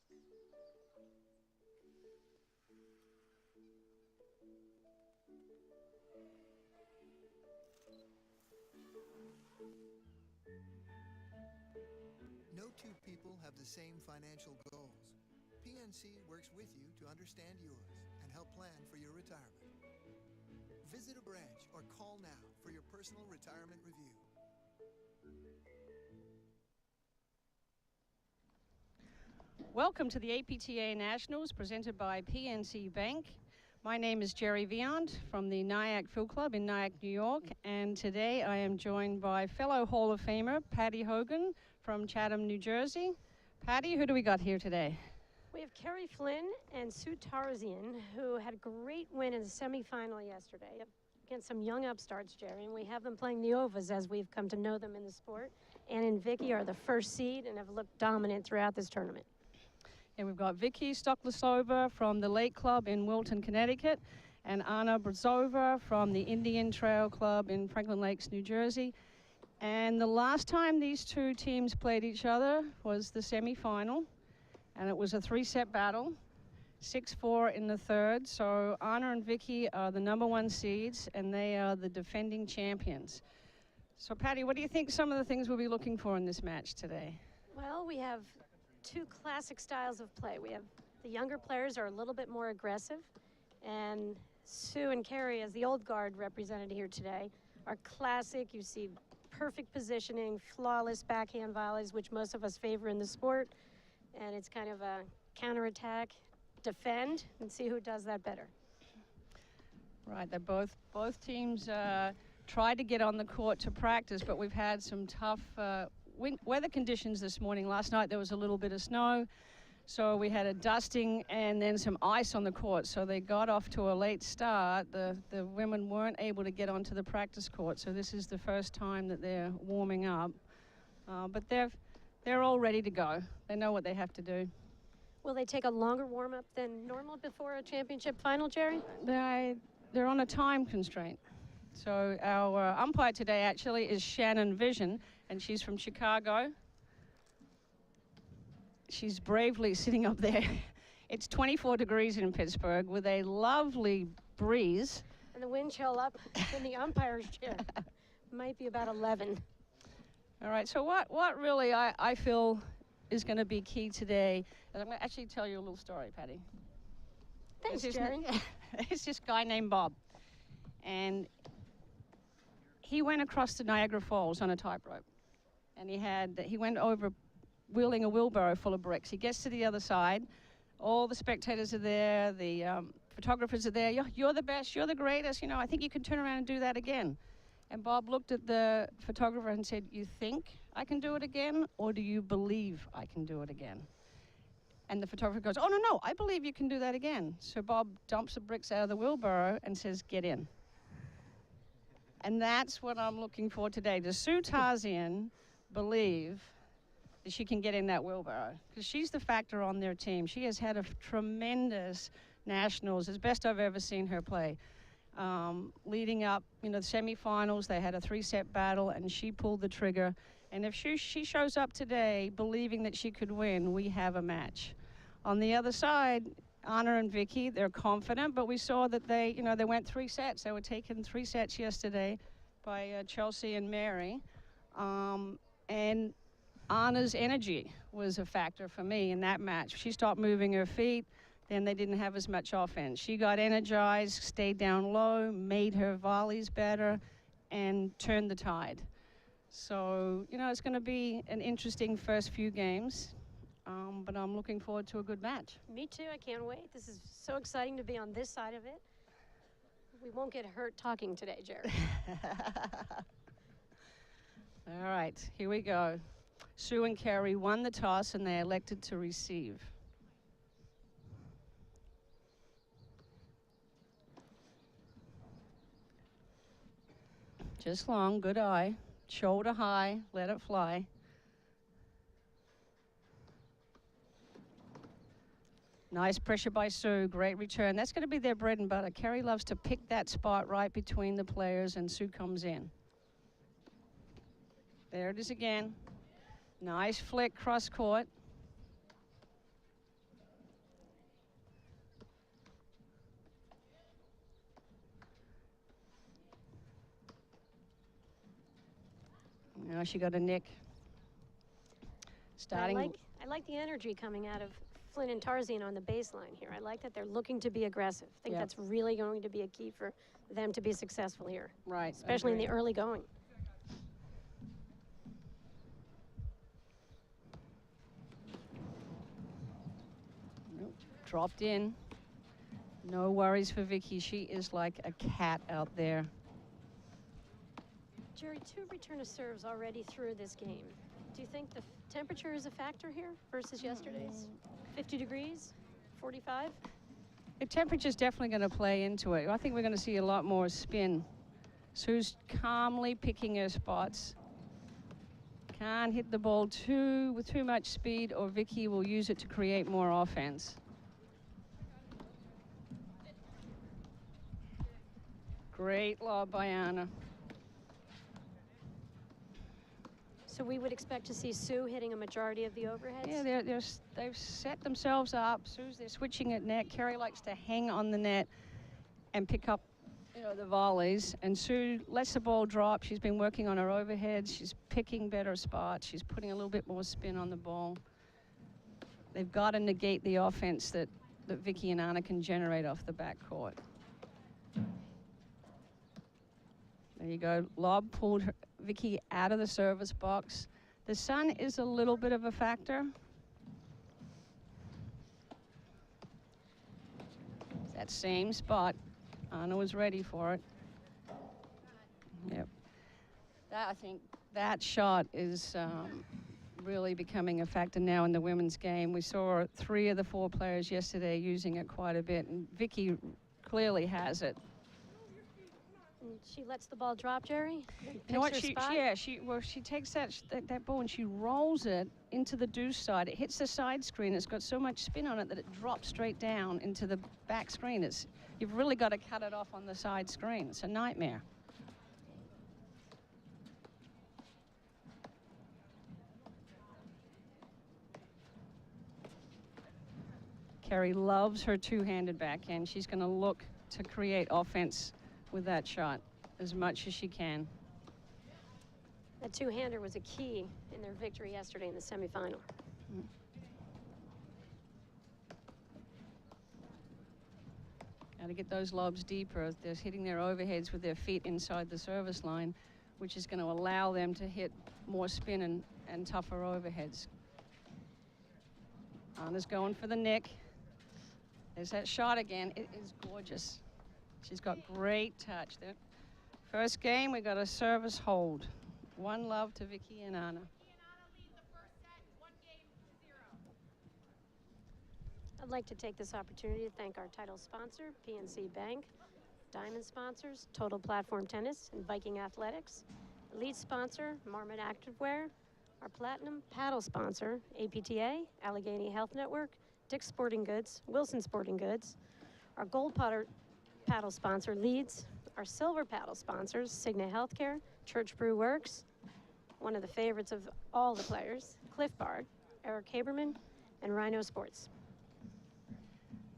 No two people have the same financial goals. PNC works with you to understand yours and help plan for your retirement. Visit a branch or call now for your personal retirement review. Welcome to the APTA Nationals presented by PNC Bank. My name is Jerry Viand from the Nyack Field Club in Nyack, New York, and today I am joined by fellow Hall of Famer Patty Hogan from Chatham, New Jersey. Patty, who do we got here today? We have Keri, Flynn, and Sue Tarzian, who had a great win in the semifinal yesterday against some young upstarts, Jerry, and we have them playing the ovas as we've come to know them in the sport. And in Viki are the first seed and have looked dominant throughout this tournament. And we've got Viki Stoklasova from the Lake Club in Wilton, Connecticut, and Brzova from the Indian Trail Club in Franklin Lakes, New Jersey. And the last time these two teams played each other was the semifinal, and it was a three-set battle, 6-4 in the third. So Anna and Viki are the #1 seeds, and they are the defending champions. So Patty, what do you think some of the things we'll be looking for in this match today? Well, we have two classic styles of play. We have the younger players are a little bit more aggressive, and Sue and Keri, as the old guard represented here today, are classic. You see perfect positioning, flawless backhand volleys, which most of us favor in the sport, and it's kind of a counterattack, defend, and see who does that better. Right, they're both teams tried to get on the court to practice, but we've had some tough weather conditions this morning. Last night there was a little bit of snow, so we had a dusting and then some ice on the court, so they got off to a late start. The women weren't able to get onto the practice court, so this is the first time that they're warming up, but they're all ready to go. They know what they have to do. Will they take a longer warm-up than normal before a championship final, Jerry? They're on a time constraint. So our umpire today actually is Shannon Vision, and she's from Chicago. She's bravely sitting up there. It's 24 degrees in Pittsburgh with a lovely breeze. And the wind chill up in the umpire's chair might be about 11. All right, so what really I feel is going to be key today, and I'm going to actually tell you a little story, Patty. Thanks, Jerry. It's this guy named Bob, and he went across the Niagara Falls on a tightrope, and he went over wheeling a wheelbarrow full of bricks. He gets to the other side. All the spectators are there. The photographers are there. You're the best. You're the greatest. You know, I think you can turn around and do that again. And Bob looked at the photographer and said, "You think I can do it again, or do you believe I can do it again?" And the photographer goes, "Oh, no, I believe you can do that again." So Bob dumps the bricks out of the wheelbarrow and says, "Get in." And that's what I'm looking for today. Does Sue Tarzian believe that she can get in that wheelbarrow? Because she's the factor on their team. She has had a tremendous nationals, as best I've ever seen her play. Leading up, the semifinals, they had a three-set battle, and she pulled the trigger. And if she shows up today believing that she could win, we have a match. On the other side, Anna and Viki, they're confident, but we saw that they went 3 sets. They were taken 3 sets yesterday by Chelsea and Mary. And Anna's energy was a factor for me in that match. She stopped moving her feet, then they didn't have as much offense. She got energized, stayed down low, made her volleys better, and turned the tide. So, it's going to be an interesting first few games. But I'm looking forward to a good match. Me too. I can't wait. This is so exciting to be on this side of it. We won't get hurt talking today, Jerry. All right, here we go. Sue and Keri won the toss, and they elected to receive. Just long, good eye. Shoulder high, let it fly. Nice pressure by Sue, great return. That's going to be their bread and butter. Keri loves to pick that spot right between the players, and Sue comes in. There it is again. Nice flick cross court. Now she got a nick. Starting. I like the energy coming out of Flynn and Tarzian on the baseline here. I like that they're looking to be aggressive. I think that's really going to be a key for them to be successful here. Right. Especially in the early going. Nope. Dropped in. No worries for Viki. She is like a cat out there. Jerry, 2 return of serves already through this game. Do you think the temperature is a factor here versus yesterday's? 50 degrees, 45? The temperature's definitely going to play into it. I think we're going to see a lot more spin. Sue's calmly picking her spots. Can't hit the ball with too much speed, or Viki will use it to create more offense. Great lob by Anna. So we would expect to see Sue hitting a majority of the overheads? Yeah, they've set themselves up. They're switching at net. Keri likes to hang on the net and pick up, the volleys. And Sue lets the ball drop. She's been working on her overheads. She's picking better spots. She's putting a little bit more spin on the ball. They've got to negate the offense that Viki and Anna can generate off the backcourt. There you go. Lob pulled Viki out of the service box. The sun is a little bit of a factor. That same spot. Anna was ready for it. Yep. I think that shot is really becoming a factor now in the women's game. We saw 3 of the 4 players yesterday using it quite a bit, and Viki clearly has it. And she lets the ball drop, Jerry? You know what? She takes that ball and she rolls it into the deuce side. It hits the side screen. It's got so much spin on it that it drops straight down into the back screen. You've really got to cut it off on the side screen. It's a nightmare. Keri loves her two-handed backhand. She's going to look to create offense with that shot as much as she can. That two-hander was a key in their victory yesterday in the semifinal. Got to get those lobs deeper. They're hitting their overheads with their feet inside the service line, which is going to allow them to hit more spin and tougher overheads. Anna's going for the nick. There's that shot again. It is gorgeous. She's got great touch. The first game, we got a service hold. 1-0 to Viki and Anna. I'd like to take this opportunity to thank our title sponsor, PNC Bank, diamond sponsors, Total Platform Tennis and Viking Athletics, lead sponsor, Marmot Activewear, our platinum paddle sponsor, APTA, Allegheny Health Network, Dick's Sporting Goods, Wilson Sporting Goods, our gold paddle sponsor, Leeds, our silver paddle sponsors, Cigna Healthcare, Church Brew Works, one of the favorites of all the players, Cliff Bar, Eric Haberman, and Rhino Sports.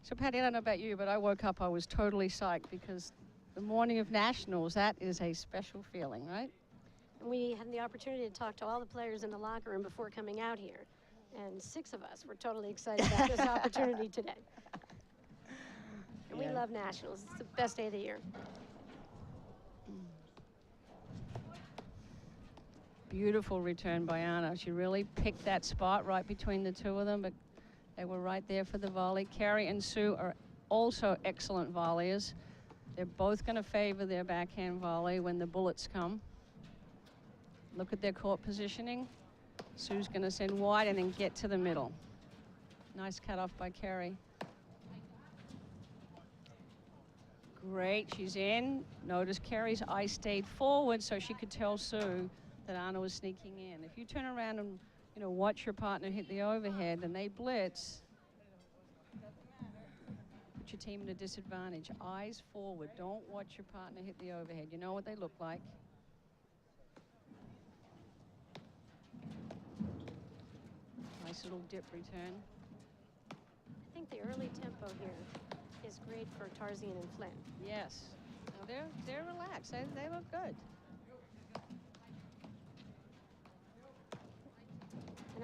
So, Patty, I don't know about you, but I woke up, I was totally psyched because the morning of Nationals, that is a special feeling, right? And we had the opportunity to talk to all the players in the locker room before coming out here. And 6 of us were totally excited about this opportunity today. And we love Nationals. It's the best day of the year. Beautiful return by Anna. She really picked that spot right between the two of them, but they were right there for the volley. Keri and Sue are also excellent volleyers. They're both going to favor their backhand volley when the bullets come. Look at their court positioning. Sue's going to send wide and then get to the middle. Nice cut off by Keri. Great, she's in. Notice Keri's eye stayed forward so she could tell Sue that Anna was sneaking in. If you turn around and watch your partner hit the overhead and they blitz, put your team at a disadvantage. Eyes forward. Don't watch your partner hit the overhead. You know what they look like. Nice little dip return. I think the early tempo here is great for Tarzian and Flynn. Yes. No, they're relaxed. They look good.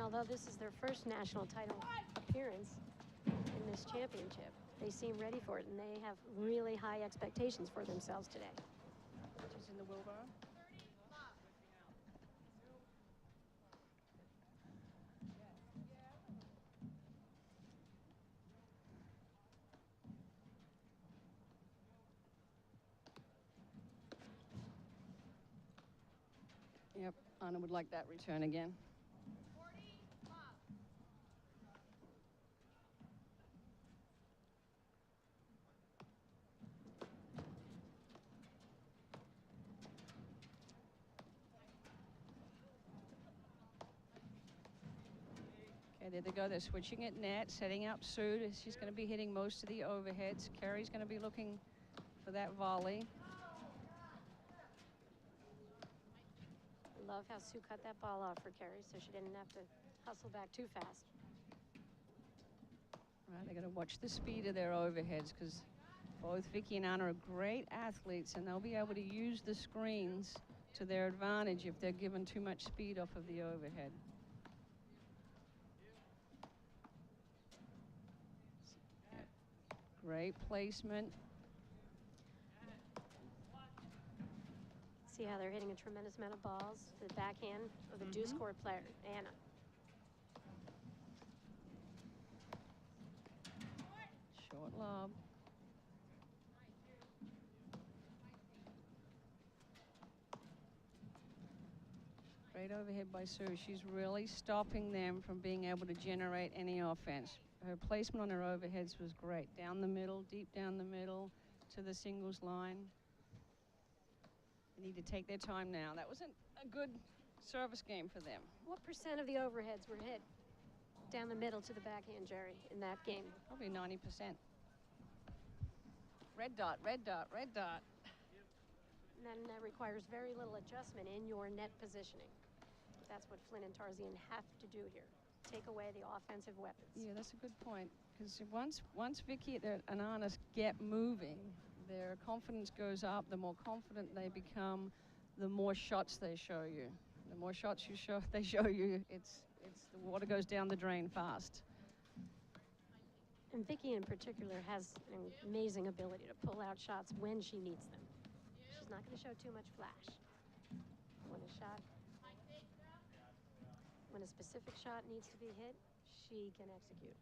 although this is their first national title appearance in this championship, they seem ready for it, and they have really high expectations for themselves today. She's in the wheelbarrow. Yep, Anna would like that return again. Okay, there they go. They're switching at net, setting up Sue. She's going to be hitting most of the overheads. Keri's going to be looking for that volley. Love how Sue cut that ball off for Keri, so she didn't have to hustle back too fast. Right, they're going to watch the speed of their overheads because both Viki and Anna are great athletes, and they'll be able to use the screens to their advantage if they're given too much speed off of the overhead. Yep. Great placement. See how they're hitting a tremendous amount of balls to the backhand of the deuce court player, Anna. Short lob. Great overhead by Sue. She's really stopping them from being able to generate any offense. Her placement on her overheads was great. Down the middle, deep down the middle, to the singles line. They need to take their time now. That wasn't a good service game for them. What percent of the overheads were hit down the middle to the backhand, Jerry, in that game? Probably 90%. Red dot, red dot, red dot. And then that requires very little adjustment in your net positioning. That's what Flynn and Tarzian have to do here. Take away the offensive weapons. Yeah, that's a good point. Because once Viki and Anna get moving, their confidence goes up. The more confident they become, the more shots they show you. The more shots they show you, it's the water goes down the drain fast. And Viki in particular has an amazing ability to pull out shots when she needs them. She's not going to show too much flash. When a specific shot needs to be hit, she can execute.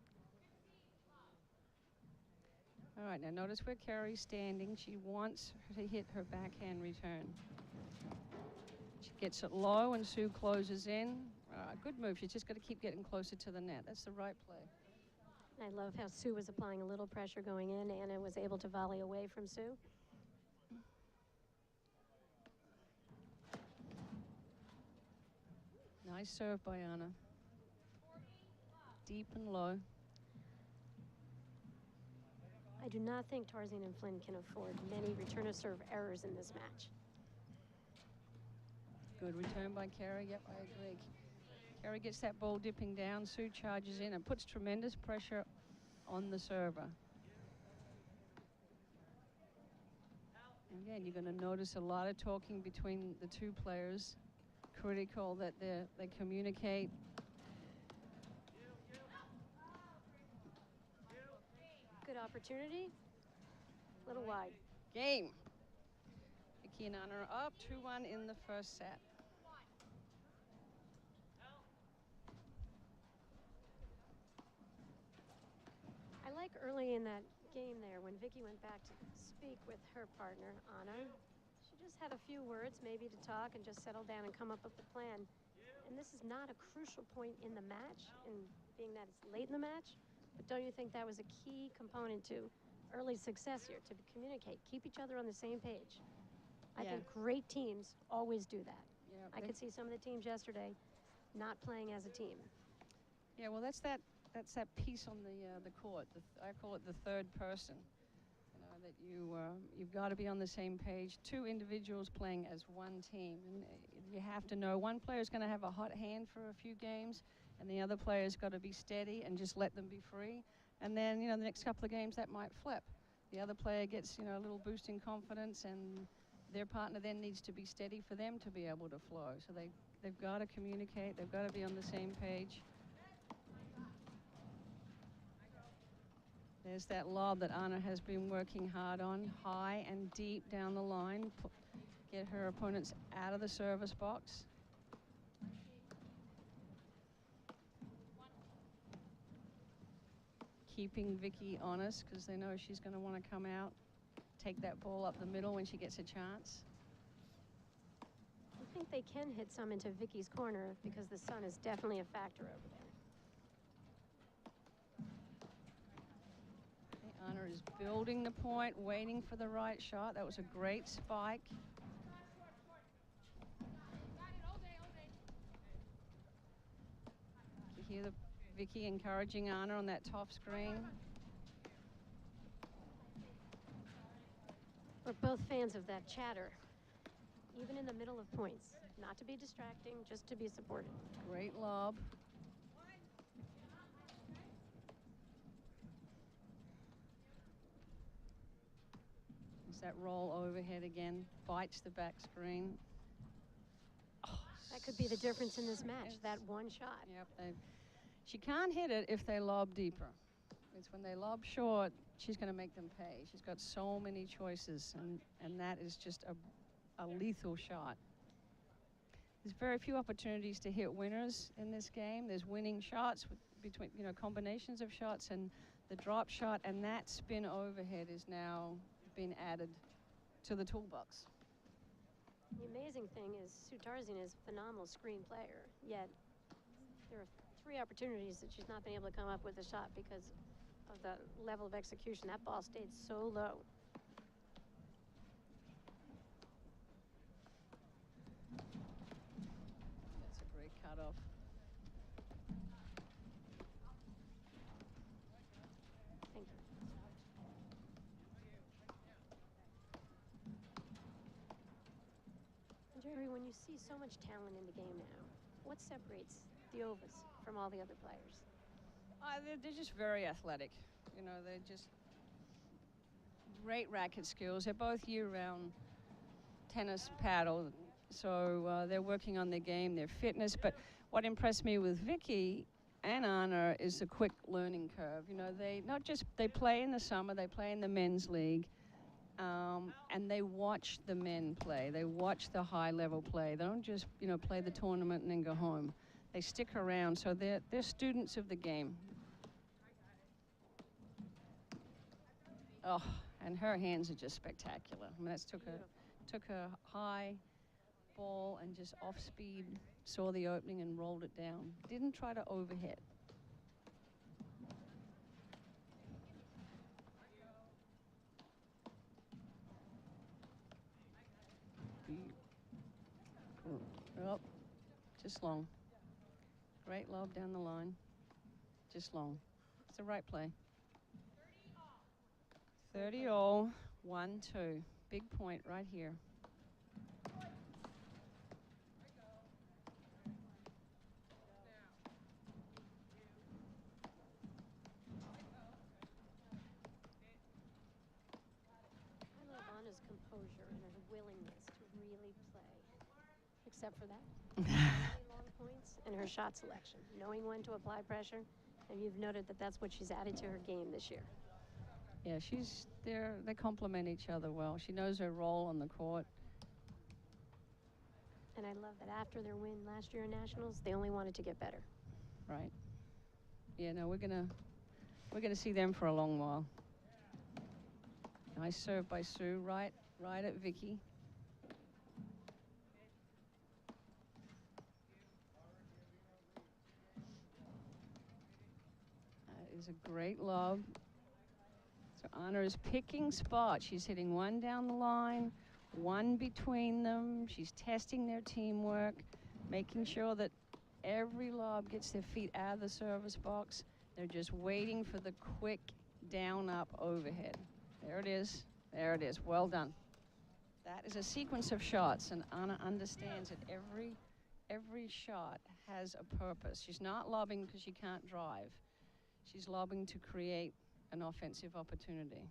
All right, now notice where Keri's standing. She wants to hit her backhand return. She gets it low and Sue closes in. Good move. She's just got to keep getting closer to the net. That's the right play. I love how Sue was applying a little pressure going in. Anna was able to volley away from Sue. Nice serve by Anna. Deep and low. I do not think Tarzian and Flynn can afford many return of serve errors in this match. Good return by Keri. Yep, I agree. Keri gets that ball dipping down. Sue charges in and puts tremendous pressure on the server. Again, you're going to notice a lot of talking between the two players. Critical that they communicate. Good opportunity. A little wide. Game. Viki and Anna are up 2-1 in the first set. I like early in that game there when Viki went back to speak with her partner, Anna. She just had a few words maybe to talk and just settle down and come up with a plan. And this is not a crucial point in the match, in being that it's late in the match. But don't you think that was a key component to early success here, to communicate, keep each other on the same page? I think great teams always do that. Yeah, I could see some of the teams yesterday not playing as a team. Yeah, well, that's that piece on the court. I call it the third person. You know, that you've got to be on the same page. Two individuals playing as one team, and you have to know one player's going to have a hot hand for a few games, and the other player's got to be steady and just let them be free. And then, you know, the next couple of games that might flip. The other player gets, you know, a little boost in confidence, and their partner then needs to be steady for them to be able to flow. So they've got to communicate. They've got to be on the same page. There's that lob that Anna has been working hard on, high and deep down the line. Get her opponents out of the service box. Keeping Viki honest because they know she's going to want to come out, take that ball up the middle when she gets a chance. I think they can hit some into Viki's corner because the sun is definitely a factor over there. Anna is building the point, waiting for the right shot. That was a great spike. You hear the Viki encouraging Anna on that top screen. We're both fans of that chatter, even in the middle of points. Not to be distracting, just to be supportive. Great lob. There's that roll overhead again, bites the back screen. Oh, that could be the difference in this match, that one shot. Yep, she can't hit it if they lob deeper. It's when they lob short, she's going to make them pay. She's got so many choices, and that is just a lethal shot. There's very few opportunities to hit winners in this game. There's winning shots between, combinations of shots, and the drop shot and that spin overhead is now been added to the toolbox. The amazing thing is Tarzian is a phenomenal screen player, yet there are 3 opportunities that she's not been able to come up with a shot because of the level of execution. That ball stayed so low. That's a great cutoff. Thank you. Jerry, when you see so much talent in the game now, what separates the Ovas from all the other players? They're just very athletic. They're just great racket skills. They're both year-round tennis paddle, so they're working on their game, their fitness. But what impressed me with Viki and Anna is the quick learning curve. They play in the summer, they play in the men's league, and they watch the men play. They watch the high-level play. They don't just, play the tournament and then go home. They stick around, so they're students of the game. Oh, and her hands are just spectacular. I mean, that took a high ball and just off speed, saw the opening and rolled it down. Didn't try to overhit. Oh, just long. Great lob down the line. Just long. It's the right play. 30-all, 1-2. Big point right here. I love Anna's composure and her willingness to really play. Except for that. Really long points and her shot selection. Knowing when to apply pressure. And you've noted that that's what she's added to her game this year. Yeah, they complement each other well. She knows her role on the court. And I love that after their win last year in Nationals, they only wanted to get better. Right. Yeah, no, we're gonna see them for a long while. Nice serve by Sue, right at Viki. That is a great lob. So Anna is picking spots. She's hitting one down the line, one between them. She's testing their teamwork, making sure that every lob gets their feet out of the service box. They're just waiting for the quick down-up overhead. There it is. There it is. Well done. That is a sequence of shots, and Anna understands that every shot has a purpose. She's not lobbing because she can't drive. She's lobbing to create an offensive opportunity.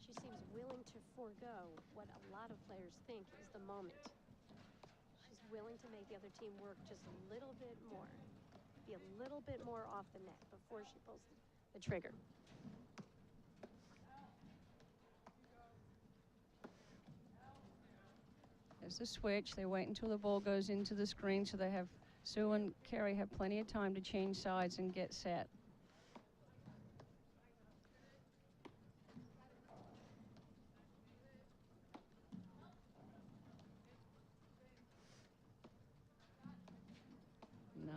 She seems willing to forego what a lot of players think is the moment. She's willing to make the other team work just a little bit more, be a little bit more off the net before she pulls the trigger. There's the switch. They wait until the ball goes into the screen, so they have Sue and Keri have plenty of time to change sides and get set.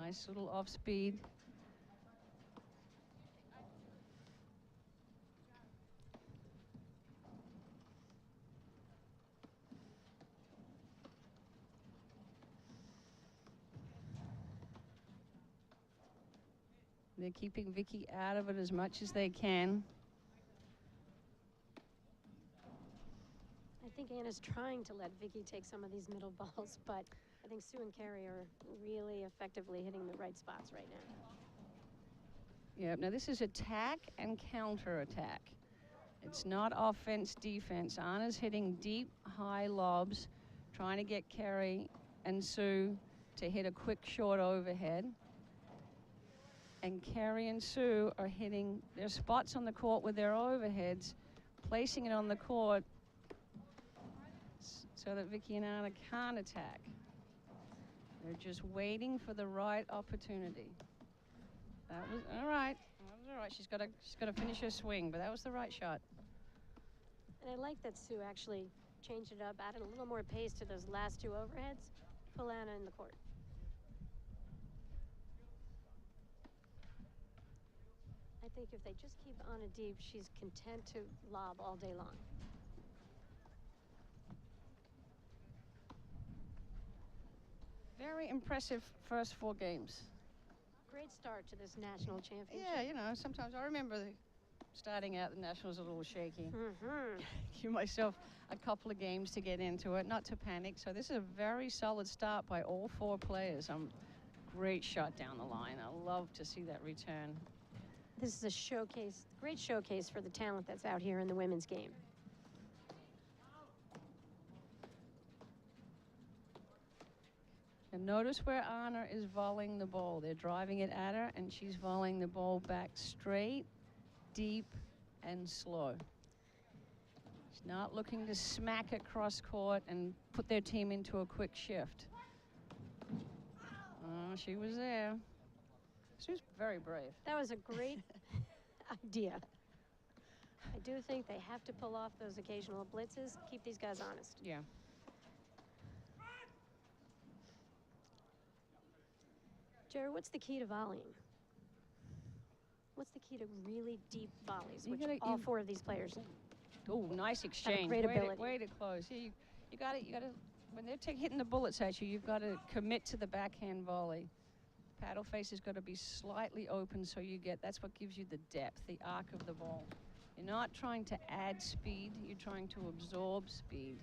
Nice little off speed. They're keeping Viki out of it as much as they can. I think Anna's trying to let Viki take some of these middle balls, but I think Sue and Keri are really effectively hitting the right spots right now. Yeah, now this is attack and counter-attack. It's not offense, defense. Anna's hitting deep, high lobs, trying to get Keri and Sue to hit a quick, short overhead. And Keri and Sue are hitting their spots on the court with their overheads, placing it on the court so that Viki and Anna can't attack. They're just waiting for the right opportunity. That was all right. That was all right. She's got to finish her swing, but that was the right shot. And I like that Sue actually changed it up, added a little more pace to those last two overheads, pull Anna in the court. I think if they just keep Anna deep, she's content to lob all day long. Very impressive first 4 games. Great start to this national championship. Yeah, you know, sometimes I remember starting out the Nationals a little shaky. Mm-hmm. Give myself a couple of games to get into it, not to panic. So this is a very solid start by all 4 players. Great shot down the line. I love to see that return. This is a showcase, great showcase for the talent that's out here in the women's game. And notice where Anna is volleying the ball. They're driving it at her, and she's volleying the ball back straight, deep, and slow. She's not looking to smack it cross court and put their team into a quick shift. Oh, she was there. She was very brave. That was a great idea. I do think they have to pull off those occasional blitzes, keep these guys honest. Yeah. Jerry, what's the key to volleying? What's the key to really deep volleys, which all 4 of these players do? Oh, nice exchange. Great ability. Way to close. Yeah, you got to, when they're hitting the bullets at you, you've got to commit to the backhand volley. Paddle face has got to be slightly open so that's what gives you the depth, the arc of the ball. You're not trying to add speed, you're trying to absorb speed.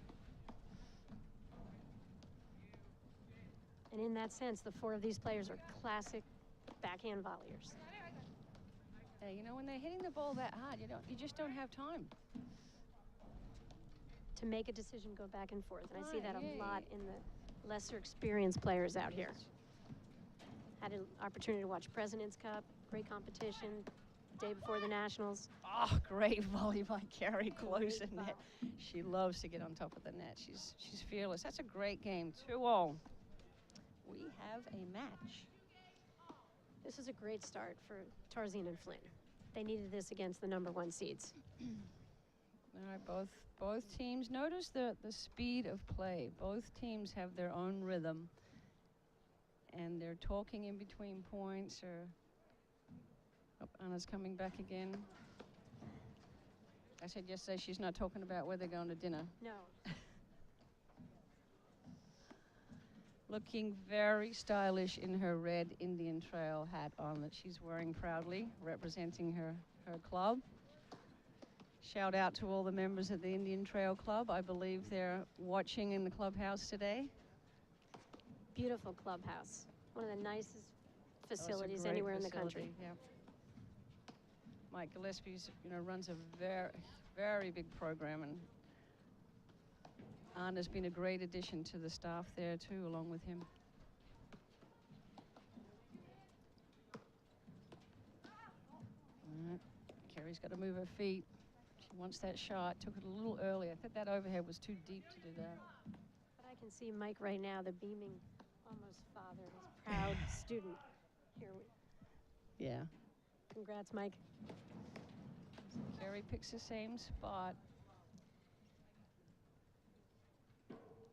And in that sense, the 4 of these players are classic backhand volleyers. Yeah, you know, when they're hitting the ball that hard, you just don't have time to make a decision, go back and forth. And I see that a lot in the lesser experienced players out here. Had an opportunity to watch President's Cup, great competition, day before the Nationals. Oh, great volley by Keri, close the net. She loves to get on top of the net. She's fearless. That's a great game, 2-0. We have a match. This is a great start for Tarzian and Flynn. They needed this against the #1 seeds. All right, both teams. Notice the speed of play. Both teams have their own rhythm. And they're talking in between points, or Anna's coming back again. I said yesterday she's not talking about where they're going to dinner. No. Looking very stylish in her red Indian Trail hat on that she's wearing proudly, representing her club. Shout out to all the members of the Indian Trail Club. I believe they're watching in the clubhouse today. Beautiful clubhouse. One of the nicest facilities anywhere in the country. Yeah. Mike Gillespie's, runs a very, very big program, and Anna's been a great addition to the staff there too, along with him. All right. Keri's got to move her feet. She wants that shot. Took it a little early. I think that overhead was too deep to do that. But I can see Mike right now, the beaming, almost father, his proud student. Here we. Yeah. Congrats, Mike. Keri picks the same spot.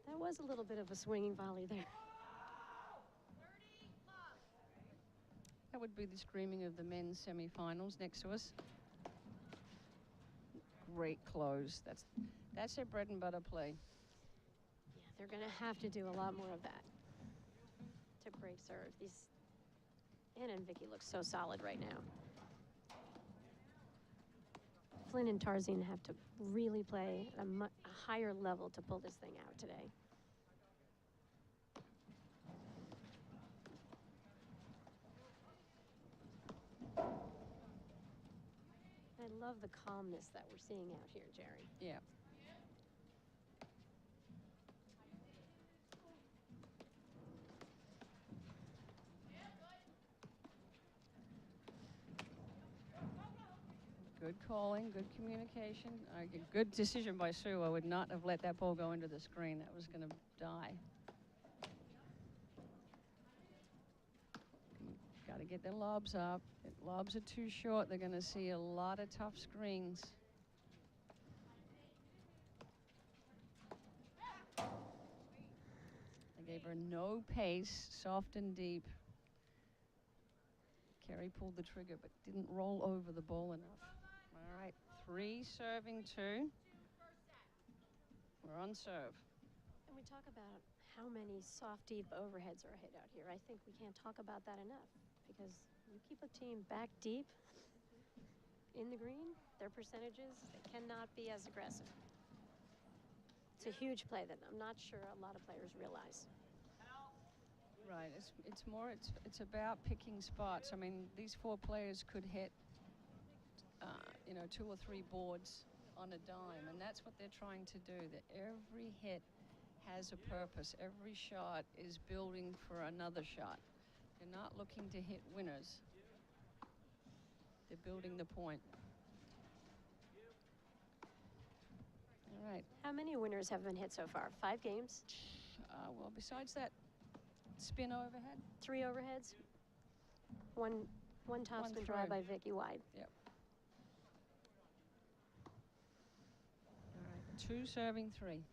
That was a little bit of a swinging volley there. That would be the screaming of the men's semi-finals next to us. Great close. That's their bread and butter play. Yeah, they're going to have to do a lot more of that to break serve. These Anna and Viki look so solid right now. Flynn and Tarzian have to really play at a higher level to pull this thing out today. I love the calmness that we're seeing out here, Jerry. Yeah. Good calling, good communication, good decision by Sue. I would not have let that ball go into the screen. That was going to die. Got to get their lobs up. If lobs are too short, they're going to see a lot of tough screens. They gave her no pace, soft and deep. Keri pulled the trigger but didn't roll over the ball enough. All right, 3 serving 2. We're on serve. And we talk about how many soft, deep overheads are hit out here. I think we can't talk about that enough because you keep a team back deep in the green, their percentages, they cannot be as aggressive. It's a huge play that I'm not sure a lot of players realize. Right, it's about picking spots. I mean, these 4 players could hit, 2 or 3 boards on a dime, and that's what they're trying to do. That every hit has a purpose. Every shot is building for another shot. They're not looking to hit winners. They're building the point. All right. How many winners have been hit so far? 5 games? Well, besides that spin overhead. 3 overheads. One topspin drive by Viki wide. Yep. All right, 2 serving 3.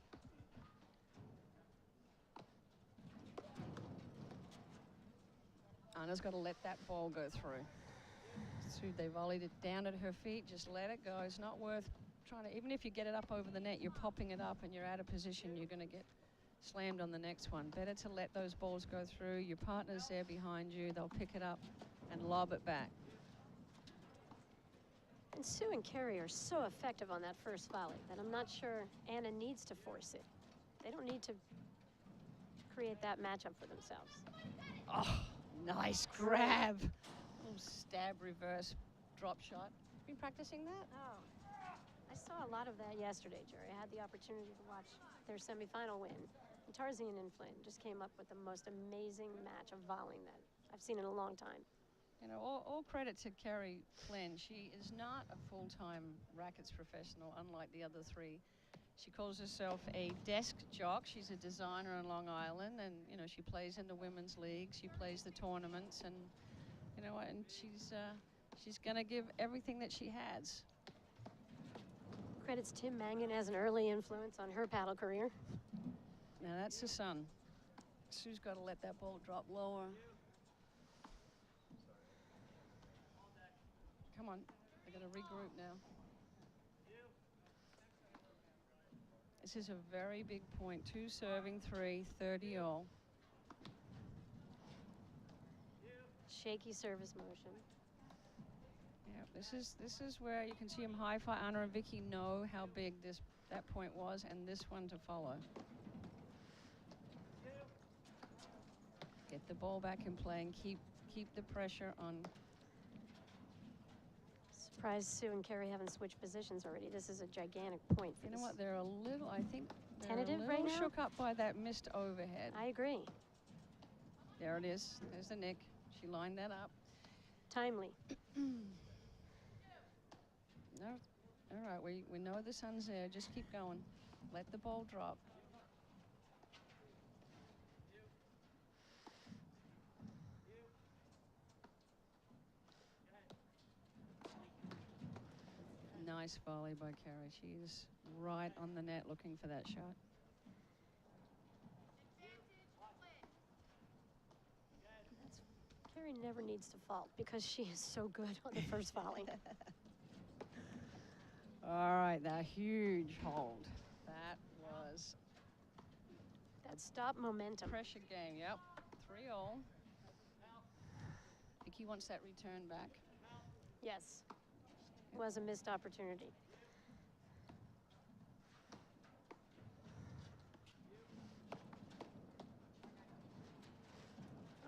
Anna's got to let that ball go through. So they volleyed it down at her feet. Just let it go. It's not worth trying to, even if you get it up over the net, you're popping it up and you're out of position, you're going to get slammed on the next one. Better to let those balls go through. Your partner's there behind you. They'll pick it up and lob it back. And Sue and Keri are so effective on that first volley that I'm not sure Anna needs to force it. They don't need to create that matchup for themselves. Oh, nice grab. Little stab reverse drop shot. Been practicing that? Oh, I saw a lot of that yesterday, Jerry. I had the opportunity to watch their semifinal win. And Tarzian and Flynn just came up with the most amazing match of volleying that I've seen in a long time. You know, all credit to Keri Flynn. She is not a full-time rackets professional, unlike the other 3. She calls herself a desk jock. She's a designer on Long Island, and, she plays in the women's league. She plays the tournaments, and, and she's going to give everything that she has. Credits Tim Mangan as an early influence on her paddle career. Now, that's the sun. Sue's got to let that ball drop lower. Come on, they're going to regroup now. This is a very big point. 2 serving 3, 30 all. Shaky service motion. Yeah, this is where you can see him high-five. Anna and Viki know how big that point was, and this one to follow. Get the ball back in play and keep the pressure on. Surprised Sue and Keri haven't switched positions already. This is a gigantic point for You know what? They're a little, I think, tentative right now? shook up by that missed overhead. I agree. There it is. There's the nick. She lined that up. Timely. No, all right. We know the sun's there. Just keep going. Let the ball drop. nice volley by Keri. She's right on the net looking for that shot. Keri never needs to fault because she is so good on the first volley. All right, that huge hold. That was That stop momentum. pressure game. Yep, 3-all. Viki wants that return back. Yes, was a missed opportunity.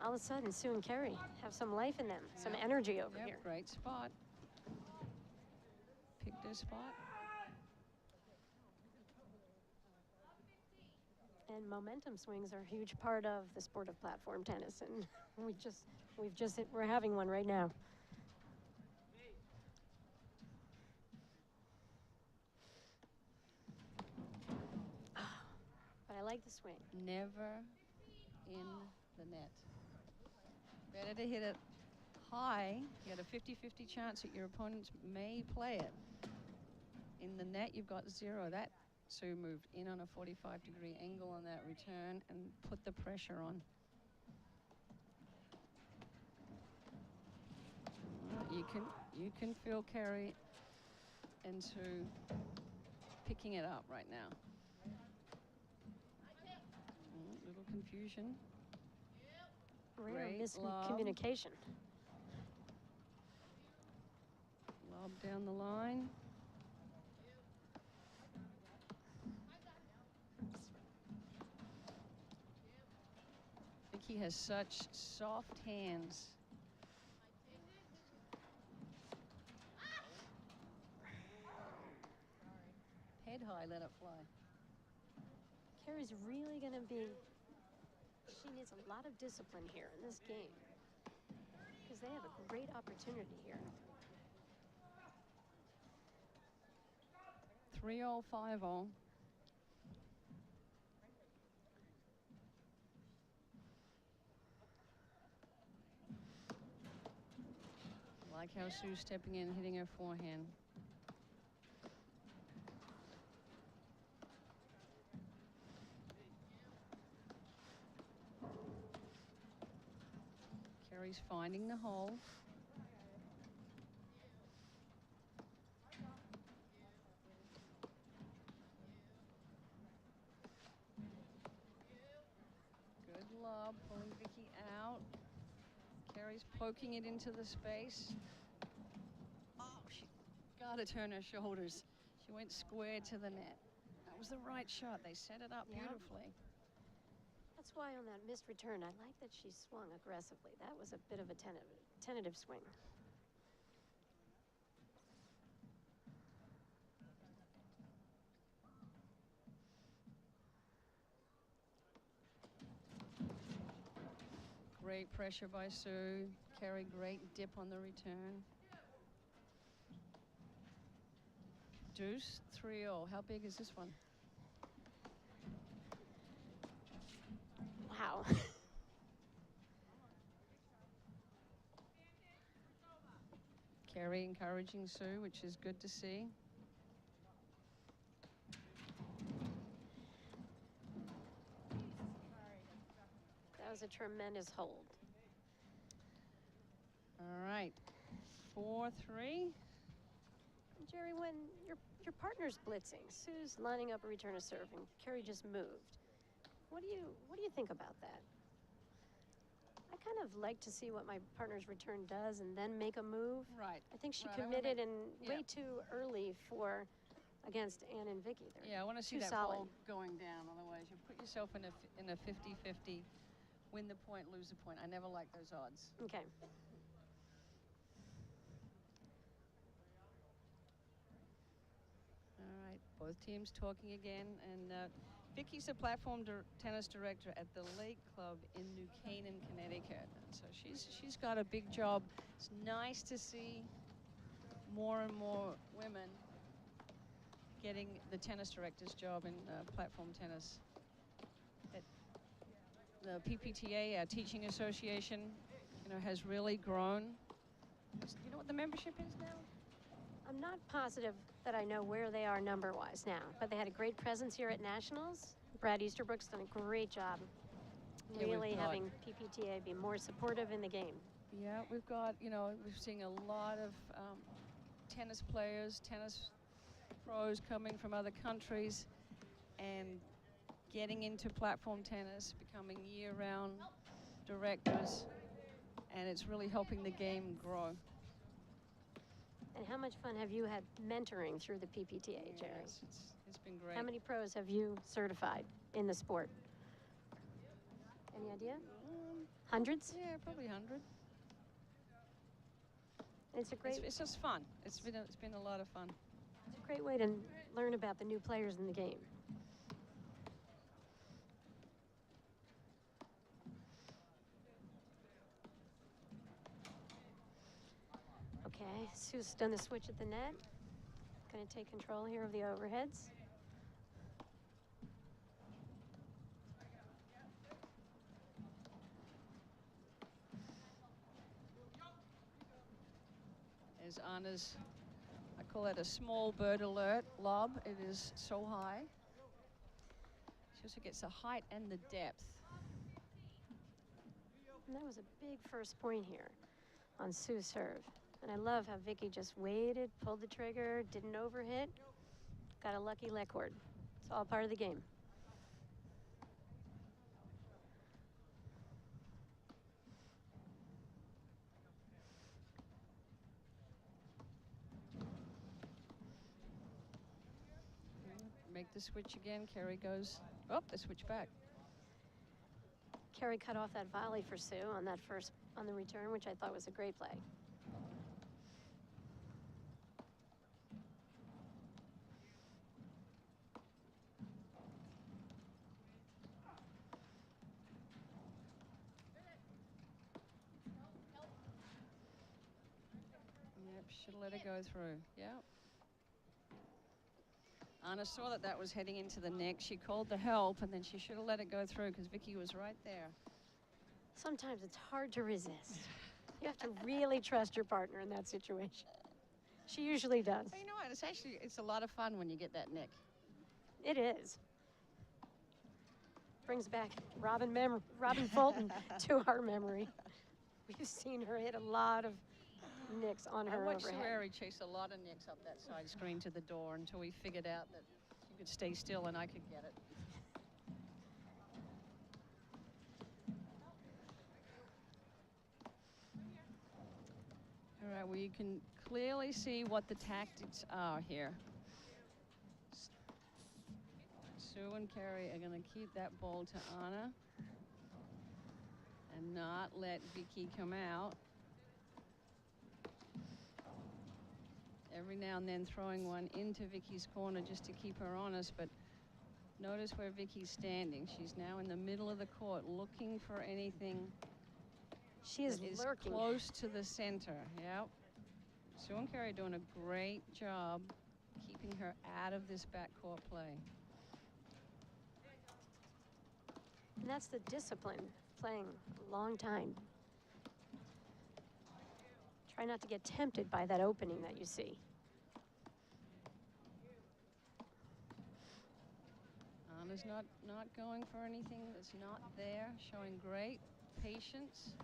All of a sudden, Sue and Keri have some life in them, some Yep. energy over Yep, here. great spot. Picked her spot. And momentum swings are a huge part of the sport of platform tennis, and we're having one right now. But I like the swing. Never in the net. Better to hit it high. You got a 50-50 chance that your opponents may play it. In the net, you've got 0. That Sue moved in on a 45-degree angle on that return and put the pressure on. You can feel Keri and Sue picking it up right now. Little confusion. Rare Great lob. miscommunication. Lob down the line. Viki has such soft hands. Head high, let it fly. Keri's really going to be, she needs a lot of discipline here in this game because they have a great opportunity here. 3-all, 5-all. Like how Sue's stepping in, hitting her forehand. Keri's finding the hole. Good lob, pulling Viki out. Keri's poking it into the space. Oh, she gotta turn her shoulders. She went square to the net. That was the right shot. They set it up Yep. beautifully. That's why on that missed return, I like that she swung aggressively. That was a bit of a tentative swing. Great pressure by Sue. Keri, great dip on the return. Deuce, 3-all. How big is this one? Wow. Keri encouraging Sue, which is good to see. That was a tremendous hold. All right, 4-3. Jerry, when your partner's blitzing, Sue's lining up a return of serve, and Keri just moved. What do you think about that? I kind of like to see what my partner's return does and then make a move. Right. I think she Right, I wanna committed make- and way too early against Ann and Viki. Yeah, I want to see too that solid. ball going down. Otherwise, you put yourself in a 50-50, win the point, lose the point. I never like those odds. Okay. All right, both teams talking again, and Viki's a platform tennis director at the Lake Club in New Canaan, Connecticut. And so she's got a big job. It's nice to see more and more women getting the tennis director's job in platform tennis. The PPTA, our teaching association, has really grown. Do you know what the membership is now? I'm not positive. that I know where they are number-wise now, but they had a great presence here at Nationals. Brad Easterbrook's done a great job Yeah, we've really got- having PPTA be more supportive in the game. Yeah, we've got, you know, we're seeing a lot of tennis players, tennis pros coming from other countries and getting into platform tennis, becoming year-round directors, and it's really helping the game grow. And how much fun have you had mentoring through the PPTA, Jerry? Yes, it's been great. How many pros have you certified in the sport? Any idea? Hundreds? Yeah, probably 100. It's a great, It's just fun. It's been a lot of fun. it's a great way to learn about the new players in the game. Okay, Sue's done the switch at the net. Going to take control here of the overheads. As Anna's, I call that a small bird alert lob. It is so high. She also gets the height and the depth. And that was a big first point here on Sue's serve. And I love how Viki just waited, pulled the trigger, didn't overhit, got a lucky leg cord. It's all part of the game. Make the switch again. Keri goes, oh, they switch back. Keri cut off that volley for Sue on that first, on the return, which I thought was a great play. Yep, should have let it go through. Yep. Anna saw that that was heading into the neck. She called the help, and then she should have let it go through because Viki was right there. Sometimes it's hard to resist. You have to really trust your partner in that situation. She usually does. But you know what? It's a lot of fun when you get that nick. It is. Brings back Robin Fulton to our memory. We've seen her hit a lot of nicks on her I watched overhead. Sue chase a lot of nicks up that side screen to the door until we figured out that she could stay still and I could get it. All right, well, you can clearly see what the tactics are here. Sue and Keri are going to keep that ball to Anna and not let Viki come out. Every now and then throwing one into Viki's corner just to keep her honest, but notice where Viki's standing. She's now in the middle of the court looking for anything. She is that lurking. Close to the center. Yep. Sue and Keri are doing a great job keeping her out of this backcourt play. And that's the discipline, playing a long time. Try not to get tempted by that opening that you see. Anna's not going for anything that's not there, showing great patience.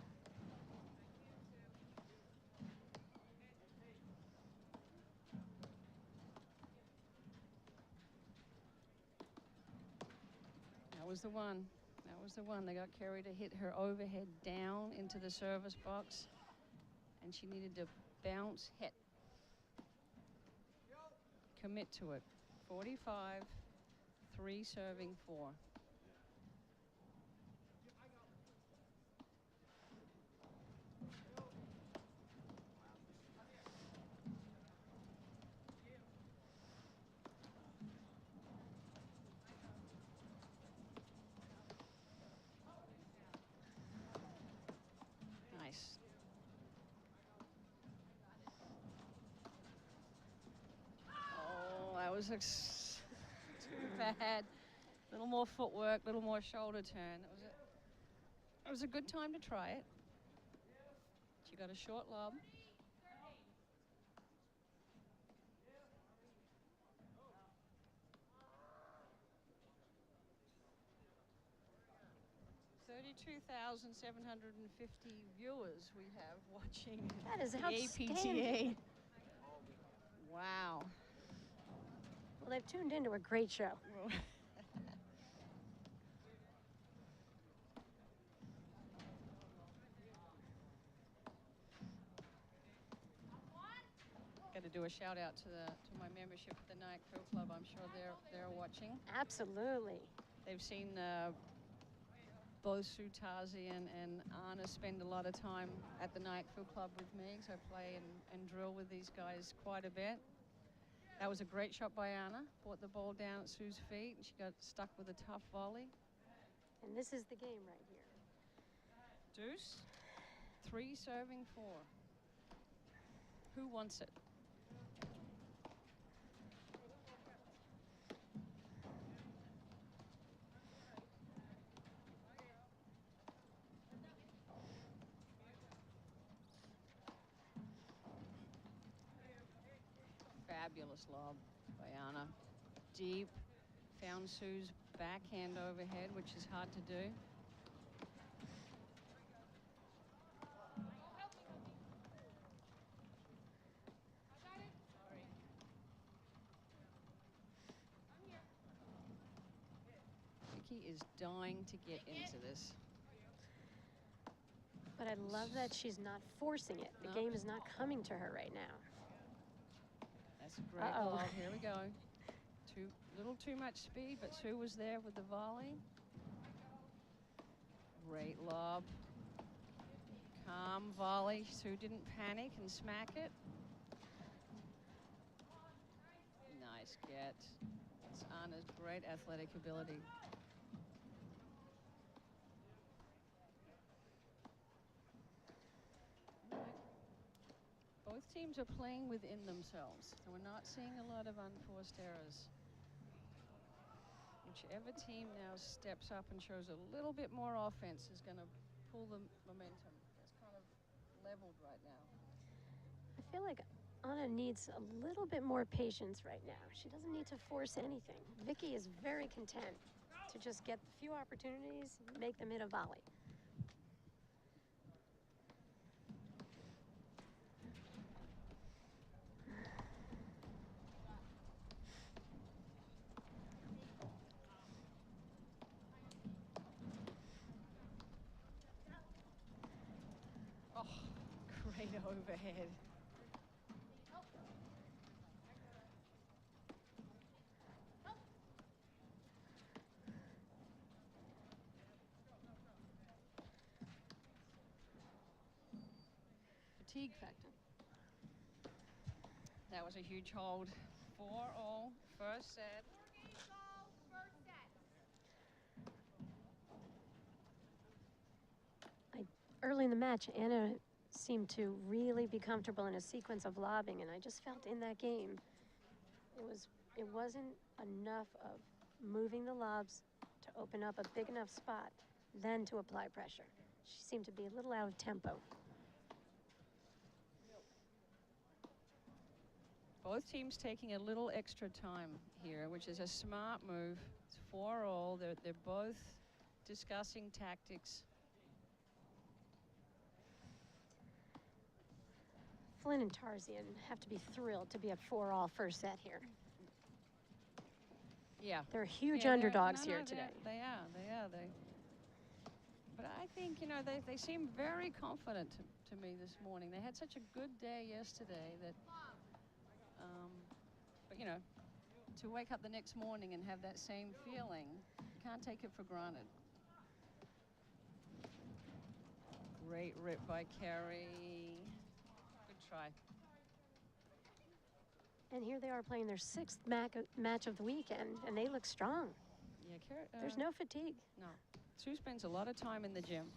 That was the one. That was the one. They got Keri to hit her overhead down into the service box, and she needed to bounce, hit. Commit to it. 45, 3 serving 4. Nice. Oh, that was too bad. A little more footwork, a little more shoulder turn. It was a good time to try it. She got a short lob. 2,750 viewers we have watching That is the outstanding. APTA. Wow. Well, they've tuned into a great show. Got to do a shout out to my membership at the Nyack Film Club. I'm sure they're watching. Absolutely. They've seen both Sue Tarzian and Anna spend a lot of time at the Nyack Film Club with me, so I play and drill with these guys quite a bit. That was a great shot by Anna. Brought the ball down at Sue's feet, and she got stuck with a tough volley. And this is the game right here. Deuce, 3 serving 4. Who wants it? Fabulous lob by Anna. Deep. Found Sue's backhand overhead, which is hard to do. Viki is dying to get into this. But I love that she's not forcing it. The game is not coming to her right now. That's a great lob. Here we go. Little too much speed, but Sue was there with the volley. Great lob. Calm volley. Sue didn't panic and smack it. Nice get. It's Anna's great athletic ability. Both teams are playing within themselves, so we're not seeing a lot of unforced errors. Whichever team now steps up and shows a little bit more offense is going to pull the momentum. It's kind of leveled right now. I feel like Anna needs a little bit more patience right now. She doesn't need to force anything. Viki is very content to just get a few opportunities, make them hit a volley. Great overhead. Fatigue factor. That was a huge hold. 4-all, first set. Early in the match, Anna seemed to really be comfortable in a sequence of lobbing, and I just felt in that game it wasn't enough of moving the lobs to open up a big enough spot, then to apply pressure. She seemed to be a little out of tempo. Both teams taking a little extra time here, which is a smart move. It's 4-all. They're both discussing tactics. Flynn and Tarzian have to be thrilled to be a 4-all first set here. Yeah. They're huge underdogs here today. They are. But I think, you know, they seem very confident to me this morning. They had such a good day yesterday that, but, you know, to wake up the next morning and have that same feeling, you can't take it for granted. Great rip by Keri. Try. And here they are playing their 6th match of the weekend, and they look strong. Yeah, there's no fatigue. No. Sue spends a lot of time in the gym.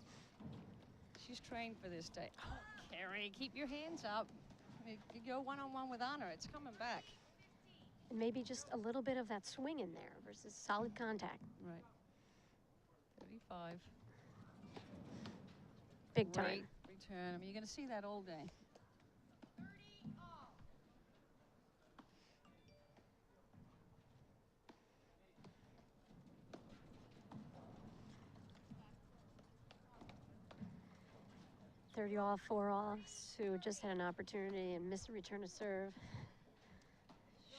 She's trained for this day. Oh, Keri, keep your hands up. You go one-on-one with Anna. It's coming back. And maybe just a little bit of that swing in there versus solid contact. Right. 35. Big time. Great return. I mean, you're going to see that all day. 30 all, 4 all. Sue just had an opportunity and missed a return to serve.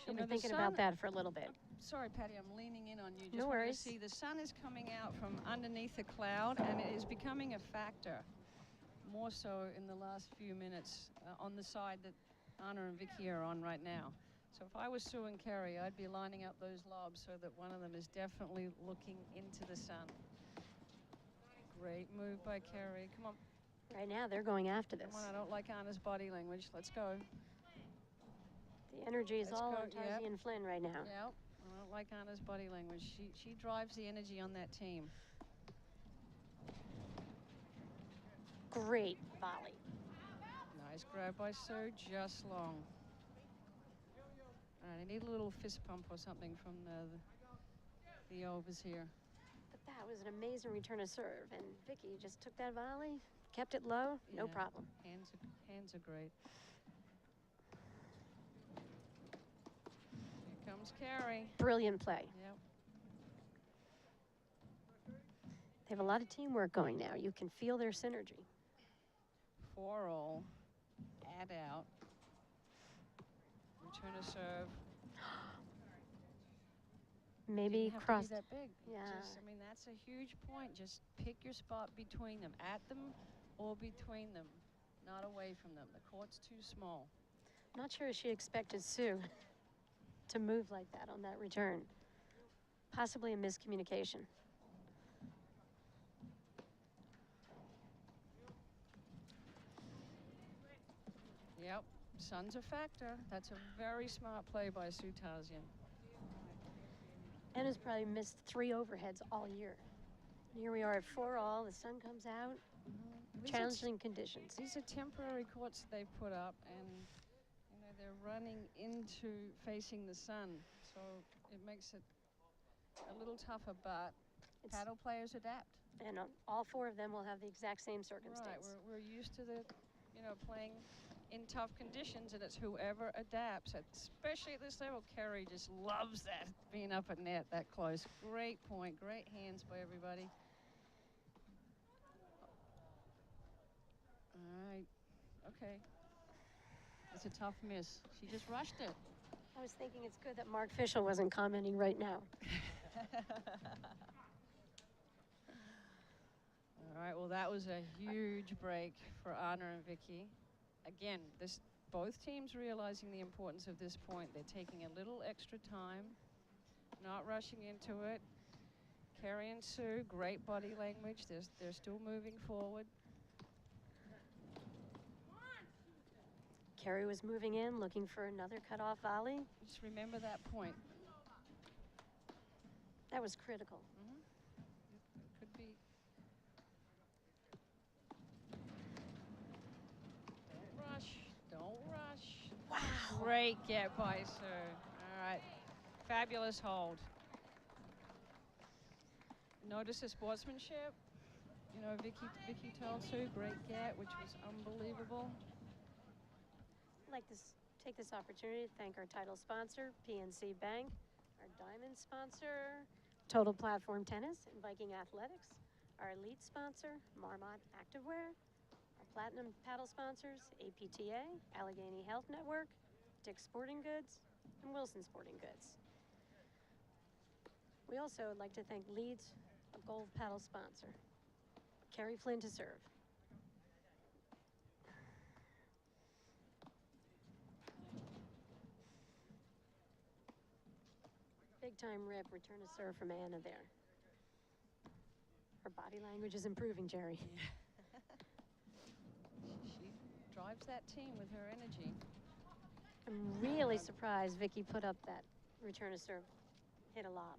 She'll be thinking about that for a little bit. Sorry, Patty, I'm leaning in on you. Just No want you worries. to see the sun is coming out from underneath the cloud, and it is becoming a factor, more so in the last few minutes on the side that Anna and Viki are on right now. So if I was Sue and Keri, I'd be lining up those lobs so that one of them is definitely looking into the sun. Great move by Keri. Come on. Right now, they're going after this. Come on, I don't like Anna's body language. Let's go. The energy is all on Tarzian Yep. and Flynn right now. Yep. I don't like Anna's body language. She drives the energy on that team. Great volley. Nice grab by Sue, just long. All right, I need a little fist pump or something from the overs here. But that was an amazing return to serve. And Viki just took that volley, kept it low, no problem. Hands are great. Here comes Keri. Brilliant play. Yep. They have a lot of teamwork going now. You can feel their synergy. 4 all. Add out. Return to serve. Maybe Didn't have cross. to be that big. Yeah. I mean, that's a huge point. Just pick your spot between them, at them or between them, not away from them. The court's too small. Not sure she expected Sue to move like that on that return. Possibly a miscommunication. Yep, sun's a factor. That's a very smart play by Sue Tarzian. Anna's probably missed 3 overheads all year. Here we are at 4 all. The sun comes out. Challenging conditions. These are temporary courts they've put up, and they're running into facing the sun, so it makes it a little tougher. But paddle players adapt. And all 4 of them will have the exact same circumstance. Right, we're used to playing in tough conditions, and it's whoever adapts, especially at this level. Keri just loves that, being up at net that close. Great point, great hands by everybody. All right, okay. It's a tough miss. She just rushed it. I was thinking it's good that Mark Fischel wasn't commenting right now. All right, well, that was a huge break for Anna and Viki. Again, both teams realizing the importance of this point. They're taking a little extra time, not rushing into it. Keri and Sue, great body language. They're still moving forward. Keri was moving in, looking for another cutoff volley. Just remember that point. That was critical. It could be. Don't rush. Wow. Great get by Sue. All right, fabulous hold. Notice the sportsmanship. Viki told Sue, great get, which was unbelievable. I'd like to take this opportunity to thank our title sponsor, PNC Bank, our diamond sponsor, Total Platform Tennis and Viking Athletics, our elite sponsor, Marmot Activewear, our platinum paddle sponsors, APTA, Allegheny Health Network, Dick's Sporting Goods, and Wilson Sporting Goods. We also would like to thank Leeds, a gold paddle sponsor. Keri Flynn to serve. Big time rip, return to serve from Anna there. Her body language is improving, Jerry. She drives that team with her energy. I'm really surprised Viki put up that return to serve, hit a lob.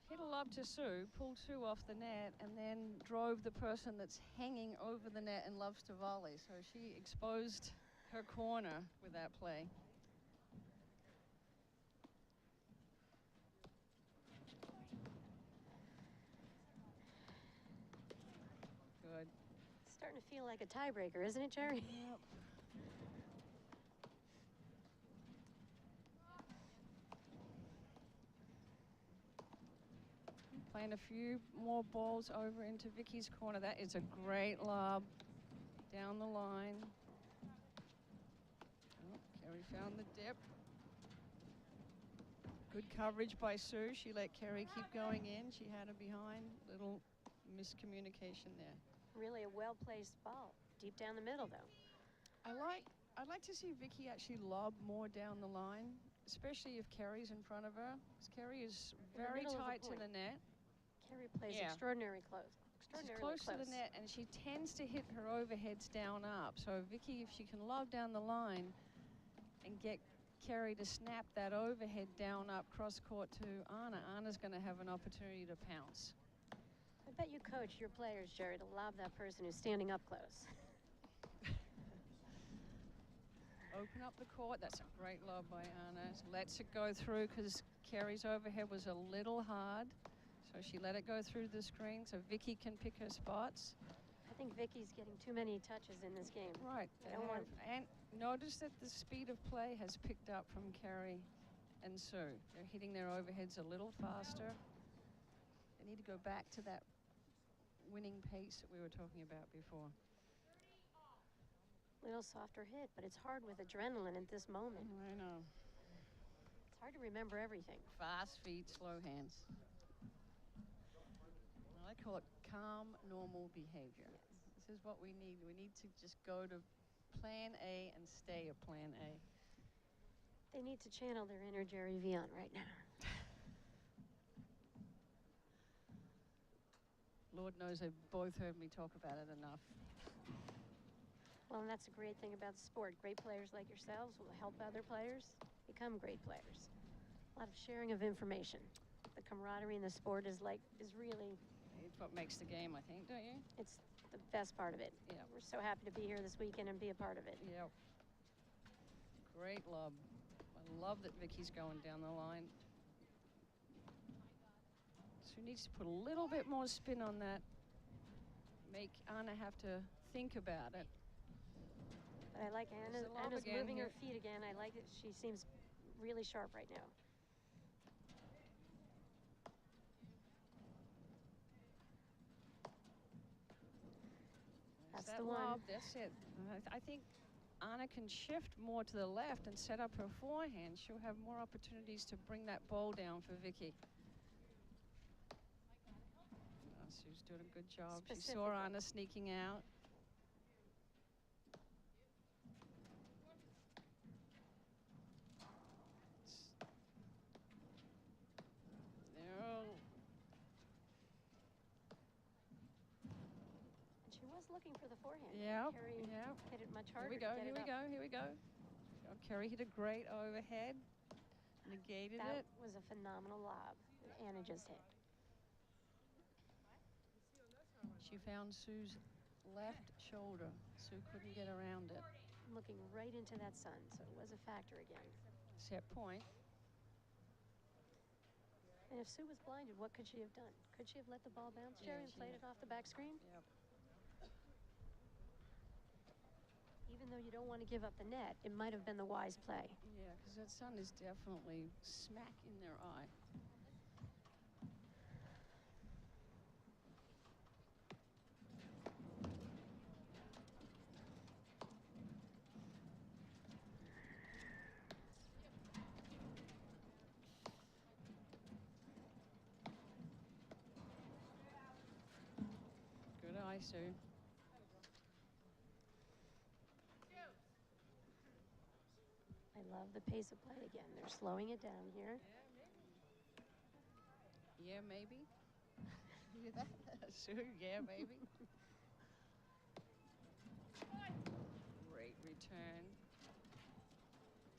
Hit a lob to Sue, pulled Sue off the net, and then drove the person that's hanging over the net and loves to volley. So she exposed her corner with that play. Good. Starting to feel like a tiebreaker, isn't it, Jerry? Yep. Playing a few more balls over into Viki's corner. That is a great lob down the line. Oh, Keri found the dip. Good coverage by Sue. She let Keri keep going in. She had her behind. Little miscommunication there. Really a well-placed ball. Deep down the middle, though. I'd like to see Viki actually lob more down the line, especially if Keri's in front of her. Because Keri is very tight to the net. Keri plays extraordinarily close. She's close to the net, and she tends to hit her overheads down up. So Viki, if she can lob down the line and get Keri to snap that overhead down up cross court to Anna, Anna's going to have an opportunity to pounce. I bet you coach your players, Jerry, to lob that person who's standing up close. Open up the court. That's a great lob by Anna. Lets it go through because Keri's overhead was a little hard. So she let it go through the screen so Viki can pick her spots. I think Viki's getting too many touches in this game. Right. And notice that the speed of play has picked up from Keri and Sue. They're hitting their overheads a little faster. They need to go back to that winning pace that we were talking about before. Little softer hit, but it's hard with adrenaline at this moment. I know. It's hard to remember everything. Fast feet, slow hands. I call it calm, normal behavior. Yes. This is what we need. We need to just go to plan A and stay at plan A. They need to channel their inner Jerry Vian right now. Lord knows they've both heard me talk about it enough. Well, and that's a great thing about the sport. Great players like yourselves will help other players become great players. A lot of sharing of information. The camaraderie in the sport is really... It's what makes the game, I think, don't you? It's the best part of it. Yeah. We're so happy to be here this weekend and be a part of it. Yep. Great lob. I love that Viki's going down the line. Sue needs to put a little bit more spin on that. Make Anna have to think about it. But I like Anna's moving her feet again. I like it. She seems really sharp right now. That's the one. That's it. I think Anna can shift more to the left and set up her forehand. She'll have more opportunities to bring that ball down for Viki. Sue's doing a good job. She saw Anna sneaking out. Looking for the forehand. Yeah. Keri hit it much harder. Here we go. Oh, Keri hit a great overhead. Negated it. That was a phenomenal lob that Anna just hit. She found Sue's left shoulder. Sue couldn't get around it. Looking right into that sun, so it was a factor again. Set point. And if Sue was blinded, what could she have done? Could she have let the ball bounce, Jerry, and played it off the back screen? Yep. Even though you don't want to give up the net, it might have been the wise play. Yeah, because that sun is definitely smack in their eye. Good eye, Sue. I love the pace of play again. They're slowing it down here. Yeah, maybe. You hear that? Sue, yeah, maybe. Great return.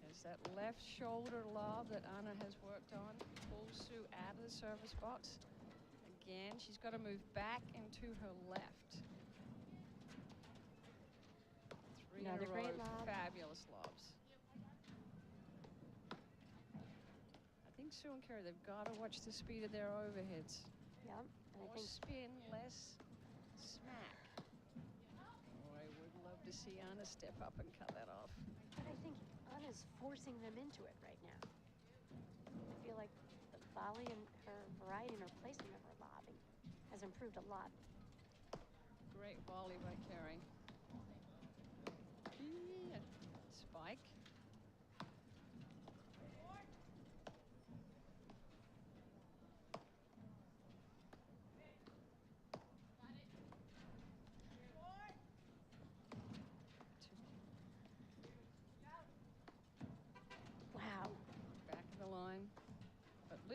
There's that left shoulder lob that Anna has worked on. Pulls Sue out of the service box. Again, she's got to move back into her left. Another great lob. Fabulous lobs. I think Sue and Keri, they've got to watch the speed of their overheads. Yep. More spin, less smack. Oh, I would love to see Anna step up and cut that off. But I think Anna's forcing them into it right now. I feel like the volley and her variety and her placement of her lobbing has improved a lot. Great volley by Keri.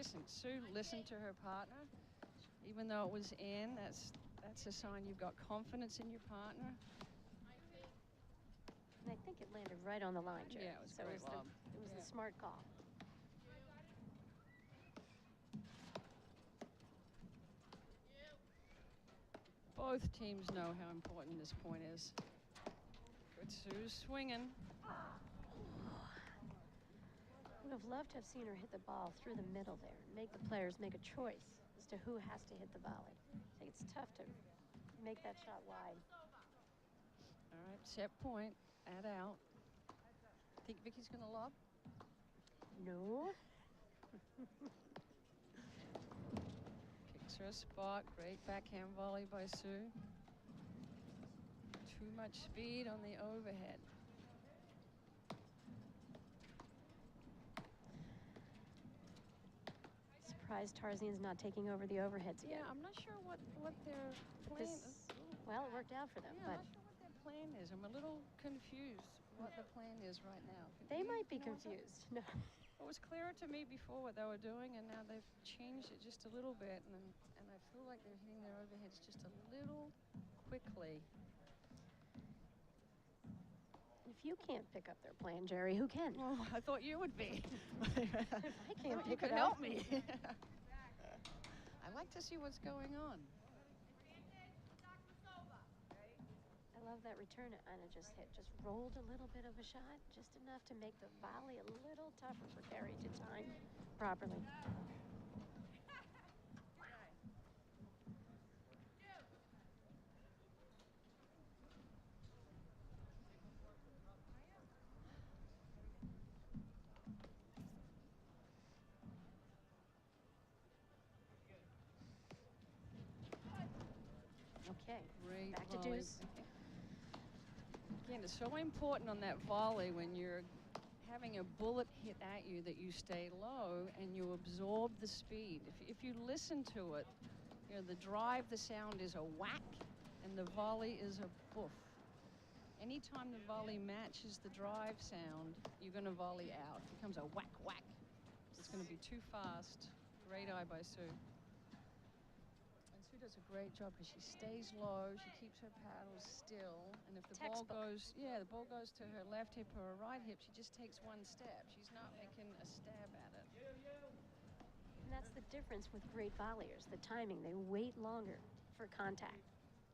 listen, Sue listened to her partner. Even though it was in, that's a sign you've got confidence in your partner. And I think it landed right on the line, Jerry. Yeah, it was so great lob. It was the smart call. Both teams know how important this point is. Good Sue's swinging. Would have loved to have seen her hit the ball through the middle there. Make the players make a choice as to who has to hit the volley. I think it's tough to make that shot wide. All right, set point, add out. Think Viki's gonna lob? No. Picks her a spot, great backhand volley by Sue. Too much speed on the overhead. Surprised Tarzian's not taking over the overheads again. Yeah, I'm not sure what their plan is. Well, it worked out for them, Yeah, but I'm not sure what their plan is. I'm a little confused what the plan is right now. they might be you know what that- confused. No. It was clearer to me before what they were doing, and now they've changed it just a little bit, and I feel like they're hitting their overheads just a little quickly. If you can't pick up their plan, Jerry, who can? Oh, I thought you would be. I can't thought you pick it could up. help me. I like to see what's going on. I love that return Anna just hit. Just rolled a little bit of a shot, just enough to make the volley a little tougher for Keri to time properly. Okay, Great back to volley. deuce. Again, it's so important on that volley when you're having a bullet hit at you that you stay low and you absorb the speed. If you listen to it, you know, the drive, the sound is a whack, and the volley is a boof. Anytime the volley matches the drive sound, you're going to volley out. It becomes a whack, whack. It's going to be too fast. Great eye by Sue. And Sue does a great job because she stays low, she keeps her paddles still, and if the ball goes, the ball goes to her left hip or her right hip, she just takes one step. She's not making a stab at it. And that's the difference with great volleyers, the timing. They wait longer for contact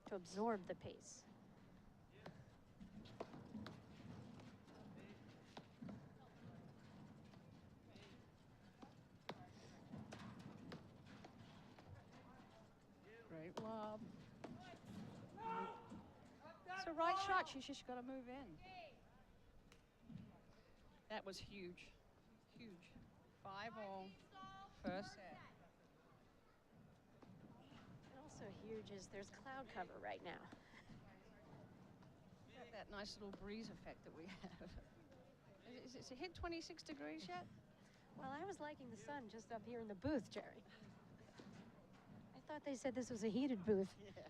to absorb the pace. Great lob. It's a right shot. She's just got to move in. That was huge. Huge. 5-all. First set. And also huge is there's cloud cover right now. That nice little breeze effect that we have. Is it hit 26 degrees yet? Well, I was liking the sun just up here in the booth, Jerry. I thought they said this was a heated booth. Yeah.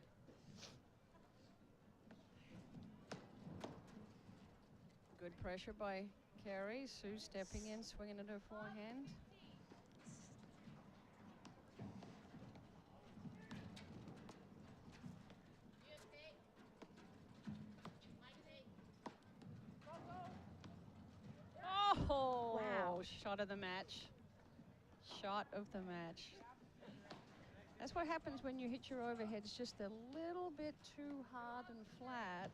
Good pressure by Keri. Sue stepping in, swinging at her forehand. Oh, wow. Shot of the match. Shot of the match. That's what happens when you hit your overheads just a little bit too hard and flat.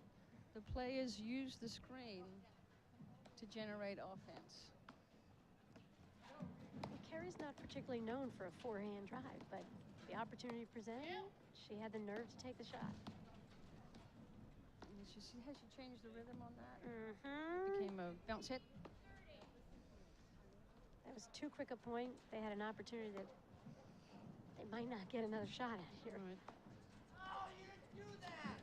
The players use the screen to generate offense. Well, Keri's not particularly known for a forehand drive, but the opportunity presented, she had the nerve to take the shot. And has she changed the rhythm on that? Mm-hmm. Became a bounce hit. That was too quick a point. They had an opportunity that they might not get another shot at here. Right. Oh, you didn't do that!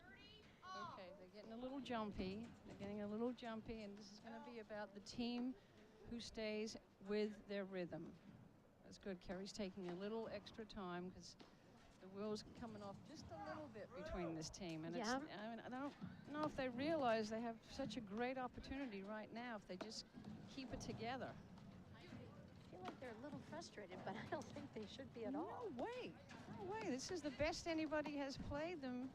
Right. Okay, they're getting a little jumpy. They're getting a little jumpy, and this is going to be about the team who stays with their rhythm. That's good. Keri's taking a little extra time because The wheels coming off just a little bit between this team. And Yeah. I mean, I don't know if they realize they have such a great opportunity right now if they just keep it together. I feel like they're a little frustrated, but I don't think they should be at all. No way. No way. This is the best anybody has played them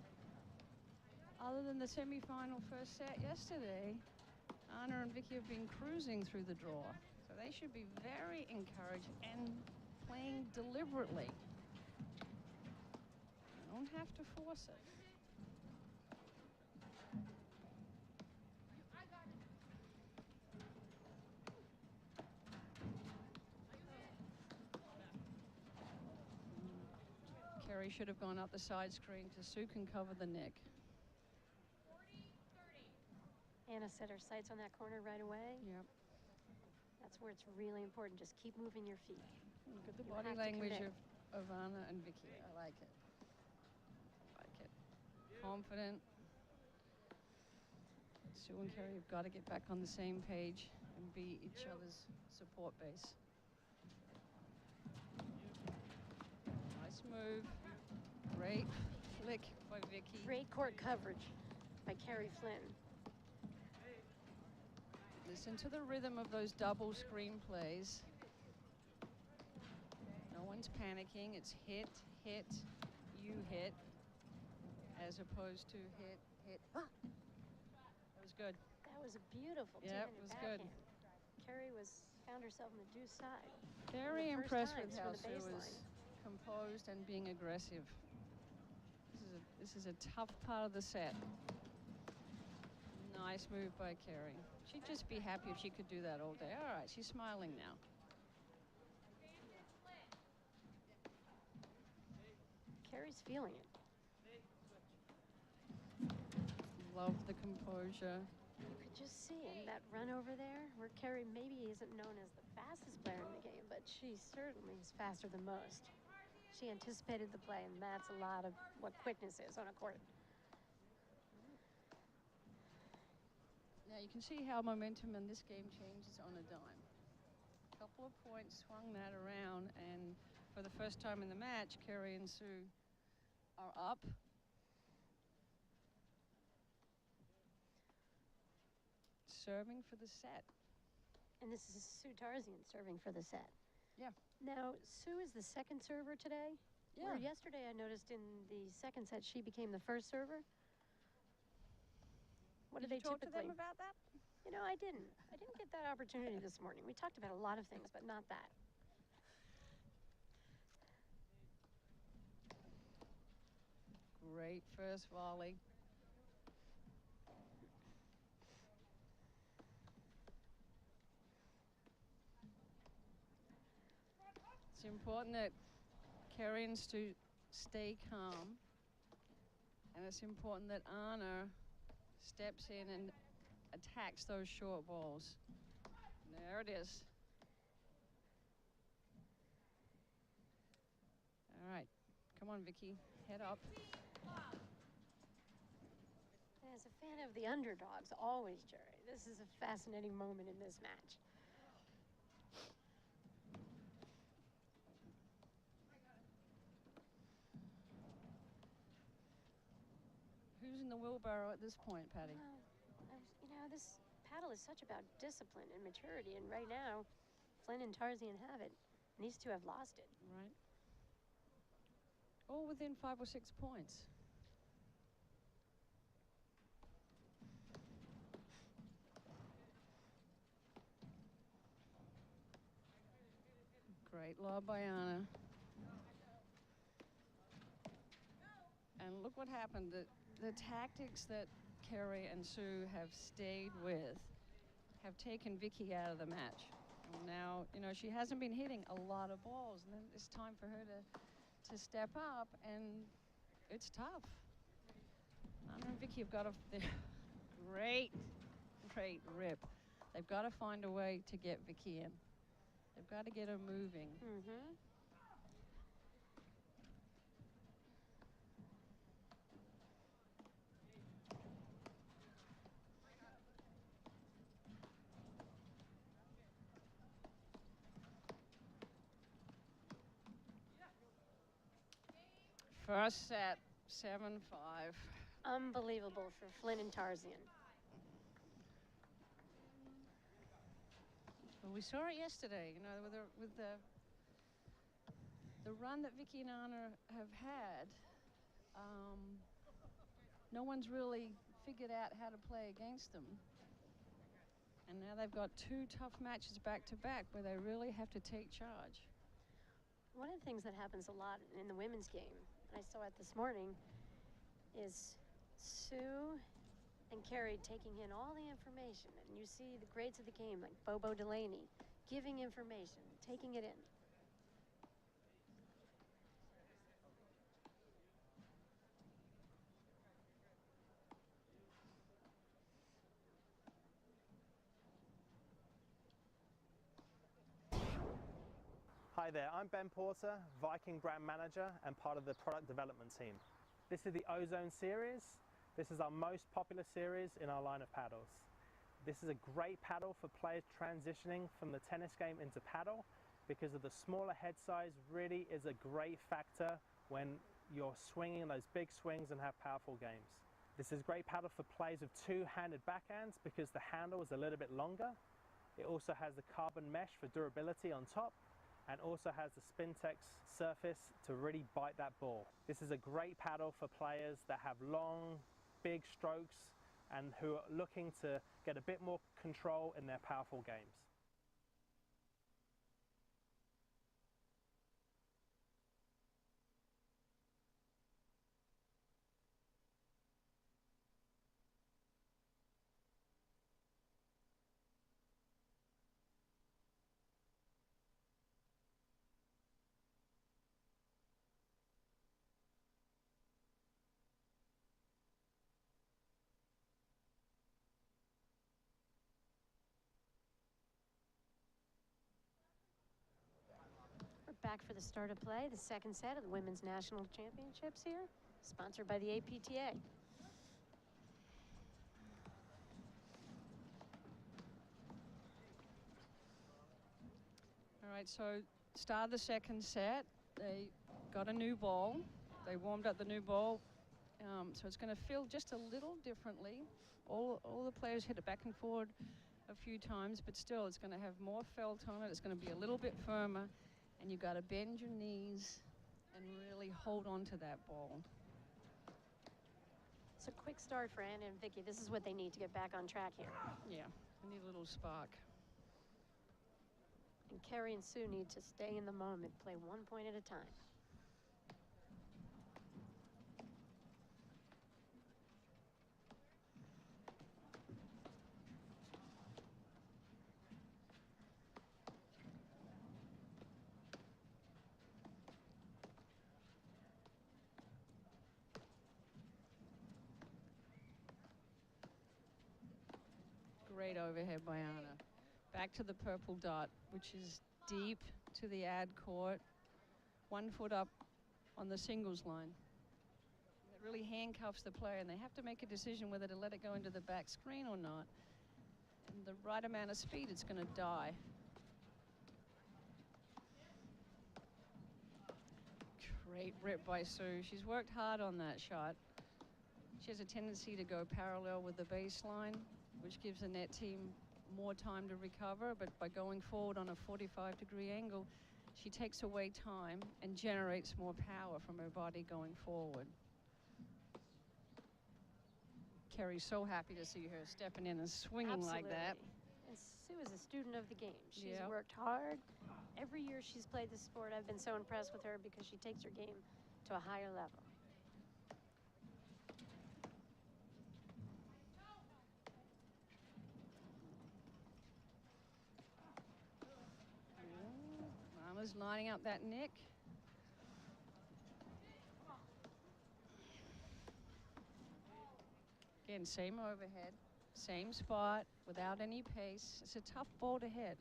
other than the semifinal first set yesterday. Anna and Viki have been cruising through the draw. So they should be very encouraged and playing deliberately. You don't have to force it. Keri should have gone up the side screen so Sue can cover the nick. Anna set her sights on that corner right away. Yep. That's where it's really important. Just keep moving your feet. Look at the You body have to language commit. of Anna and Viki. I like it. I like it. Confident. Sue and Keri have got to get back on the same page and be each other's support base. Nice move. Great flick by Viki. Great court coverage by Keri Flynn. Listen to the rhythm of those double screen plays. No one's panicking. It's hit, hit, you hit, as opposed to hit, hit. Ah! That was good. That was a beautiful Yep, two-handed it was good. backhand. Keri found herself on the deuce side. Very the first impressed times with from how the Sue was baseline. composed and being aggressive. This is a tough part of the set. Nice move by Keri. She'd just be happy if she could do that all day. All right, she's smiling now. Keri's feeling it. Love the composure. You could just see in that run over there where Keri maybe isn't known as the fastest player in the game, but she certainly is faster than most. She anticipated the play, and that's a lot of what quickness is on a court. Now you can see how momentum in this game changes on a dime. A couple of points swung that around, and for the first time in the match, Keri and Sue are up. Serving for the set. And this is Sue Tarzian serving for the set. Yeah. Now, Sue is the second server today. Yeah. Where yesterday I noticed in the second set she became the first server. What Did do they you talk to typically? them about that? You know, I didn't get that opportunity this morning. We talked about a lot of things, but not that. Great first volley. It's important that Keri and Stu stay calm, and it's important that Anna steps in and attacks those short balls. There it is. All right, come on, Viki, head up. As a fan of the underdogs, always, Jerry, this is a fascinating moment in this match. Who's in the wheelbarrow at this point, Patty? Well, you know, this paddle is such about discipline and maturity, and right now, Flynn and Tarzian have it, and these two have lost it. Right. All within 5 or 6 points. Great lob by Anna. And look what happened. The tactics that Keri and Sue have stayed with have taken Viki out of the match. And now, you know, she hasn't been hitting a lot of balls, and then it's time for her to step up, and it's tough. Anna and Viki have got a great rip. They've got to find a way to get Viki in. They've got to get her moving. Mm-hmm. First set, 7-5. Unbelievable for Flynn and Tarzian. Well, we saw it yesterday, you know, with the run that Viki and Anna have had. No one's really figured out how to play against them. And now they've got 2 tough matches back to back where they really have to take charge. One of the things that happens a lot in the women's game, and I saw it this morning, is Sue and Keri taking in all the information. And you see the greats of the game, like Bobo Delaney, giving information, taking it in. Hi there, I'm Ben Porter, Viking brand manager and part of the product development team. This is the Ozone series. This is our most popular series in our line of paddles. This is a great paddle for players transitioning from the tennis game into paddle because of the smaller head size. Really is a great factor when you're swinging those big swings and have powerful games. This is a great paddle for players with 2-handed backhands because the handle is a little bit longer. It also has the carbon mesh for durability on top, and also has the Spintex surface to really bite that ball. This is a great paddle for players that have long, big strokes and who are looking to get a bit more control in their powerful games. Back for the start of play, the second set of the Women's National Championships here, sponsored by the APTA. All right, so start of the second set. They got a new ball. They warmed up the new ball. So it's going to feel just a little differently. All the players hit it back and forward a few times, but still it's going to have more felt on it. It's going to be a little bit firmer. And you've got to bend your knees and really hold on to that ball. It's a quick start for Anna and Viki. This is what they need to get back on track here. Yeah, we need a little spark. And Keri and Sue need to stay in the moment, play 1 point at a time. Great overhead by Anna. Back to the purple dot, which is deep to the ad court. 1 foot up on the singles line. It really handcuffs the player, and they have to make a decision whether to let it go into the back screen or not. And the right amount of speed, it's going to die. Great rip by Sue. She's worked hard on that shot. She has a tendency to go parallel with the baseline, which gives the net team more time to recover, but by going forward on a 45-degree angle, she takes away time and generates more power from her body going forward. Keri's so happy to see her stepping in and swinging like that. And Sue is a student of the game. She's Yep. worked hard. Every year she's played this sport, I've been so impressed with her because she takes her game to a higher level. Mama's lining up that nick. Again, same overhead, same spot, without any pace. It's a tough ball to hit.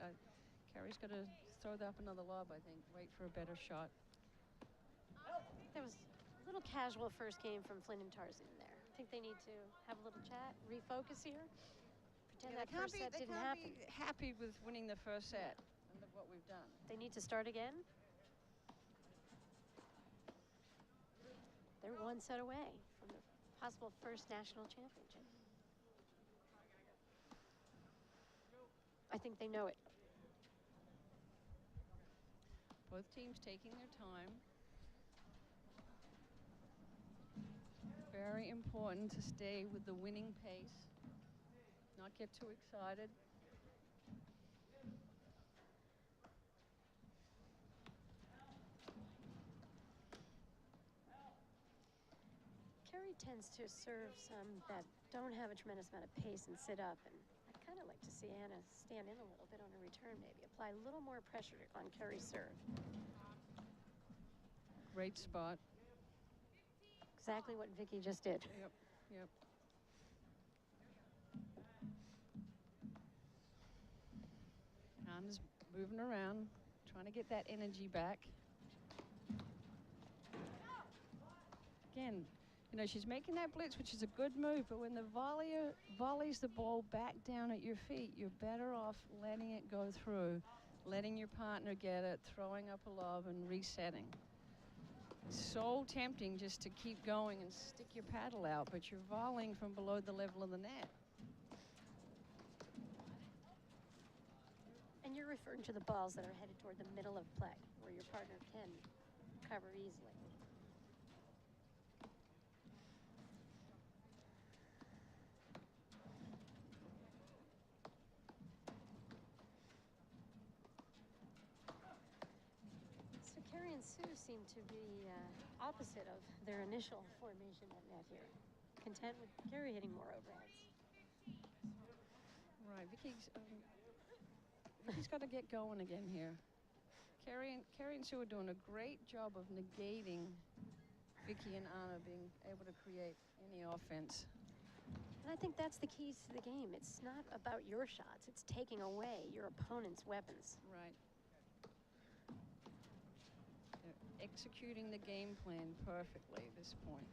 Keri's got to throw that up another lob, I think. Wait for a better shot. There was a little casual first game from Flynn and Tarzian there. I think they need to have a little chat, refocus here, pretend that first set didn't happen. They can't be happy with winning the first set and look what we've done. They need to start again. they're one set away from the possible first national championship. I think they know it. Both teams taking their time. Very important to stay with the winning pace, not get too excited. Keri tends to serve some that don't have a tremendous amount of pace and sit up, and I'd kind of like to see Anna stand in a little bit on a return, maybe apply a little more pressure on Keri's serve. Great spot. Exactly what Viki just did. Yep, yep. Anna's moving around, trying to get that energy back. Again, you know, she's making that blitz, which is a good move, but when the volleyer volleys the ball back down at your feet, you're better off letting it go through, letting your partner get it, throwing up a lob and resetting. It's so tempting just to keep going and stick your paddle out, but you're volleying from below the level of the net. And you're referring to the balls that are headed toward the middle of play, where your partner can cover easily. So Keri and Sue seem to be opposite of their initial formation at net here. Content with Keri hitting more overheads. Right, Viki's got to get going again here. Keri and Sue are doing a great job of negating Viki and Anna being able to create any offense. And I think that's the keys to the game. It's not about your shots. It's taking away your opponent's weapons. Right. They're executing the game plan perfectly at this point.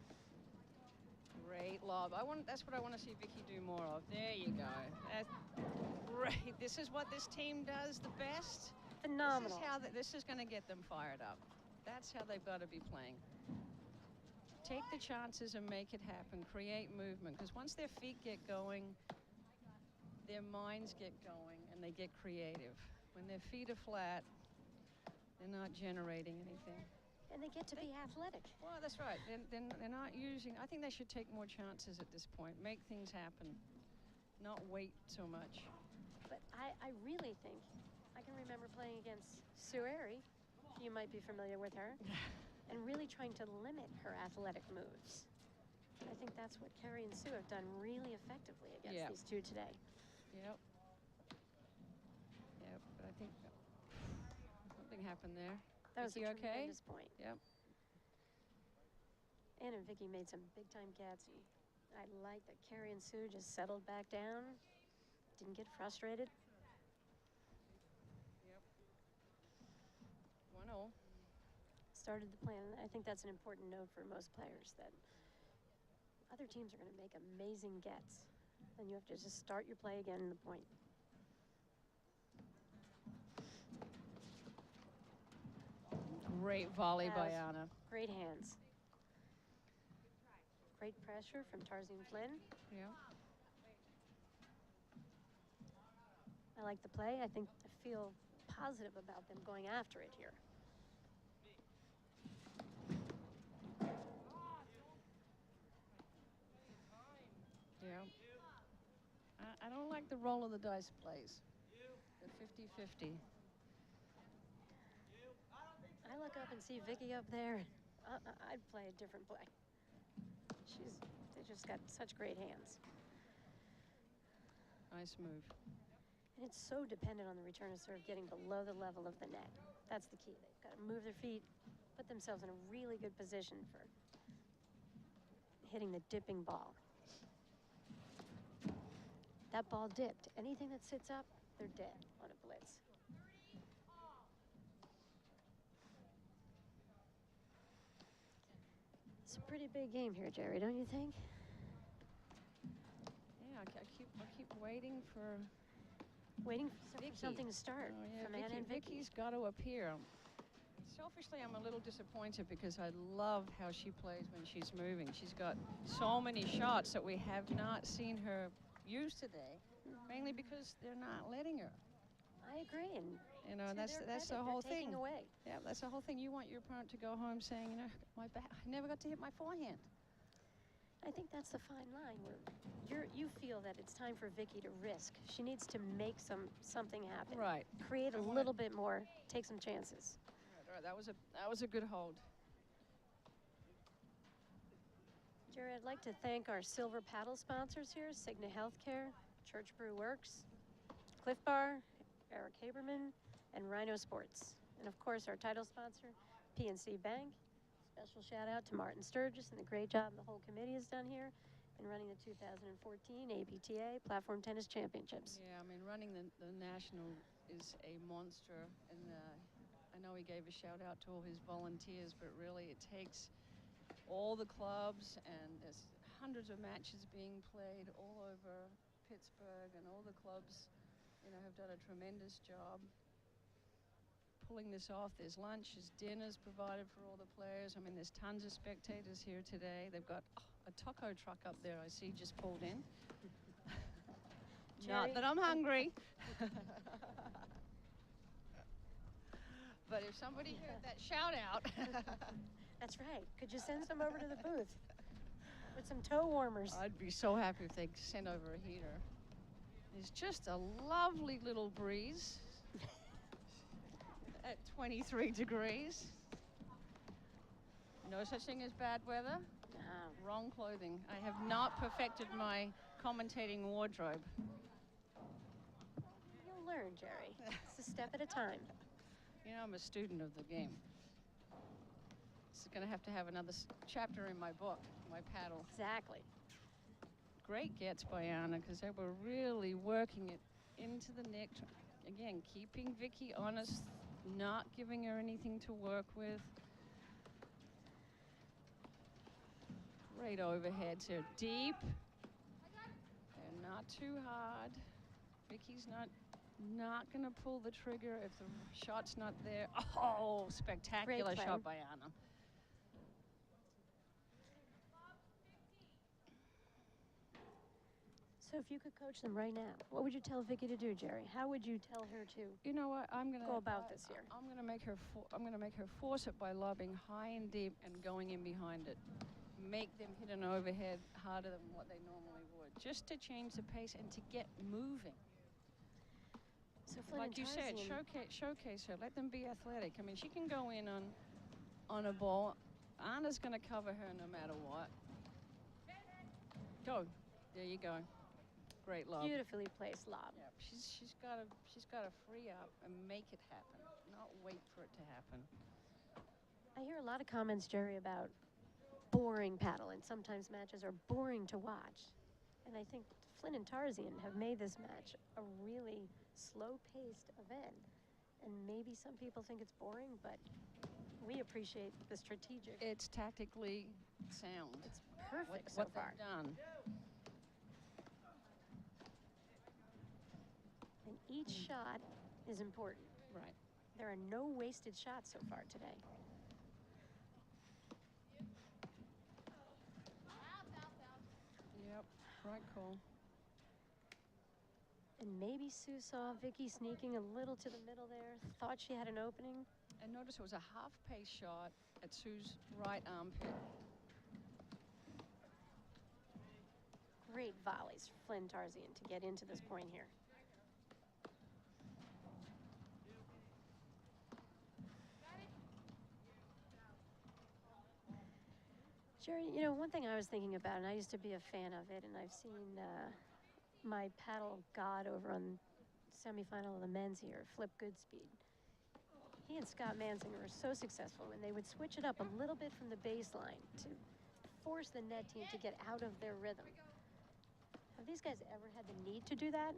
Great lob. That's what I want to see Viki do more of. There you go. That's great. This is what this team does the best. Phenomenal. This is going to get them fired up. That's how they've got to be playing. Take the chances and make it happen. Create movement. Because once their feet get going, their minds get going and they get creative. When their feet are flat, they're not generating anything. And they get to be athletic. Well, that's right. They're not using. I think they should take more chances at this point. Make things happen. Not wait so much. But I really think, I can remember playing against Sue Eri, you might be familiar with her, and really trying to limit her athletic moves. I think that's what Keri and Sue have done really effectively against these two today. Yep. Yep, but I think something happened there. That was Viki a okay? tremendous point. Yep. Anna and Viki made some big-time gets. I like that Keri and Sue just settled back down, didn't get frustrated. Yep. 1-0. Started the plan. I think that's an important note for most players, that other teams are going to make amazing gets. And you have to just start your play again in the point. Great volley by Anna. Great hands. Great pressure from Tarzian Flynn. Yeah. I like the play. I feel positive about them going after it here. Yeah. I don't like the roll of the dice plays. The 50-50. I look up and see Viki up there. I'd play a different play. They just got such great hands. Nice move. And it's so dependent on the return of serve getting below the level of the net. That's the key. They've got to move their feet, put themselves in a really good position for hitting the dipping ball. That ball dipped. Anything that sits up, they're dead on a blitz. It's a pretty big game here, Jerry, don't you think? Yeah, I keep waiting for Waiting for Viki. something to start Oh, yeah, from Anna and Viki. Viki's got to appear. Selfishly, I'm a little disappointed because I love how she plays when she's moving. She's got so many shots that we have not seen her use today, mainly because they're not letting her. I agree, and You know, to that's their the credit, whole they're taking thing. away. Yeah, that's the whole thing. You want your opponent to go home saying, you know, my back, I never got to hit my forehand. I think that's the fine line where you feel that it's time for Viki to risk. She needs to make something happen. Right. Create a little bit more, take some chances. Right, that was a good hold. Jerry, I'd like to thank our silver paddle sponsors here, Cigna Healthcare, Church Brew Works, Cliff Bar, Eric Haberman, and Rhino Sports. And of course, our title sponsor, PNC Bank. Special shout out to Martin Sturgis and the great job the whole committee has done here in running the 2014 APTA Platform Tennis Championships. Yeah, I mean, running the national is a monster. And I know he gave a shout out to all his volunteers, but really it takes all the clubs, and there's hundreds of matches being played all over Pittsburgh, and all the clubs, you know, have done a tremendous job pulling this off. There's lunch, there's dinners provided for all the players. I mean, there's tons of spectators here today. They've got a taco truck up there I see just pulled in. Not that I'm hungry. But if somebody heard that shout out. That's right. Could you send some over to the booth with some toe warmers? I'd be so happy if they sent over a heater. It's just a lovely little breeze at 23 degrees. No such thing as bad weather. No. Wrong clothing. I have not perfected my commentating wardrobe. You'll learn, Jerry. It's a step at a time. You know, I'm a student of the game. This is going to have another chapter in my book, my paddle. Exactly. Great gets by Anna, because they were really working it into the neck. Again, keeping Viki honest, not giving her anything to work with. Great overheads here, deep and not too hard. Viki's not gonna pull the trigger if the shot's not there. Oh, spectacular shot by Anna. So if you could coach them right now, what would you tell Viki to do, Jerry? How would you tell her to You know what? I'm gonna go about this here? I'm gonna make her. I'm gonna make her force it by lobbing high and deep and going in behind it. Make them hit an overhead harder than what they normally would, just to change the pace and to get moving. So Flynn Like you said, showcase her. Let them be athletic. I mean, she can go in on a ball. Anna's gonna cover her no matter what. Go. There you go. Great lob. Beautifully placed lob. Yeah, she's got to free up and make it happen, not wait for it to happen. I hear a lot of comments, Jerry, about boring paddle, and sometimes matches are boring to watch. And I think Flynn and Tarzian have made this match a really slow-paced event. And maybe some people think it's boring, but we appreciate the strategic. It's tactically sound. It's perfect what so far. they've done. And each shot is important. Right. There are no wasted shots so far today. Yep. Right call. And maybe Sue saw Viki sneaking a little to the middle there, thought she had an opening. And notice it was a half-pace shot at Sue's right armpit. Great volleys for Flynn Tarzian to get into this point here. Jerry, you know, one thing I was thinking about, and I used to be a fan of it, and I've seen my paddle god over on semifinal of the men's here, Flip Goodspeed. He and Scott Mansinger were so successful when they would switch it up a little bit from the baseline to force the net team to get out of their rhythm. Have these guys ever had the need to do that?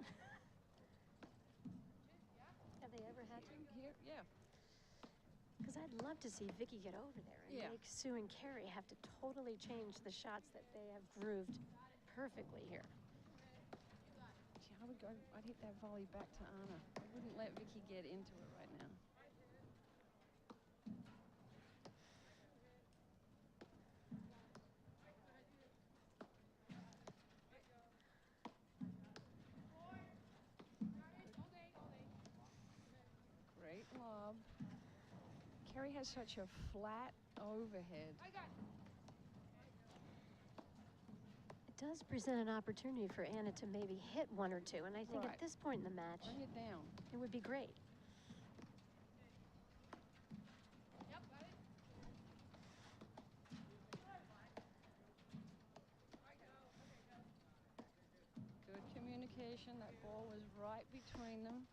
Have they ever had to? Here, yeah. Because I'd love to see Viki get over there and make Sue and Keri have to totally change the shots that they have grooved perfectly here. See, I'd hit that volley back to Anna. I wouldn't let Viki get into it right now. Keri has such a flat overhead. It does present an opportunity for Anna to maybe hit one or two, and I think Right. at this point in the match, Bring it down. it would be great. Good communication. That ball was right between them.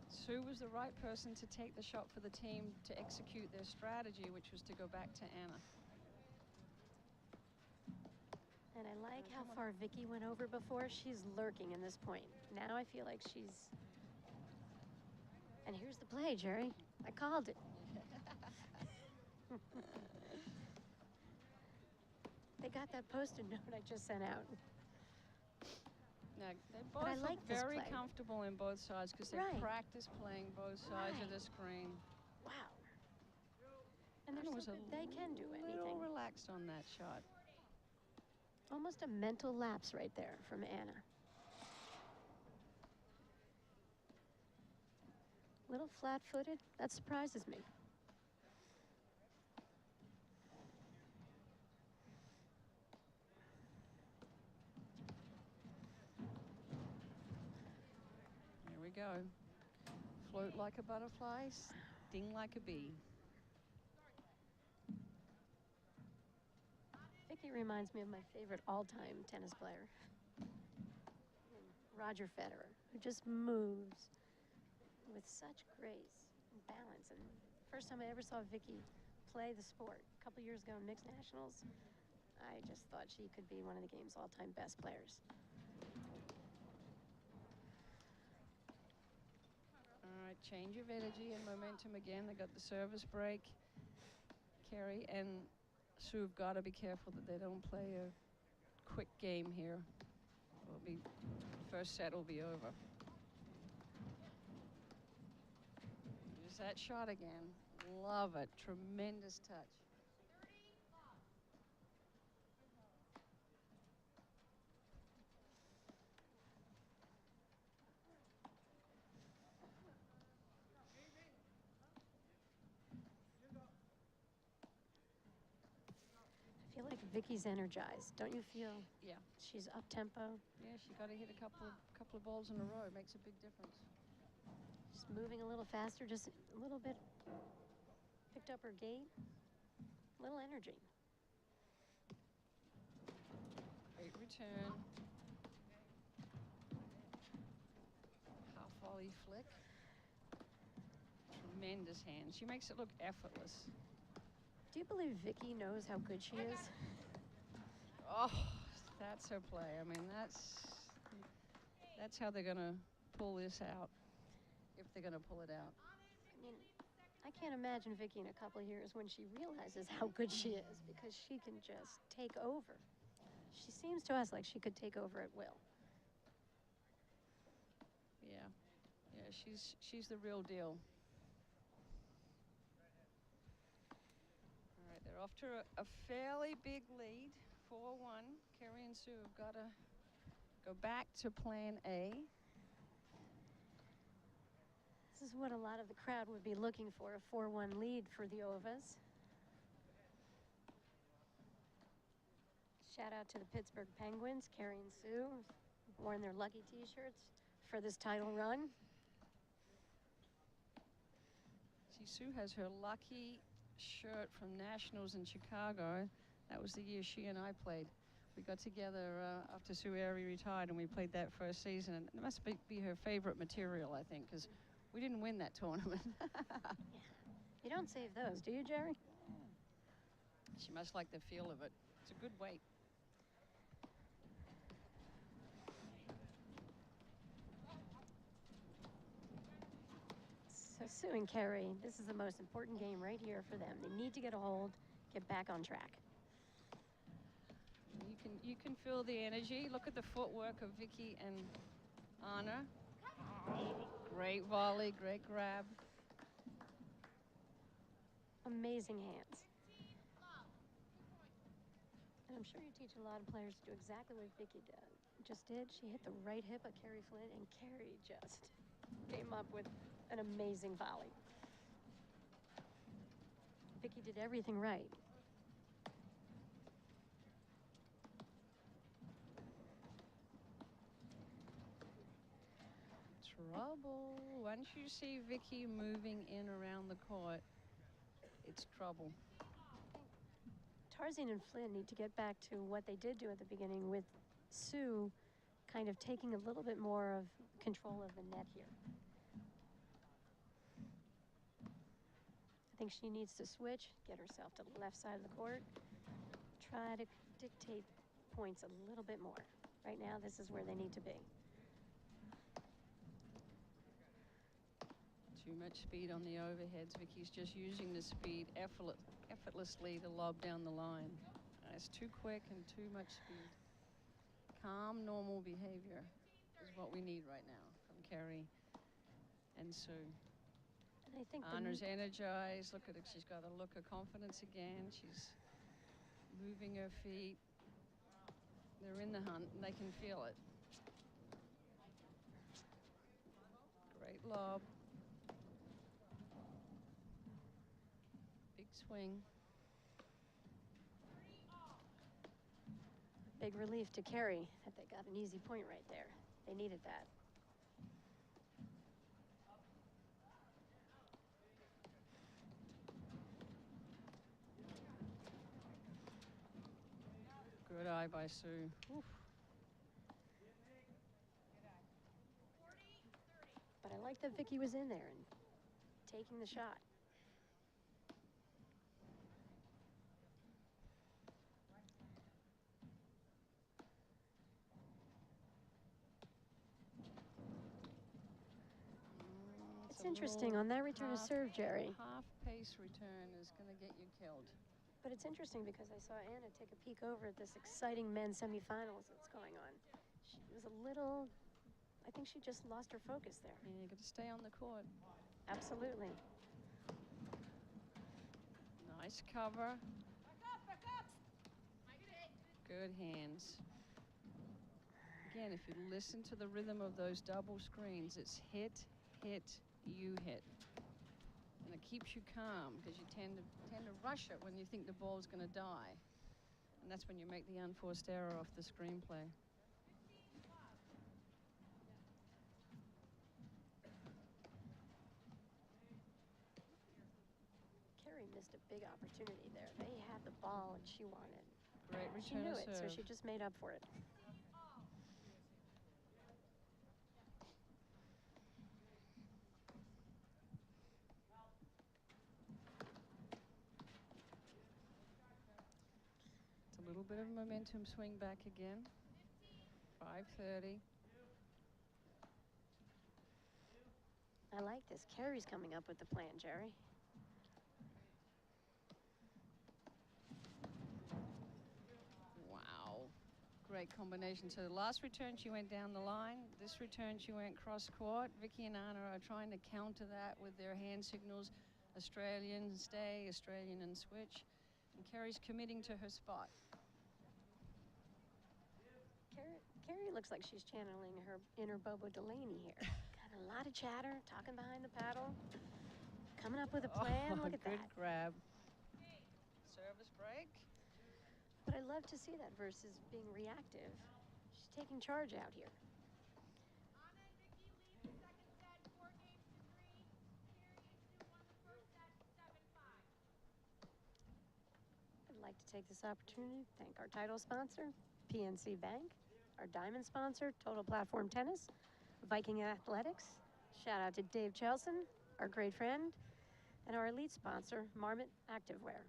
Sue was the right person to take the shot for the team to execute their strategy, which was to go back to Anna. And I like how far Viki went over before. She's lurking in this point. Now I feel like she's... And here's the play, Jerry. I called it. They got that post-it note I just sent out. Now, they But I both like look this very play. comfortable in both sides because they Right. practice playing both sides of Right. the screen. Wow. And they're Anna so was good. They can do little anything. relaxed on that shot. Almost a mental lapse right there from Anna. Little flat-footed. That surprises me. Here we go. Float like a butterfly, sting like a bee. Viki reminds me of my favorite all-time tennis player, Roger Federer, who just moves with such grace and balance. And first time I ever saw Viki play the sport, a couple years ago in mixed nationals, I just thought she could be one of the game's all-time best players. All right, change of energy and momentum again. They got the service break. Keri and Sue have got to be careful that they don't play a quick game here. First set will be over. There's that shot again. Love it. Tremendous touch. I feel like Viki's energized. Don't you feel? Yeah. She's up-tempo. Yeah, she got to hit a couple of balls in a row. It makes a big difference. Just moving a little faster, just a little bit. Picked up her gait. A little energy. Great return. Half volley flick. Tremendous hand. She makes it look effortless. Do you believe Viki knows how good she is? Oh, that's her play. I mean, that's how they're going to pull this out, if they're going to pull it out. I mean, I can't imagine Viki in a couple of years when she realizes how good she is, because she can just take over. She seems to us like she could take over at will. Yeah, she's the real deal. All right, they're off to a fairly big lead, 4-1. Keri and Sue have got to go back to plan A. This is what a lot of the crowd would be looking for, a 4-1 lead for the Ovas. Shout out to the Pittsburgh Penguins. Keri and Sue worn their lucky t-shirts for this title run. See, Sue has her lucky shirt from Nationals in Chicago. That was the year she and I played. We got together after Sue Airy retired, and we played that first season. And it must be her favorite material, I think, because we didn't win that tournament. Yeah. You don't save those, do you, Jerry? She must like the feel of it. It's a good weight. So Sue and Keri, this is the most important game right here for them. They need to get a hold, get back on track. You can feel the energy. Look at the footwork of Viki and Anna. Great volley, great grab. Amazing hands. And I'm sure you teach a lot of players to do exactly what Viki just did. She hit the right hip of Keri Flynn, and Keri just came up with an amazing volley. did everything right. Trouble. Once you see Viki moving in around the court, it's trouble. Tarzian and Flynn need to get back to what they did do at the beginning with Sue kind of taking a little bit more of control of the net here. I think she needs to switch, get herself to the left side of the court, try to dictate points a little bit more. Right now, this is where they need to be. Too much speed on the overheads. Viki's just using the speed effortlessly to lob down the line. It's too quick and too much speed. Calm, normal behavior is what we need right now from Keri and Sue. And I think Anna's energized. Look at it. She's got a look of confidence again. She's moving her feet. They're in the hunt and they can feel it. Great lob. Big swing. big relief to Keri that they got an easy point right there. They needed that. Good eye by Sue. Oof. But I like that Viki was in there and taking the shot. It's interesting on that return to serve, Jerry. Half pace return is going to get you killed. But it's interesting because I saw Anna take a peek over at this exciting men's semifinals that's going on. She was a little, I think she just lost her focus there. Yeah, you got to stay on the court. Absolutely. Nice cover. Back up! Good hands. Again, if you listen to the rhythm of those double screens, it's hit, hit, you hit. And it keeps you calm because you tend to rush it when you think the ball's going to die. And that's when you make the unforced error off the screenplay. Keri missed a big opportunity there. They had the ball and she wanted. Great She return knew to it, so serve. she just made up for it. It's a little bit of momentum swing back again. 5:30. I like this. Keri's coming up with the plan, Jerry. Wow. Great combination. So the last return she went down the line. This return she went cross court. Viki and Anna are trying to counter that with their hand signals. Australian stay, Australian and switch. And Keri's committing to her spot. Keri looks like she's channeling her inner Bobo Delaney here. Got a lot of chatter, talking behind the paddle, coming up with a plan. Look at good that. grab. Service break. But I love to see that versus being reactive. She's taking charge out here. Anna and Viki lead the second set, 4 games to 3. Keri and Sue won the first set, 7-5. I'd like to take this opportunity to thank our title sponsor, PNC Bank, our diamond sponsor, Total Platform Tennis, Viking Athletics. Shout out to Dave Chelson, our great friend, and our elite sponsor, Marmot Activewear.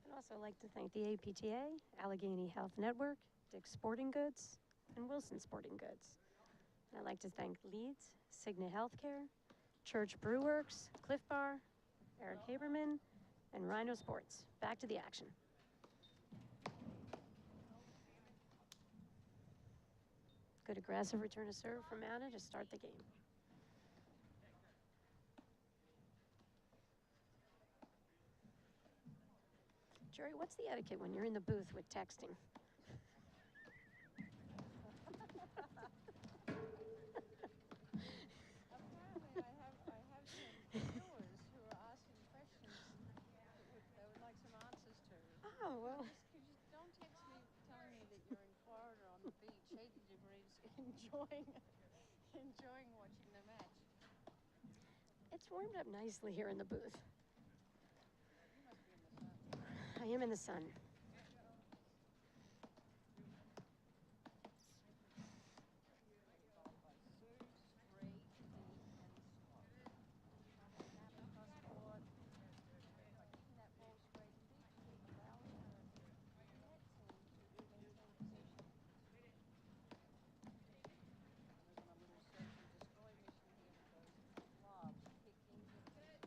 I'd also like to thank the APTA, Allegheny Health Network, Dick's Sporting Goods, and Wilson Sporting Goods. And I'd like to thank Leeds, Cigna Healthcare, Church Brewworks, Cliff Bar, Eric Haberman, and Rhino Sports. Back to the action. Good aggressive return to serve from Anna to start the game. Jerry, what's the etiquette when you're in the booth with texting? Apparently, I have some viewers who are asking questions enjoying watching the match. It's warmed up nicely here in the booth. You must be in the sun. I am in the sun. Followed by Sue, Spree, Lee, and Scott. Snap across court. By kicking that ball straight and deep, allowing her net team to maintain possession. There's on a little search and destroy mission here with those lobs kicked into the spot.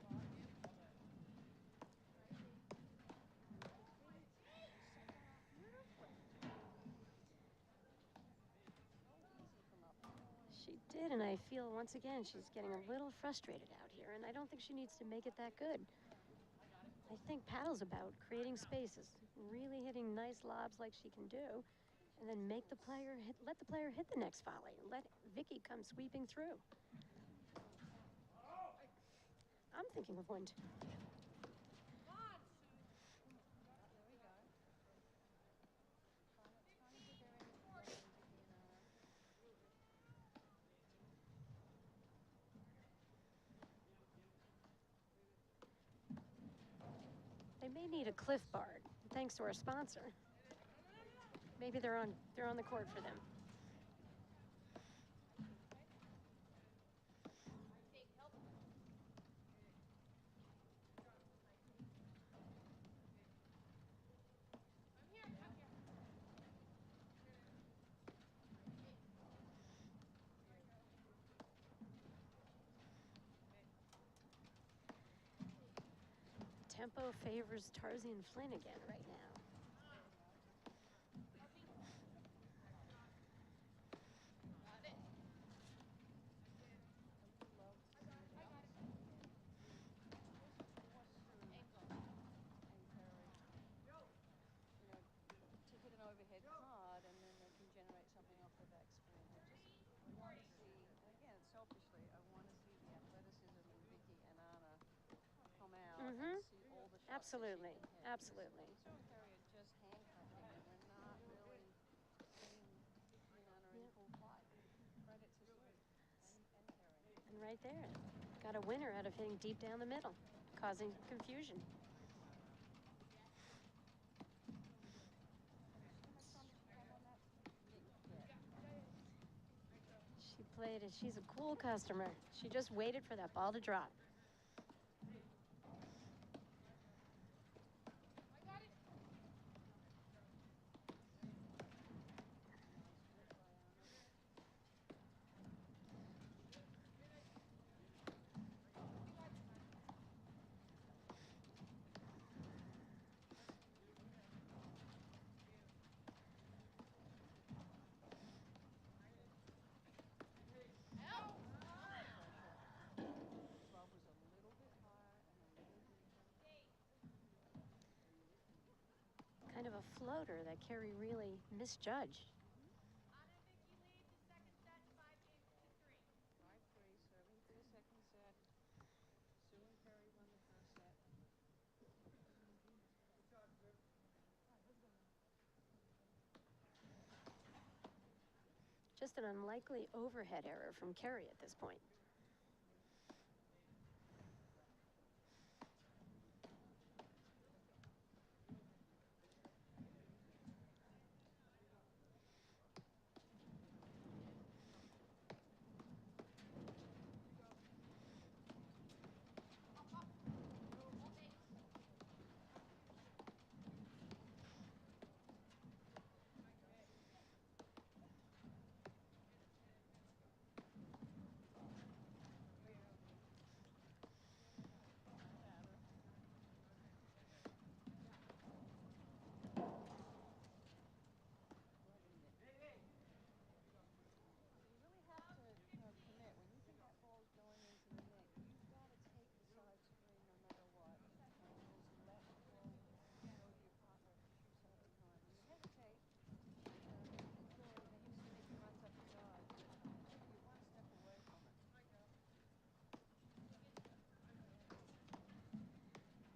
She did, and I feel once again she's getting a little frustrated out here, and I don't think she needs to make it that good. I think paddle's about creating spaces, really hitting nice lobs like she can do, and then make the player hit, let the player hit the next volley, and let Viki come sweeping through. I'm thinking of one. They may need a cliff guard, thanks to our sponsor. Maybe they're on the court for them. Tempo favors Tarzian Flynn again right now. To hit an overhead card, and then they can generate something off the back spin. I want to see, again, selfishly, I want to see the athleticism in Viki and Anna come out and see all the shots Absolutely, that she can hit. absolutely. Sue and Keri are just handcuffing, and we're not really seeing Viki and Anna in full flight. Credit to Sue and Keri. And right there, got a winner out of hitting deep down the middle, causing confusion. She played it. She's a cool customer. She just waited for that ball to drop. Kind of a floater that Keri really misjudged. Anna and Viki lead the second set, 5-3. 5-3, serving for the second set. Sue and Keri won the first set. Just an unlikely overhead error from Keri at this point.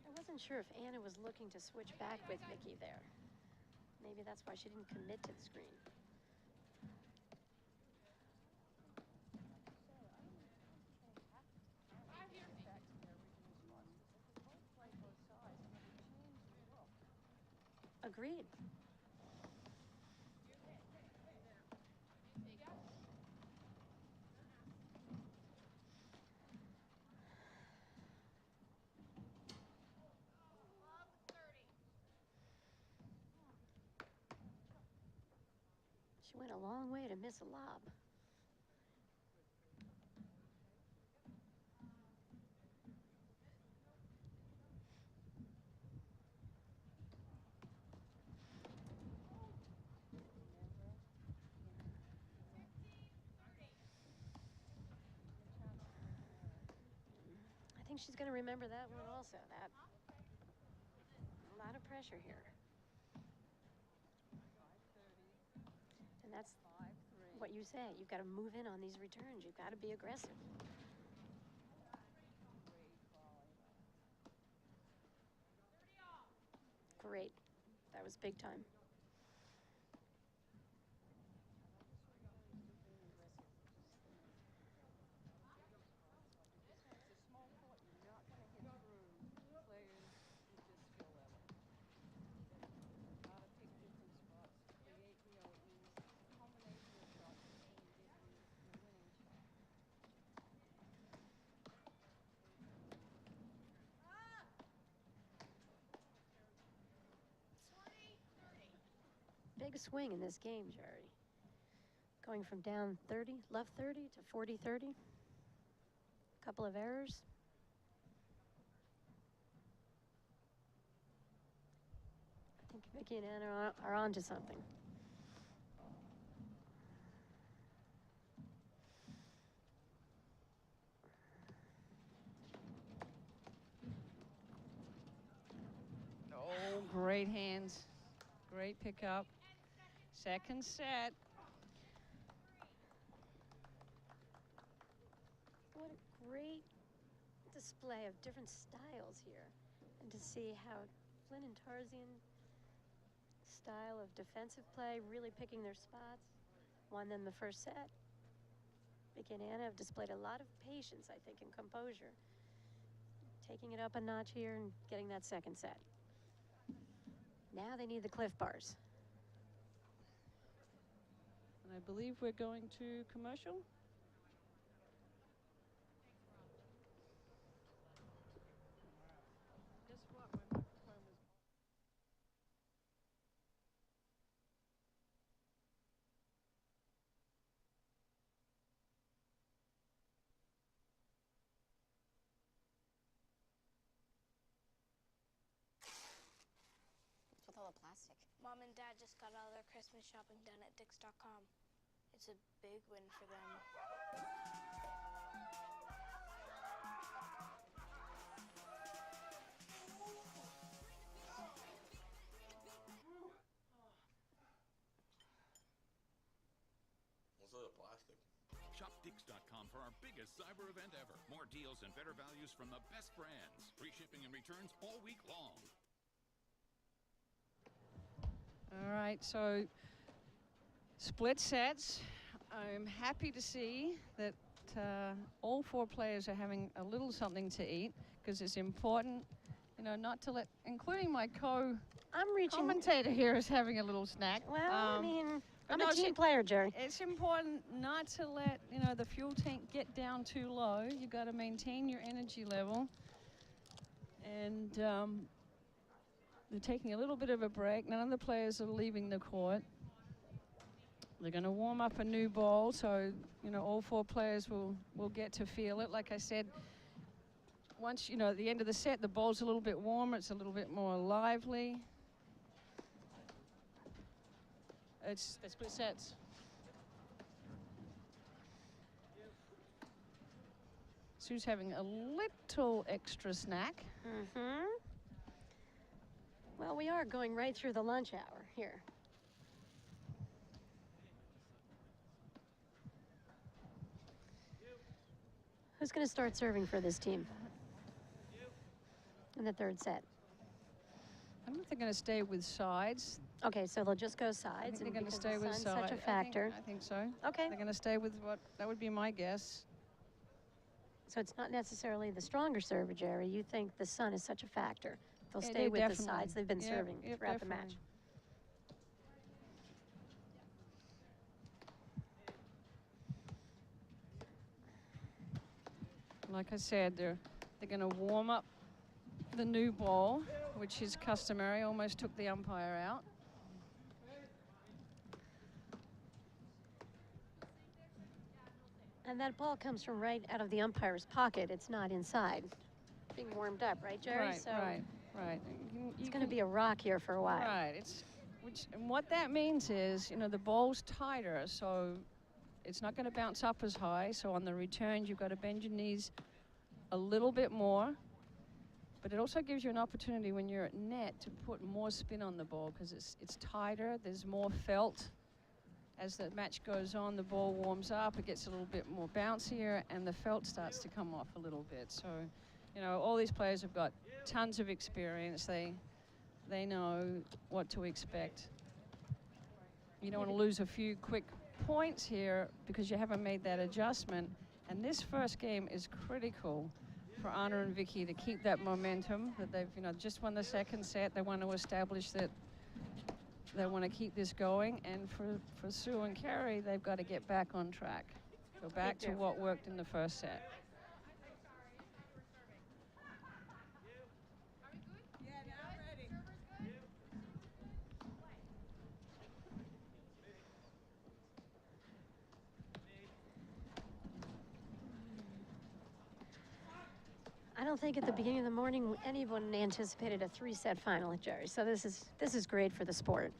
I wasn't sure if Anna was looking to switch back with Viki there. Maybe that's why she didn't commit to the screen. Agreed. She went a long way to miss a lob. I think she's going to remember that one also. That a lot of pressure here. And that's what you say. You've got to move in on these returns. You've got to be aggressive. Great. That was big time. Big swing in this game, Jerry. Going from down 30, left 30 to 40-30. Couple of errors. I think Viki and Anna are on to something. Oh, great hands. Great pickup. Second set. What a great display of different styles here. And to see how Flynn and Tarzian style of defensive play, really picking their spots, won them the first set. Viki and Anna have displayed a lot of patience, I think, and composure. Taking it up a notch here and getting that second set. Now they need the cliff bars. And I believe we're going to commercial. With all the plastic. Mom and Dad just got all their Christmas shopping done at Dix.com. It's a big win for them. What's all the plastic? Shop Dix.com for our biggest cyber event ever. More deals and better values from the best brands. Free shipping and returns all week long. All right, so split sets. I'm happy to see that all four players are having a little something to eat, because it's important, you know, not to let, including my commentator here is having a little snack. Well, I mean, I'm no, a team player, Jerry. It's important not to let, you know, the fuel tank get down too low. You got to maintain your energy level. And they're taking a little bit of a break. None of the players are leaving the court. They're going to warm up a new ball, so, you know, all four players will get to feel it. Like I said, once, you know, at the end of the set, the ball's a little bit warmer. It's a little bit more lively. It's split sets. Sue's having a little extra snack. Mm-hmm. Well, we are going right through the lunch hour here. Who's going to start serving for this team in the third set? I don't think they're going to stay with sides. Okay, so they'll just go I sides. think they're going to because stay the with sun's sides. such a factor. I think so. Okay. They're going to stay with what, that would be my guess. So it's not necessarily the stronger server, Jerry. You think the sun is such a factor. They'll Yeah, stay with the definitely. sides they've been Yep, serving yep, throughout the definitely. match. Like I said, they're going to warm up the new ball, which is customary. Almost took the umpire out. And that ball comes from right out of the umpire's pocket. It's not inside. Being warmed up, right, Jerry? Right, so right. it's going to be a rock here for a while. Right. And what that means is, the ball's tighter, so it's not going to bounce up as high. So on the returns, you've got to bend your knees a little bit more. But it also gives you an opportunity when you're at net to put more spin on the ball because it's tighter. There's more felt. As the match goes on, the ball warms up. It gets a little bit more bouncier, and the felt starts to come off a little bit. So, all these players have got tons of experience. They know what to expect. You don't want to lose a few quick points here because you haven't made that adjustment. And this first game is critical for Anna and Viki to keep that momentum that they've, just won the second set. They want to establish that they want to keep this going. And for Sue and Keri, they've got to get back on track. Go back to what worked in the first set. I don't think at the beginning of the morning anyone anticipated a 3-set final, Jerry. So this is great for the sport.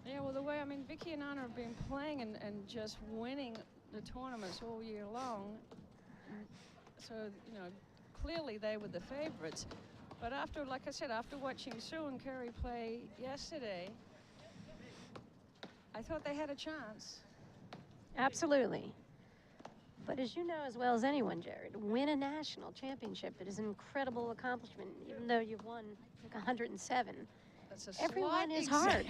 Yeah, well, the way, Viki and Anna have been playing and just winning the tournaments all year long. So, clearly they were the favorites. But like I said, after watching Sue and Keri play yesterday, I thought they had a chance. Absolutely. But as you know as well as anyone, Jerry, to win a national championship, it is an incredible accomplishment, even though you've won like 107. Everyone is hard.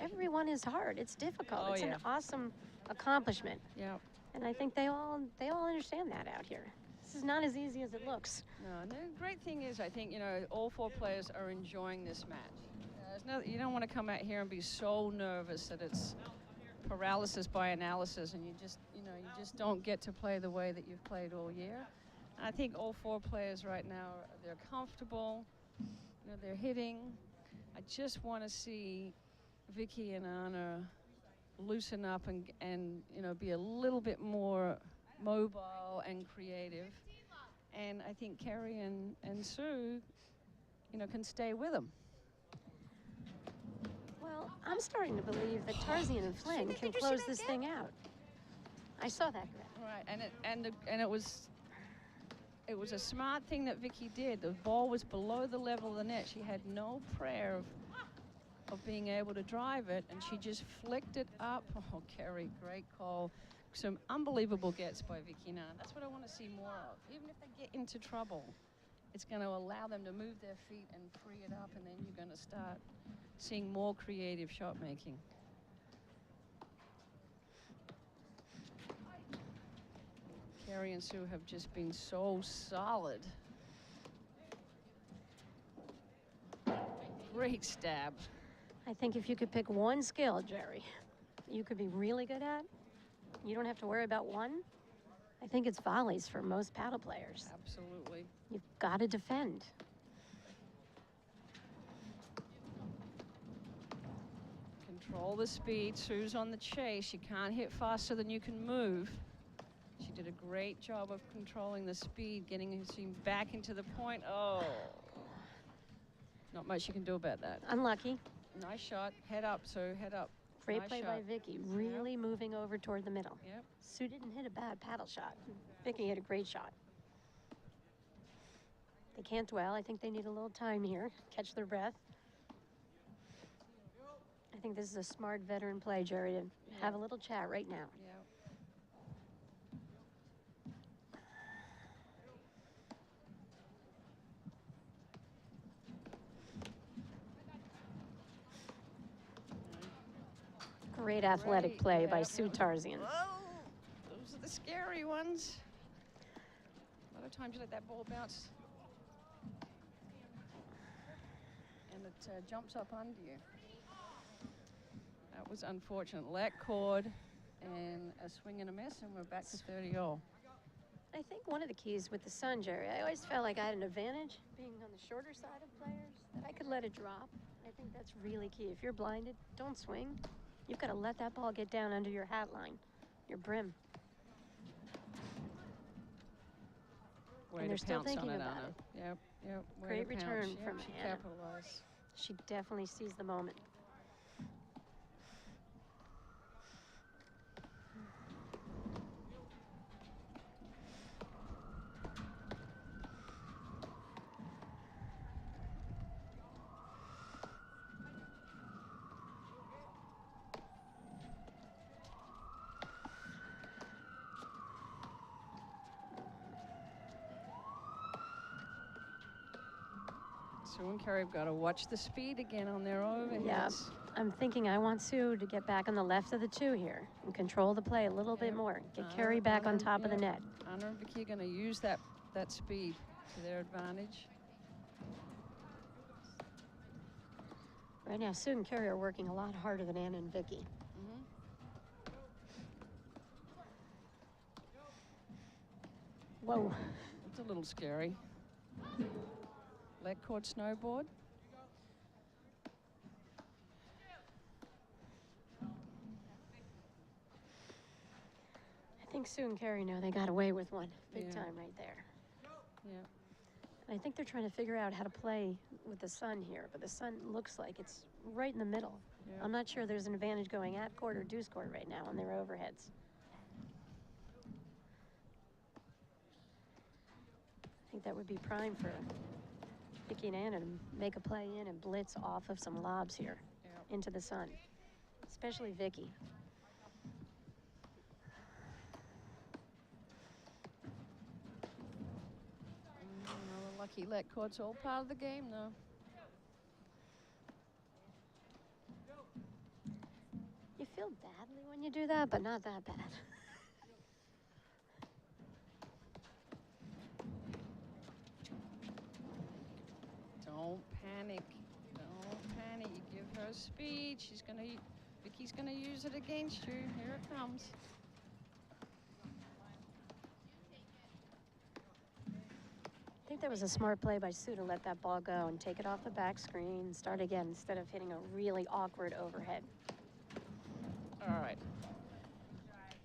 Everyone is hard. It's difficult. It's an awesome accomplishment. Yeah. And I think they all understand that out here. This is not as easy as it looks. No, the great thing is, I think, all 4 players are enjoying this match. You don't want to come out here and be so nervous that it's paralysis by analysis and you just don't get to play the way that you've played all year. And I think all 4 players right now, they're comfortable, they're hitting. I just want to see Viki and Anna loosen up and be a little bit more mobile and creative. And I think Keri and Sue, can stay with them. Well, I'm starting to believe that Tarzian and Flynn can close this thing out. I saw that. Right, and it was a smart thing that Viki did. The ball was below the level of the net. She had no prayer of being able to drive it, and she just flicked it up. Oh, Keri, great call. Some unbelievable gets by Viki now. That's what I want to see more of. Even if they get into trouble, it's going to allow them to move their feet and free it up, and then you're going to start seeing more creative shot making. Keri and Sue have just been so solid. Great stab. I think if you could pick one skill, Jerry, you could be really good at, you don't have to worry about one. I think it's volleys for most paddle players. Absolutely. You've got to defend. Control the speed. Sue's on the chase. You can't hit faster than you can move. She did a great job of controlling the speed, getting her team back into the point. Oh. Not much you can do about that. Unlucky. Nice shot. Head up, Sue. Head up. Great nice play shot. by Viki. Really moving over toward the middle. Yep. Sue didn't hit a bad paddle shot. Viki hit a great shot. They can't dwell. I think they need a little time here. Catch their breath. I think this is a smart veteran play, Jerry, to have a little chat right now. Yeah. Great athletic play by Sue Tarzian. Oh, those are the scary ones. A lot of times you let that ball bounce and it jumps up under you. That was unfortunate. Let cord and a swing and a miss, and we're back to 30-all. I think one of the keys with the sun, Jerry, I always felt like I had an advantage being on the shorter side of players, that I could let it drop. I think that's really key. If you're blinded, don't swing. You've got to let that ball get down under your hat line, your brim. Way And they're to still pounce thinking on it, about Anna. it. Yep, yep. way Great to pounce. return Yep, from she Anna. capitalized. She definitely sees the moment. Sue and Keri have got to watch the speed again on their overheads. Yeah, I'm thinking I want Sue to get back on the left of the two here and control the play a little bit Yep. more. Get Keri back on top of the net. Anna and Viki are going to use that speed to their advantage. Right now, Sue and Keri are working a lot harder than Anna and Viki. Whoa. It's a little scary. Let cord snowboard. I think Sue and Keri know they got away with one big Yeah. time right there. Yeah. And I think they're trying to figure out how to play with the sun here, but the sun looks like it's right in the middle. Yeah. I'm not sure there's an advantage going at court or deuce court right now on their overheads. I think that would be prime for Viki and Anna to make a play in and blitz off of some lobs here Yep. into the sun, especially Viki. Another lucky let cord's all part of the game, though. You feel badly when you do that, but not that bad. Don't panic. Don't panic. You give her speed. Viki's gonna use it against you. Here it comes. I think that was a smart play by Sue to let that ball go and take it off the back screen and start again instead of hitting a really awkward overhead. All right.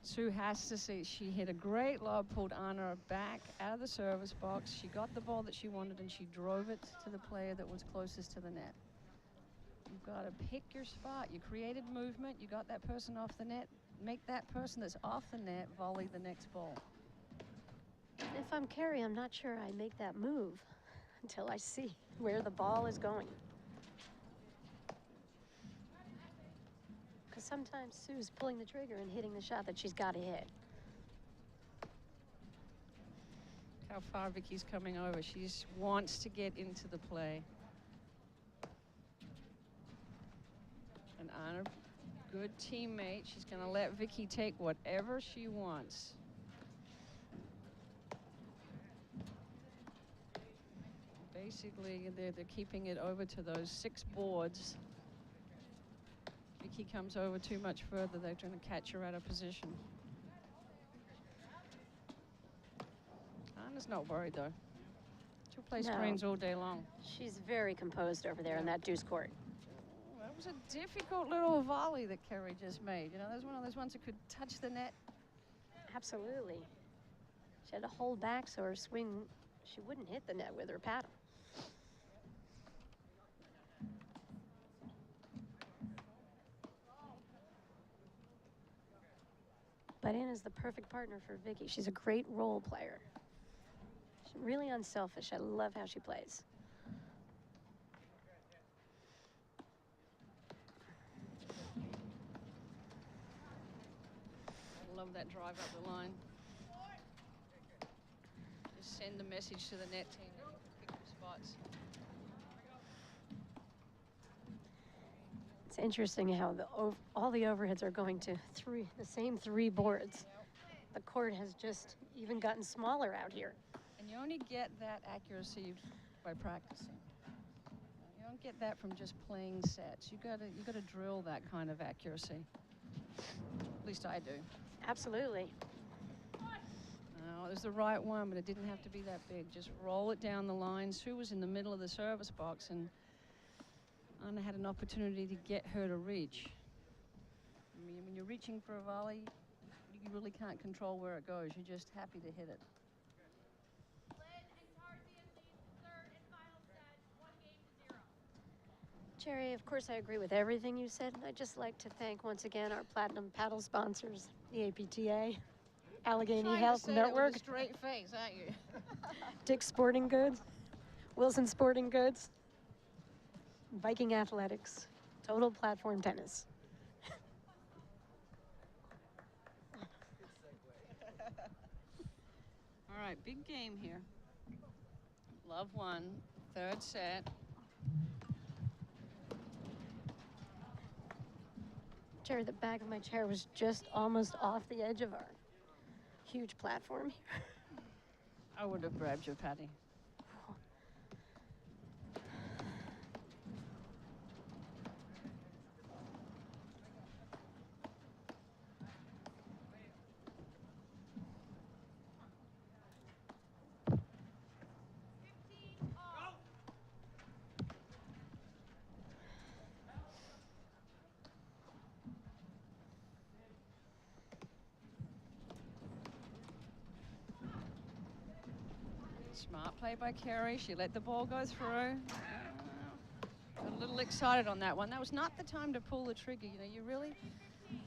Sue has to see she hit a great lob, pulled Anna back out of the service box. She got the ball that she wanted and she drove it to the player that was closest to the net. You've got to pick your spot. You created movement. You got that person off the net. Make that person that's off the net volley the next ball. If I'm Keri, I'm not sure I make that move until I see where the ball is going. Because sometimes Sue's pulling the trigger and hitting the shot that she's got to hit. How far Viki's coming over. She just wants to get into the play. And Anna, good teammate. She's going to let Viki take whatever she wants. Basically, they're keeping it over to those 6 boards. Viki comes over too much further, they're trying to catch her out of position. Anna's not worried, though. She'll play screens all day long. She's very composed over there in that deuce court. Oh, that was a difficult little volley that Keri just made. You know, there's one of those ones that could touch the net. Absolutely. She had to hold back so her swing, she wouldn't hit the net with her paddle. But Anna's the perfect partner for Viki. She's a great role player. She's really unselfish. I love how she plays. I love that drive up the line. Just send the message to the net team that you can pick your spots. It's interesting how all the overheads are going to the same 3 boards. The court has just even gotten smaller out here. And you only get that accuracy by practicing. You don't get that from just playing sets. You gotta drill that kind of accuracy. At least I do. Absolutely. No, it was the right one, but it didn't have to be that big. Just roll it down the line. Sue was in the middle of the service box, and Anna had an opportunity to get her to reach. I mean, when you're reaching for a volley, you really can't control where it goes. You're just happy to hit it. Flynn and Tarzian lead the third and final set, 1-0. Jerry, of course I agree with everything you said, and I'd just like to thank once again our platinum paddle sponsors, the APTA, Allegheny Trying Health to say that Network, with a straight face, aren't you? Dick's Sporting Goods, Wilson Sporting Goods, Viking Athletics, Total Platform Tennis. All right, big game here. Love won, third set. Jerry, the back of my chair was just almost off the edge of our huge platform here. I would have grabbed your Patty. Smart play by Keri. She let the ball go through. Got a little excited on that one. That was not the time to pull the trigger. You know, you really,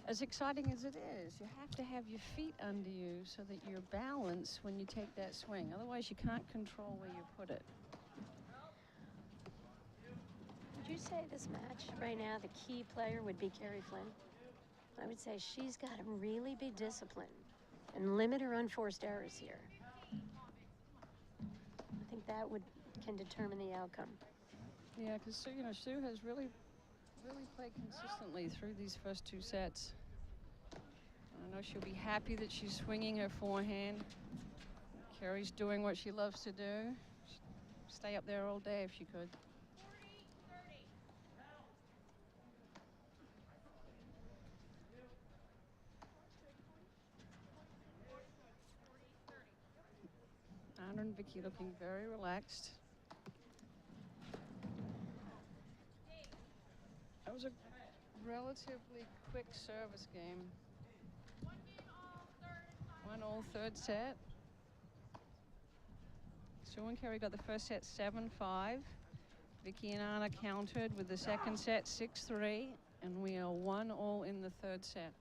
as exciting as it is, you have to have your feet under you so that you're balanced when you take that swing. Otherwise, you can't control where you put it. Would you say this match right now, the key player would be Keri Flynn? I would say she's got to really be disciplined and limit her unforced errors here. I think that can determine the outcome. Yeah, because Sue has really played consistently through these first two sets. I know she'll be happy that she's swinging her forehand. Keri's doing what she loves to do. She'd stay up there all day if she could. 40-30. Anna and Viki looking very relaxed. That was a relatively quick service game. 1-all third set. Sue and Keri got the first set 7-5. Viki and Anna countered with the second set 6-3, and we are 1-all in the third set.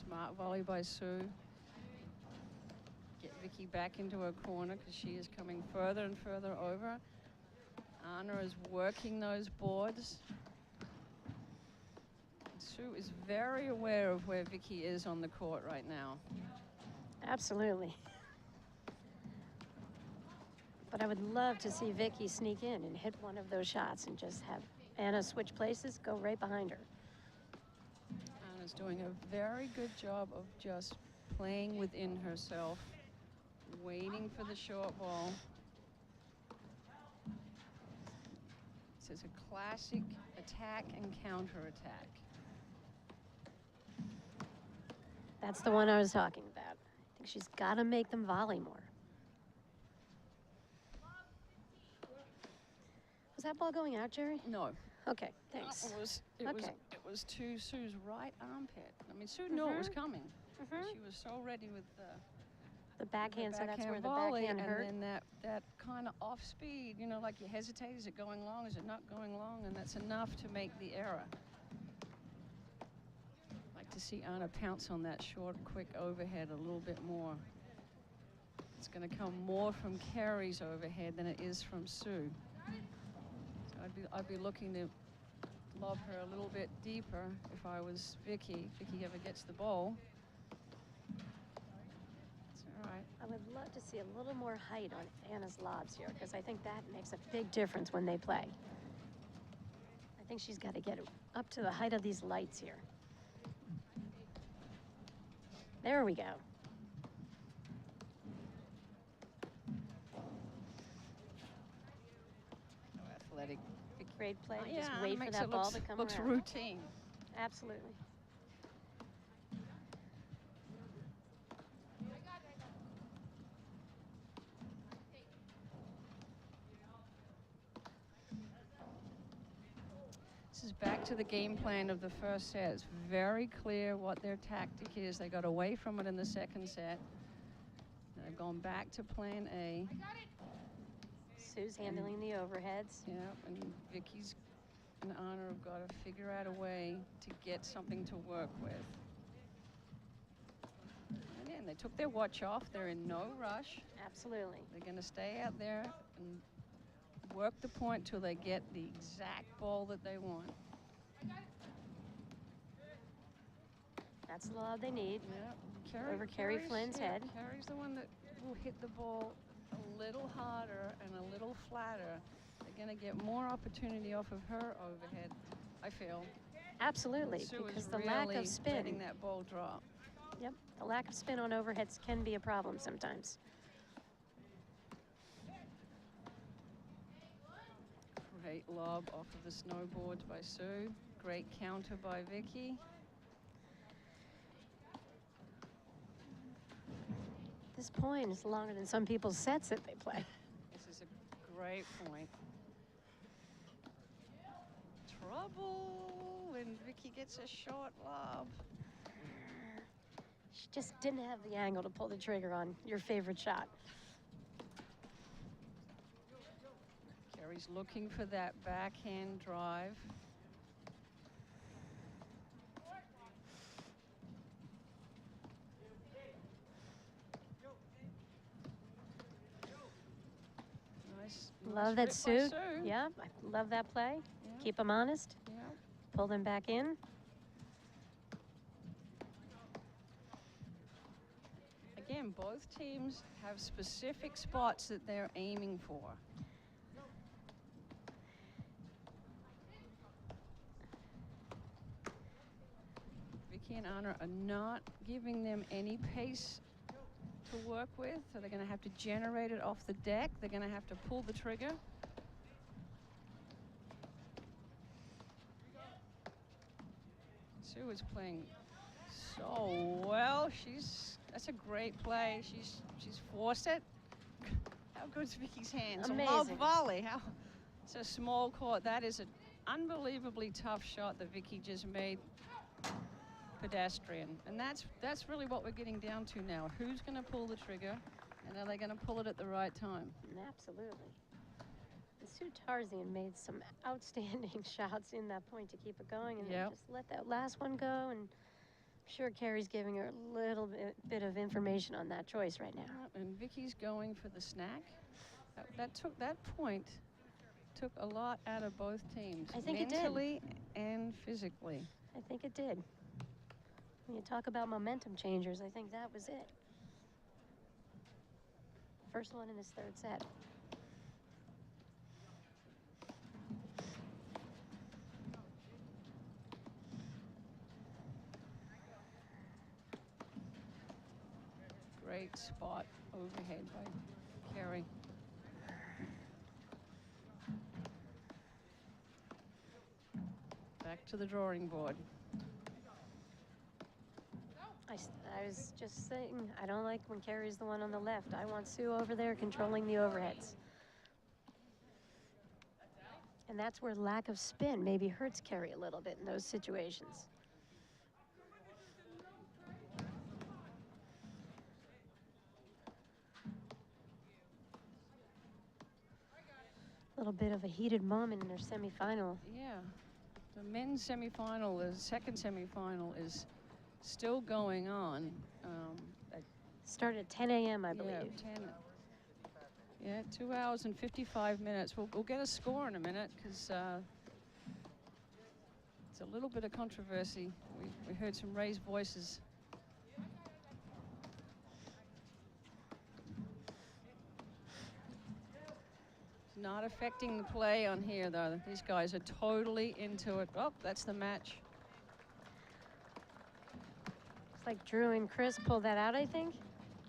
Smart volley by Sue. Get Viki back into her corner because she is coming further and further over. Anna is working those boards. Sue is very aware of where Viki is on the court right now. Absolutely. But I would love to see Viki sneak in and hit one of those shots and just have Anna switch places, go right behind her. Anna's doing a very good job of just playing within herself, waiting for the short ball. This is a classic attack and counter-attack. That's the one I was talking about. I think she's got to make them volley more. Was that ball going out, Jerry? No. Okay, thanks. It was to Sue's right armpit. I mean, Sue knew it was coming. She was so ready with the backhand, so that's where the volley, backhand hurt. And then that kind of off speed, you know, like you hesitate, is it going long, is it not going long? And that's enough to make the error. Like to see Anna pounce on that short, quick overhead a little bit more. It's going to come more from Keri's overhead than it is from Sue. I'd be looking to lob her a little bit deeper if I was Viki. If Viki ever gets the ball. It's all right. I would love to see a little more height on Anna's lobs here, because I think that makes a big difference when they play. I think she's got to get up to the height of these lights here. There we go. Athletic. Great play. Yeah, Just and wait it for makes that it ball to come looks around. routine. Absolutely. This is back to the game plan of the first set. It's very clear what their tactic is. They got away from it in the second set. They've gone back to plan A. Sue's handling the overheads. Yeah, and Viki's and Anna have got to figure out a way to get something to work with. And then they took their watch off. They're in no rush. Absolutely. They're going to stay out there and work the point till they get the exact ball that they want. That's the lob they need. Yeah. Over Keri Flynn's head. Keri's the one that will hit the ball a little harder and a little flatter. They're going to get more opportunity off of her overhead, I feel. Absolutely, Sue because is the lack really of spin. letting that ball drop. Yep, the lack of spin on overheads can be a problem sometimes. Great lob off of the snowboards by Sue. Great counter by Viki. This point is longer than some people's sets that they play. This is a great point. Trouble when Viki gets a short lob. She just didn't have the angle to pull the trigger on your favorite shot. Keri's looking for that backhand drive. Nice. Love nice that, rip by Sue. Yeah, I love that play. Yeah. Keep them honest. Yeah. Pull them back in. Again, both teams have specific spots that they're aiming for. Viki and Anna are not giving them any pace to work with, so they're going to have to generate it off the deck. They're going to have to pull the trigger. Sue is playing so well. That's a great play. She's forced it. How good's Viki's hands? Amazing. A lob volley. It's a small court. That is an unbelievably tough shot that Viki just made pedestrian. And that's really what we're getting down to now. Who's going to pull the trigger, and are they going to pull it at the right time? Absolutely. And Sue Tarzian made some outstanding shots in that point to keep it going, and then just let that last one go. And I'm sure Keri's giving her a little bit of information on that choice right now. And Viki's going for the snack. That point took a lot out of both teams. I think it did. Mentally and physically. I think it did. When you talk about momentum changers, I think that was it. First one in this third set. Great spot overhead by Keri. Back to the drawing board. I was just saying, I don't like when Keri's the one on the left. I want Sue over there controlling the overheads. And that's where lack of spin maybe hurts Keri a little bit in those situations. A little bit of a heated moment in their semifinal. Yeah, the men's semifinal, the second semifinal is still going on. Started at 10 a.m., I believe. Yeah, Yeah, 2 hours and 55 minutes. We'll get a score in a minute because it's a little bit of controversy. We heard some raised voices. It's not affecting the play on here, though. These guys are totally into it. Oh, that's the match. Looks like Drew and Chris pulled that out, I think.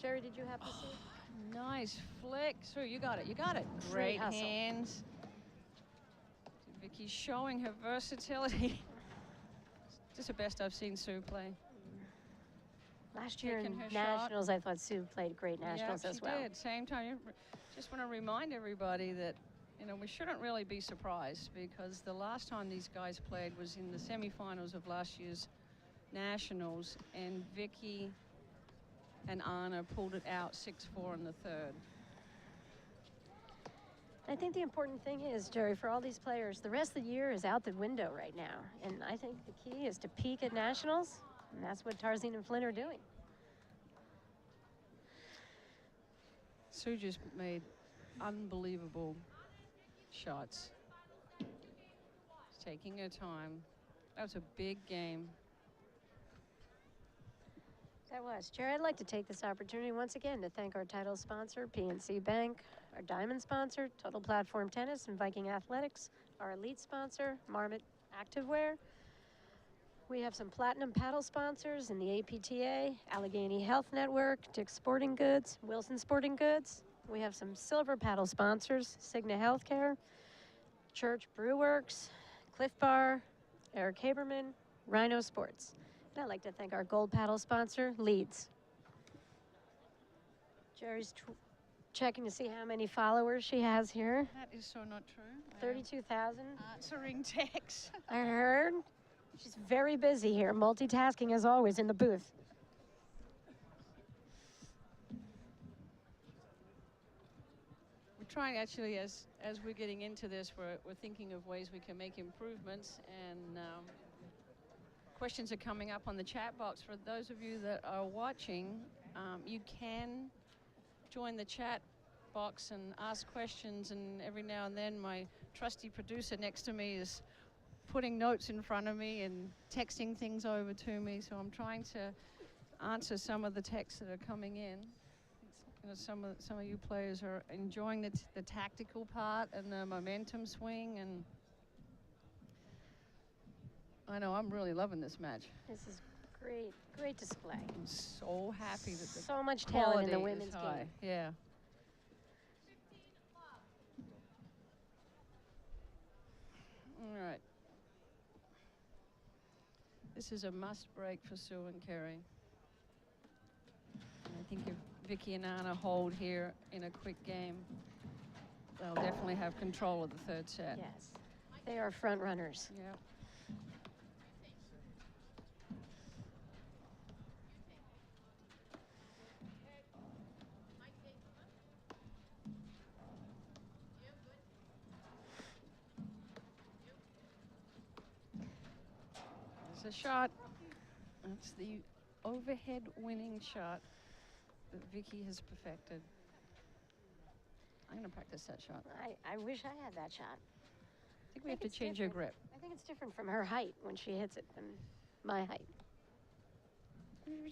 Jerry, did you happen to see? Nice flick. Sue, you got it. You got it. Great Great hustle. hands. Viki's showing her versatility. Just the best I've seen Sue play. Last year in Taking her Nationals, I thought Sue played great Nationals Yeah, as she well. did. Same time. Just want to remind everybody that, you know, we shouldn't really be surprised because the last time these guys played was in the semifinals of last year's Nationals, and Viki and Anna pulled it out 6-4 in the third. I think the important thing is, Jerry, for all these players, the rest of the year is out the window right now. And I think the key is to peak at Nationals, and that's what Tarzian and Flynn are doing. Sue just made unbelievable shots. She's taking her time. That was a big game. That was. Jerry, I'd like to take this opportunity once again to thank our title sponsor, PNC Bank, our diamond sponsor, Total Platform Tennis and Viking Athletics, our elite sponsor, Marmot Activewear. We have some platinum paddle sponsors in the APTA, Allegheny Health Network, Dick's Sporting Goods, Wilson Sporting Goods. We have some silver paddle sponsors, Cigna Healthcare, Church Brewworks, Cliff Bar, Eric Haberman, Rhino Sports. And I'd like to thank our gold paddle sponsor, Leeds. Jerry's checking to see how many followers she has here. That is so not true. 32,000. Answering texts. I heard. She's very busy here, multitasking as always in the booth. We're trying actually, as we're getting into this, we're thinking of ways we can make improvements, and questions are coming up on the chat box. For those of you that are watching, you can join the chat box and ask questions, and every now and then my trusty producer next to me is putting notes in front of me and texting things over to me, so I'm trying to answer some of the texts that are coming in. You know, some of you players are enjoying the tactical part and the momentum swing, and I know I'm really loving this match. This is great display. I'm so happy that the So much talent in the quality women's is high. game. Yeah. All right. This is a must break for Sue and Keri. And I think if Viki and Anna hold here in a quick game, they'll definitely have control of the third set. Yes, they are front runners. Yep. There's a shot. That's the overhead winning shot that Viki has perfected. I'm going to practice that shot. I wish I had that shot. I think we have to it's change her different. grip. I think it's different from her height when she hits it than my height.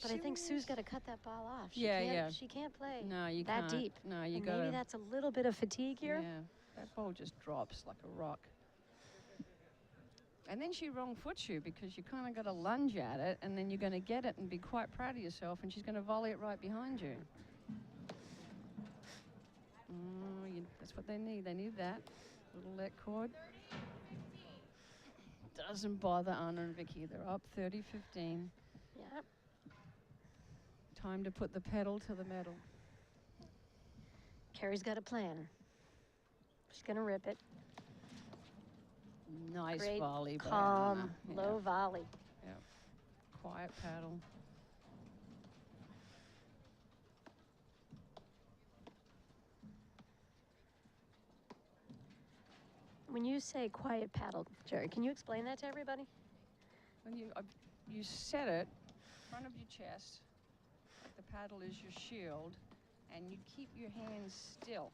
But I think Sue's got to cut that ball off. Yeah. She can't play No, you that can't. deep. No, you And got maybe that's a little bit of fatigue here. Yeah, that ball just drops like a rock. And then she wrong foots you because you kind of got to lunge at it, and then you're going to get it and be quite proud of yourself, and she's going to volley it right behind you. That's what they need. They need that little let cord. Doesn't bother Anna and Viki. They're up 30-15. Yep. Time to put the pedal to the metal. Keri's got a plan. She's going to rip it. Nice Great, volley by calm, Anna. Yeah. low volley. Yep. Quiet paddle. When you say quiet paddle, Jerry, can you explain that to everybody? When you set it in front of your chest, the paddle is your shield, and you keep your hands still.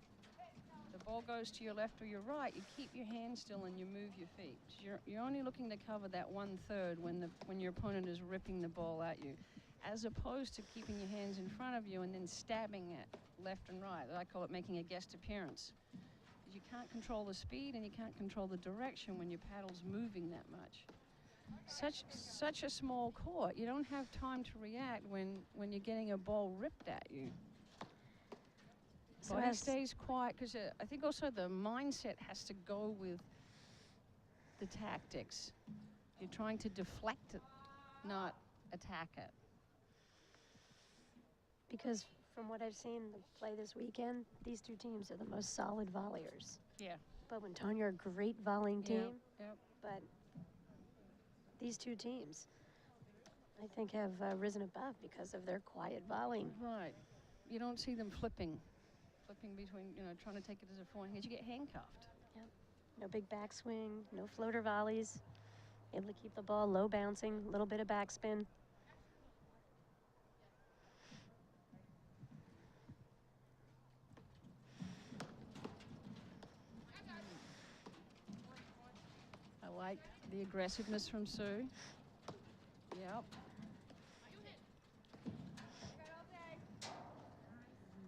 The ball goes to your left or your right, you keep your hands still and you move your feet. You're only looking to cover that 1/3 when your opponent is ripping the ball at you, as opposed to keeping your hands in front of you and then stabbing it left and right. I call it making a guest appearance. You can't control the speed and you can't control the direction when your paddle's moving that much. Such a small court, you don't have time to react when you're getting a ball ripped at you. So Body stays quiet, because I think also the mindset has to go with the tactics. You're trying to deflect it, not attack it. Because from what I've seen the play this weekend, these two teams are the most solid volleyers. Yeah. Bob and Tanya are a great volleying team. Yep. But these two teams, I think, have risen above because of their quiet volleying. Right. You don't see them flipping between, trying to take it as a forehand. You get handcuffed. Yep. No big backswing, no floater volleys. Able to keep the ball low bouncing, a little bit of backspin. I like the aggressiveness from Sue. Yep.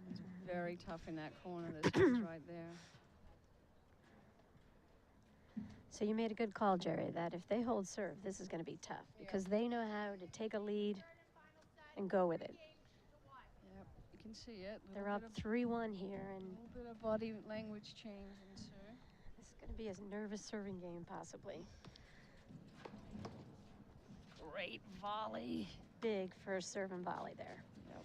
It's very tough in that corner. There's right there. So you made a good call, Jerry, that if they hold serve, this is going to be tough because they know how to take a lead and go with it. Yep, you can see it. They're up 3-1 here, and a little bit of body language change in Sue. this is going to be a nervous serving game, possibly. Great volley. Big first serve and volley there. Yep.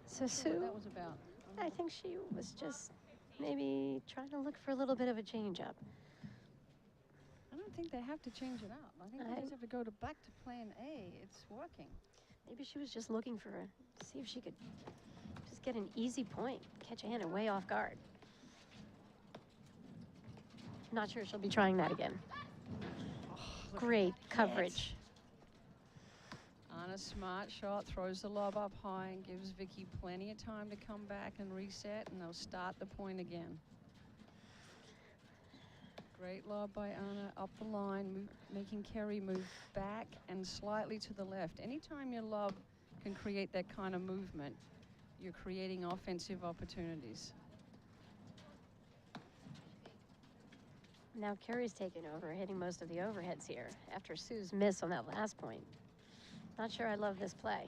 So Sue, What that was about. I think she was just maybe trying to look for a little bit of a change-up. I don't think they have to change it up. I think they just have to go back to plan A. It's working. Maybe she was just looking for see if she could just get an easy point, catch Anna way off guard. Not sure she'll be trying that again. Great coverage. On a smart shot, throws the lob up high and gives Viki plenty of time to come back and reset, and they'll start the point again. Great lob by Anna up the line, making Keri move back and slightly to the left. Anytime your lob can create that kind of movement, you're creating offensive opportunities. Now Keri's taken over, hitting most of the overheads here after Sue's miss on that last point. Not sure I love this play.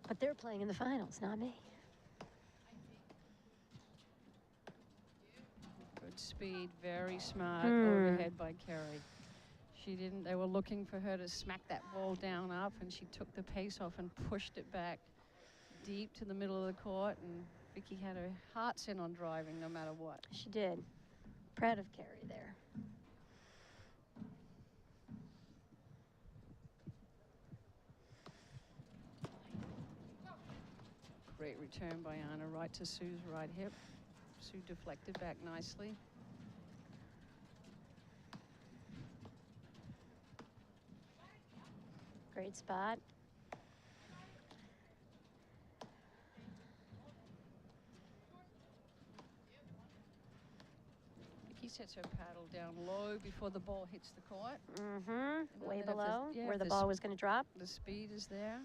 But they're playing in the finals, not me. Good speed, very smart overhead by Keri. They were looking for her to smack that ball down up, and she took the pace off and pushed it back deep to the middle of the court, and Viki had her heart set on driving no matter what. She did. Proud of Keri there. Great return by Anna, right to Sue's right hip. Sue deflected back nicely. Great spot. Viki sets her paddle down low before the ball hits the court. Mm-hmm. Way if below the- yeah, where if the the ball sp- was going to drop. The speed is there.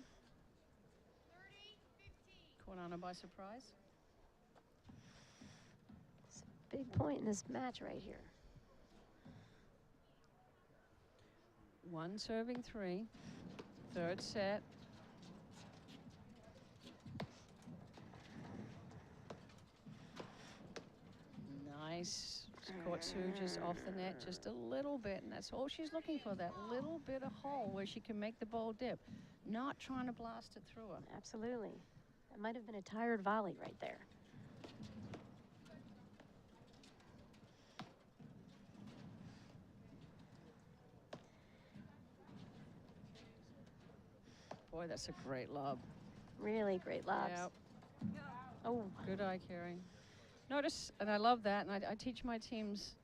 Caught Anna by surprise. It's a big point in this match right here. 1 serving 3. Third set. Nice. Caught Sue just off the net just a little bit, and that's all she's looking for, that little bit of hole where she can make the ball dip, not trying to blast it through her. Absolutely. That might have been a tired volley right there. Boy, that's a great lob. Really great lobs. Yep. Oh, Good eye, Keri. Notice, and I love that, and I teach my teams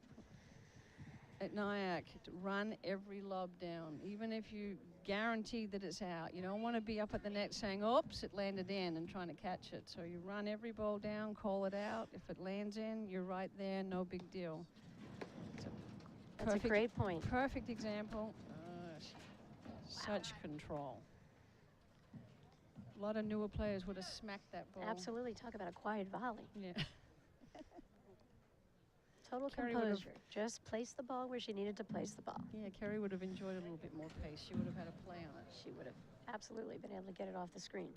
at NIAC to run every lob down, even if you guarantee that it's out. You don't want to be up at the net saying, oops, it landed in, and trying to catch it. So you run every ball down, call it out. If it lands in, you're right there, no big deal. That's a great point. Perfect example. Such control. A lot of newer players would have smacked that ball. Absolutely. Talk about a quiet volley. Yeah. Total Keri composure. Just place the ball where she needed to place the ball. Yeah, Keri would have enjoyed a little bit more pace. She would have had a play on it. She would have absolutely been able to get it off the screen.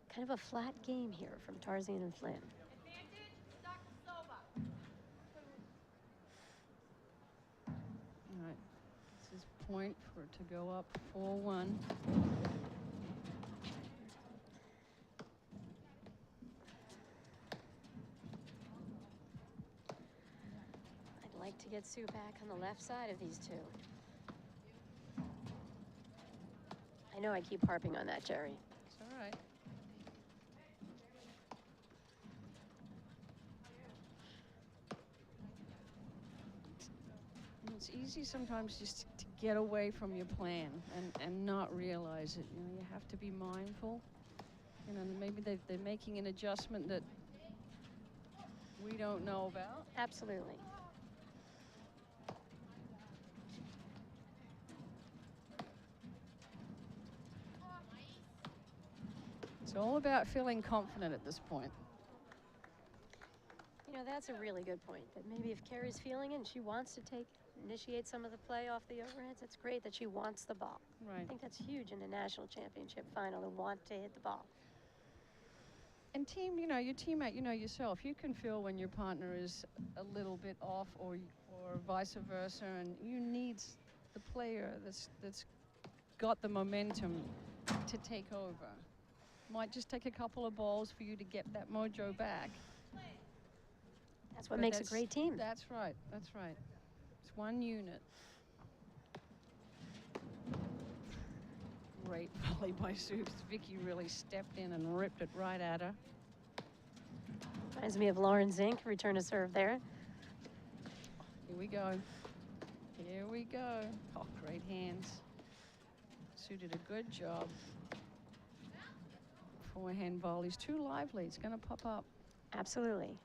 Kind of a flat game here from Tarzian and Flynn. Advantage, Stoklasova. All right. This is point for it to go up 4-1. I'd like to get Sue back on the left side of these two. I know I keep harping on that, Jerry. It's all right. It's easy sometimes just to get away from your plan and not realize it. You know, you have to be mindful. You know, maybe they're making an adjustment that we don't know about. Absolutely. It's all about feeling confident at this point. You know, that's a really good point. That maybe if Keri's feeling it and she wants to initiate some of the play off the overheads, it's great that she wants the ball. Right. I think that's huge in a national championship final to want to hit the ball. And team, you know, your teammate, you know yourself, you can feel when your partner is a little bit off or vice versa, and you need the player that's got the momentum to take over. Might just take a couple of balls for you to get that mojo back. That's what makes a great team. That's right. That's right. It's one unit. Great volley by Sue. Viki really stepped in and ripped it right at her. Reminds me of Lauren Zink, return to serve there. Here we go. Here we go. Oh, great hands. Sue did a good job. Forehand volley's too lively. It's going to pop up. Absolutely.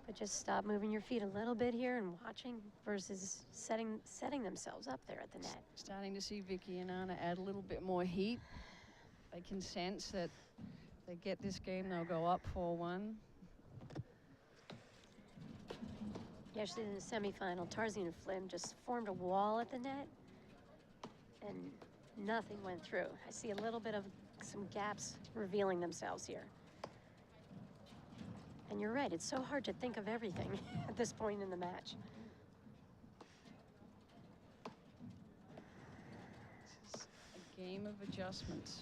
But just stop moving your feet a little bit here and watching versus setting themselves up there at the net. Starting to see Viki and Anna add a little bit more heat. They can sense that if they get this game, they'll go up 4-1. Yesterday in the semifinal, Tarzian and Flynn just formed a wall at the net and nothing went through. I see a little bit of some gaps revealing themselves here. And you're right, it's so hard to think of everything at this point in the match. This is a game of adjustments.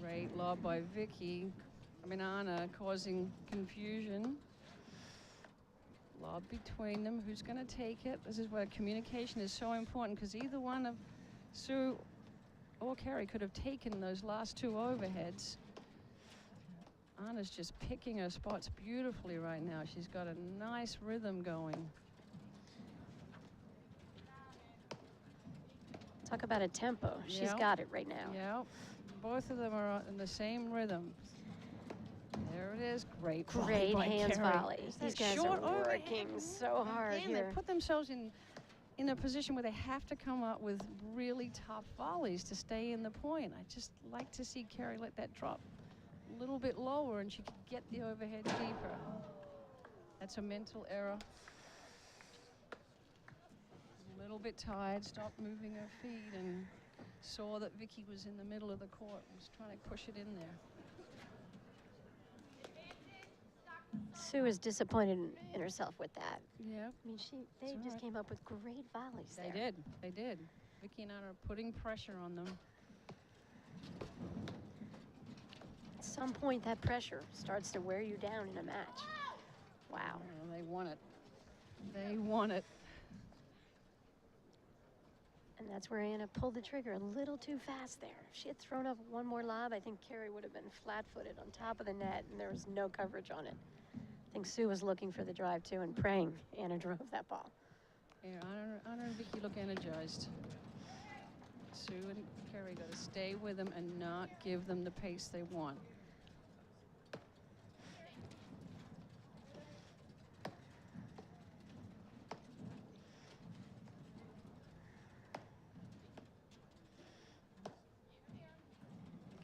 Great lob by Viki. Anna causing confusion. Lob between them. Who's going to take it? This is where communication is so important, because either one of Sue or Keri could have taken those last two overheads. Anna's just picking her spots beautifully right now. She's got a nice rhythm going. Talk about a tempo. She's Yep. got it right now. Yep. Both of them are in the same rhythm. There it is. Great volley Great by hands Keri. volleys. These guys Short are overhead. working so hard Again, here. they put themselves in a position where they have to come up with really tough volleys to stay in the point. I just like to see Keri let that drop a little bit lower and she could get the overhead deeper. That's a mental error. A little bit tired, stopped moving her feet and saw that Viki was in the middle of the court and was trying to push it in there. Sue is disappointed in herself with that. Yeah. I mean, they just came up with great volleys They there. did. They did. Viki and Anna are putting pressure on them. At some point, that pressure starts to wear you down in a match. Wow. Oh, they want it. They want it. And That's where Anna pulled the trigger a little too fast there. If she had thrown up one more lob, I think Keri would have been flat-footed on top of the net, and there was no coverage on it. I think Sue was looking for the drive, too, and praying Anna drove that ball. Yeah, Anna and Viki look energized. Sue and Keri got to stay with them and not give them the pace they want.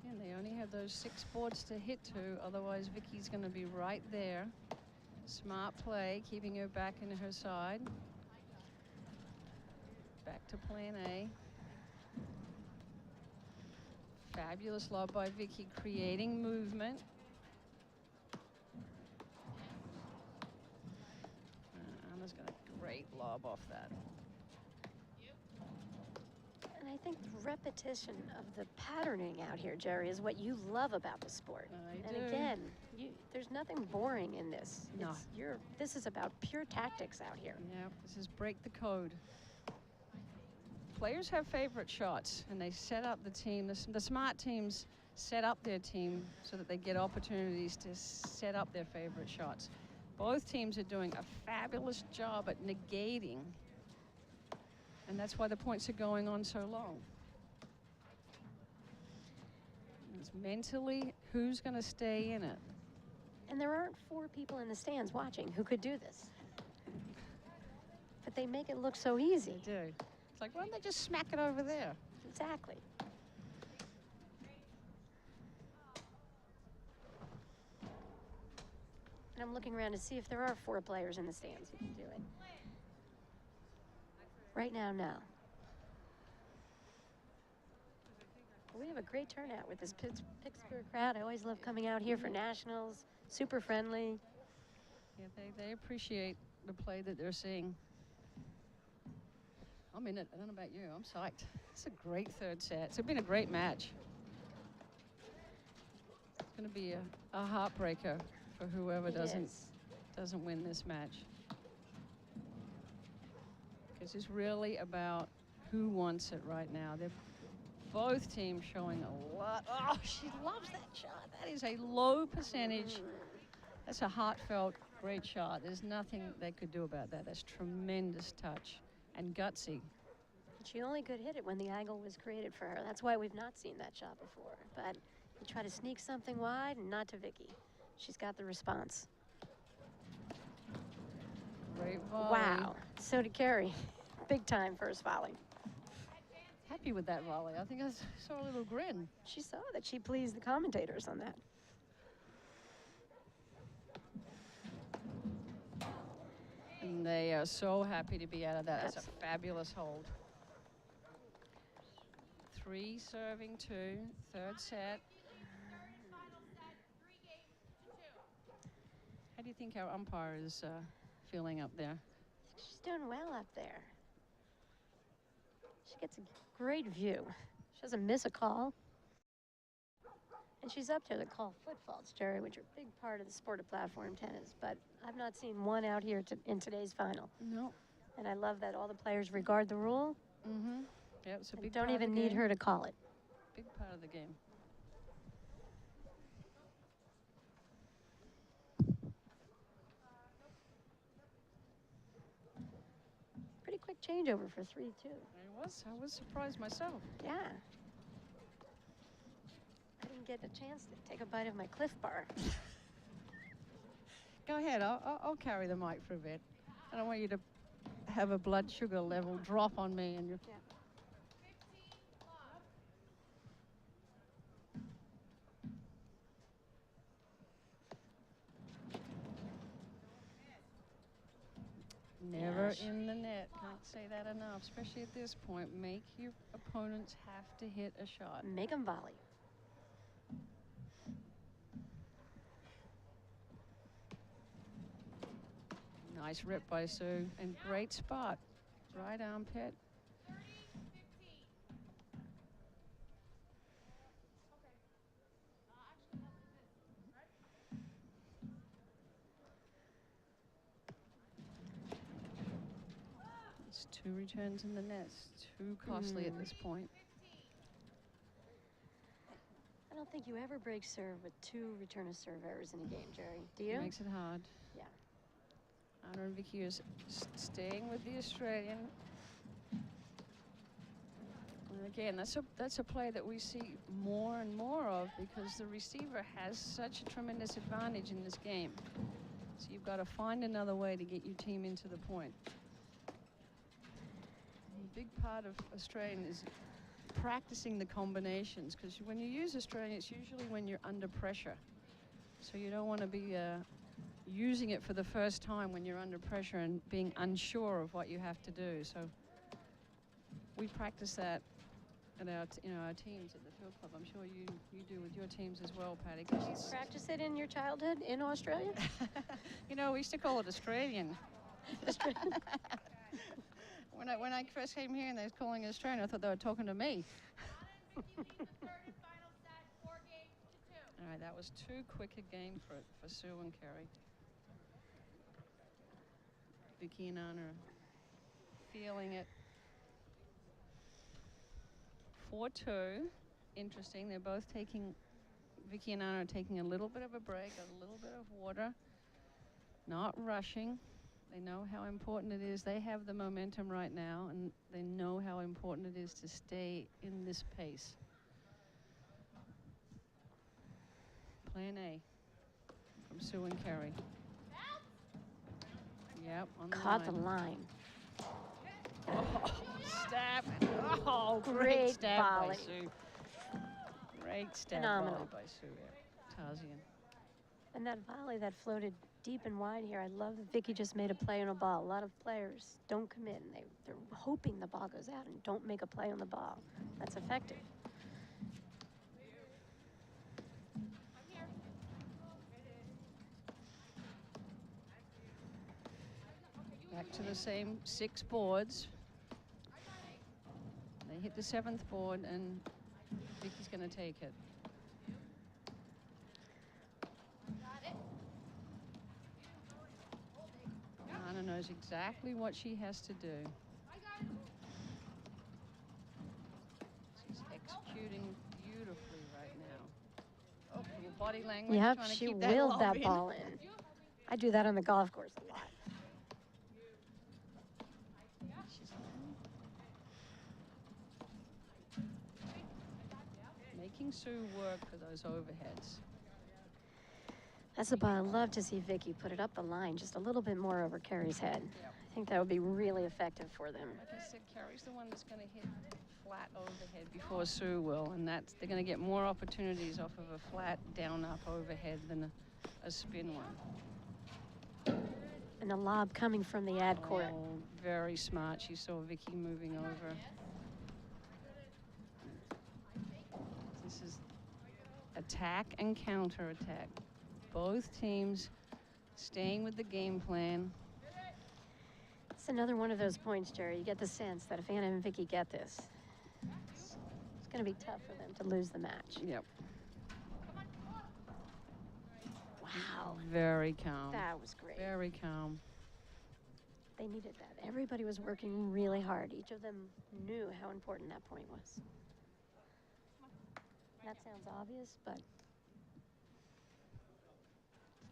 Again, they only have those 6 boards to hit to, otherwise Viki's going to be right there. Smart play, keeping her back into her side. Back to plan A. Fabulous lob by Viki, creating movement. Anna's got a great lob off that. And I think the repetition of the patterning out here, Jerry, is what you love about the sport. I and do. again, there's nothing boring in this. No. This is about pure tactics out here. Yeah, this is break the code. Players have favorite shots, and they set up the team. The smart teams set up their team so that they get opportunities to set up their favorite shots. Both teams are doing a fabulous job at negating, and that's why the points are going on so long. It's mentally, who's going to stay in it? And there aren't 4 people in the stands watching who could do this. But they make it look so easy. They do. It's like, why don't they just smack it over there? Exactly. And I'm looking around to see if there are 4 players in the stands who can do it. Right now, no. We have a great turnout with this Pittsburgh crowd. I always love coming out here for nationals. Super friendly. Yeah, they appreciate the play that they're seeing. I'm in it. I don't know about you. I'm psyched. It's a great 3rd set. It's been a great match. It's going to be a heartbreaker for whoever doesn't win this match. Because it's really about who wants it right now. They're both teams showing a lot. Oh, she loves that shot. That is a low percentage. That's a heartfelt, great shot. There's nothing they could do about that. That's tremendous touch and gutsy. She only could hit it when the angle was created for her. That's why we've not seen that shot before. But you try to sneak something wide, and not to Viki. She's got the response. Great volley. Wow. So did Keri. Big time first volley. Happy with that volley. I think I saw a little grin. She saw that. She pleased the commentators on that. And they are so happy to be out of that. That's a fabulous hold. 3 serving 2, 3rd set. How do you think our umpire is feeling up there? She's doing well up there. She gets a great view. She doesn't miss a call. And she's up there to call foot faults, Jerry, which are a big part of the sport of platform tennis. But I've not seen one out here in today's final. No. And I love that all the players regard the rule. Mm-hmm. Yeah, it's a big don't part of even the need game. her to call it. Big part of the game. Pretty quick changeover for 3-2. I was surprised myself. Yeah. I didn't get a chance to take a bite of my Cliff Bar. Go ahead, I'll carry the mic for a bit. I don't want you to have a blood sugar level drop on me and you're... Yeah. Never in the net. Can't say that enough, especially at this point. Make your opponents have to hit a shot. Make them volley. Nice rip by Sue, and great spot. Right armpit. 30-15. It's 2 returns in the net. Too costly at this point. I don't think you ever break serve with 2 return of serve errors in a game, Jerry. Do you? Makes it hard. Yeah. Anna and Viki is staying with the Australian. And again, that's a play that we see more and more of because the receiver has such a tremendous advantage in this game. So you've got to find another way to get your team into the point. A big part of Australian is practicing the combinations, because when you use Australian, it's usually when you're under pressure. So you don't want to be using it for the first time when you're under pressure and being unsure of what you have to do. So we practice that at our teams at the field club. I'm sure you do with your teams as well, Patty. Did you practice it in your childhood in Australia? You know, we used to call it Australian. When I first came here and they was calling it Australian, I thought they were talking to me. Anna and Viki lead the third and final set, 4 games to 2. All right, that was too quick a game for Sue and Keri. Viki and Anna feeling it. 4-2. Interesting. They're both taking, Viki and Anna are taking a little bit of a break, a little bit of water, not rushing. They know how important it is. They have the momentum right now, and they know how important it is to stay in this pace. Plan A from Sue and Keri. Yep, on the Caught the line. line. Oh, stab. Oh, great Great stab by volley. Sue. Great stab Phenomenal. volley by Sue. Yeah. Tarzian. And that volley that floated deep and wide here, I love that Viki just made a play on a ball. A lot of players don't commit, and they're hoping the ball goes out and don't make a play on the ball. That's effective. Back to the same 6 boards. They hit the 7th board, and Viki's going to take it. Anna knows exactly what she has to do. She's executing beautifully right now. Oh, little body language. Yep, trying to she keep that willed lob that in. ball in. I do that on the golf course a lot. Making Sue work for those overheads. That's a ball I love to see Viki put it up the line just a little bit more over Keri's head. I think that would be really effective for them. Like I said, Keri's the one that's going to hit flat overhead before Sue will, and they're going to get more opportunities off of a flat down-up overhead than a spin one. And the lob coming from the ad court. Oh, very smart. She saw Viki moving over. This is attack and counter-attack. Both teams staying with the game plan. It's another one of those points, Jerry. You get the sense that if Anna and Viki get this, it's going to be tough for them to lose the match. Yep. Wow. Very calm. That was great. Very calm. They needed that. Everybody was working really hard. Each of them knew how important that point was. That sounds obvious, but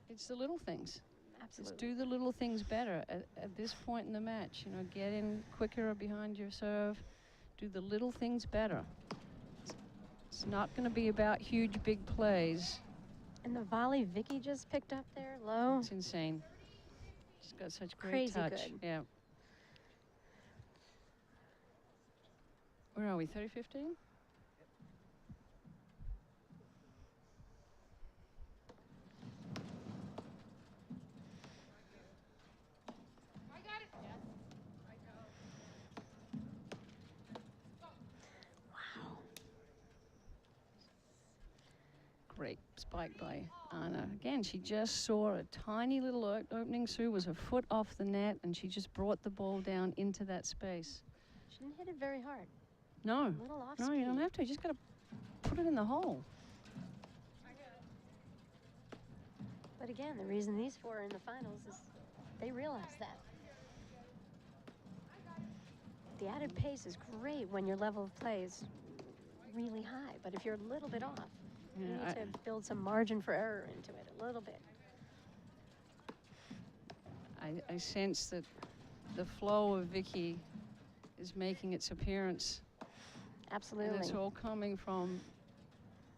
It's the little things. absolutely. Just do the little things better at this point in the match. You know, get in quicker behind your serve. Do the little things better. It's not going to be about huge, big plays. And the volley Viki just picked up there, low. It's insane. She's got such great Crazy touch. good. Yeah. Where are we? 30-15? Great spike by Anna. Again, she just saw a tiny little opening. Sue was a foot off the net, and she just brought the ball down into that space. She didn't hit it very hard. No, A little off no, you don't speed. have to. You just got to put it in the hole. But again, the reason these 4 are in the finals is they realize that. The added pace is great when your level of play is really high, but if you're a little bit off, you need to build some margin for error into it a little bit. I sense that the flow of Viki is making its appearance. Absolutely. And it's all coming from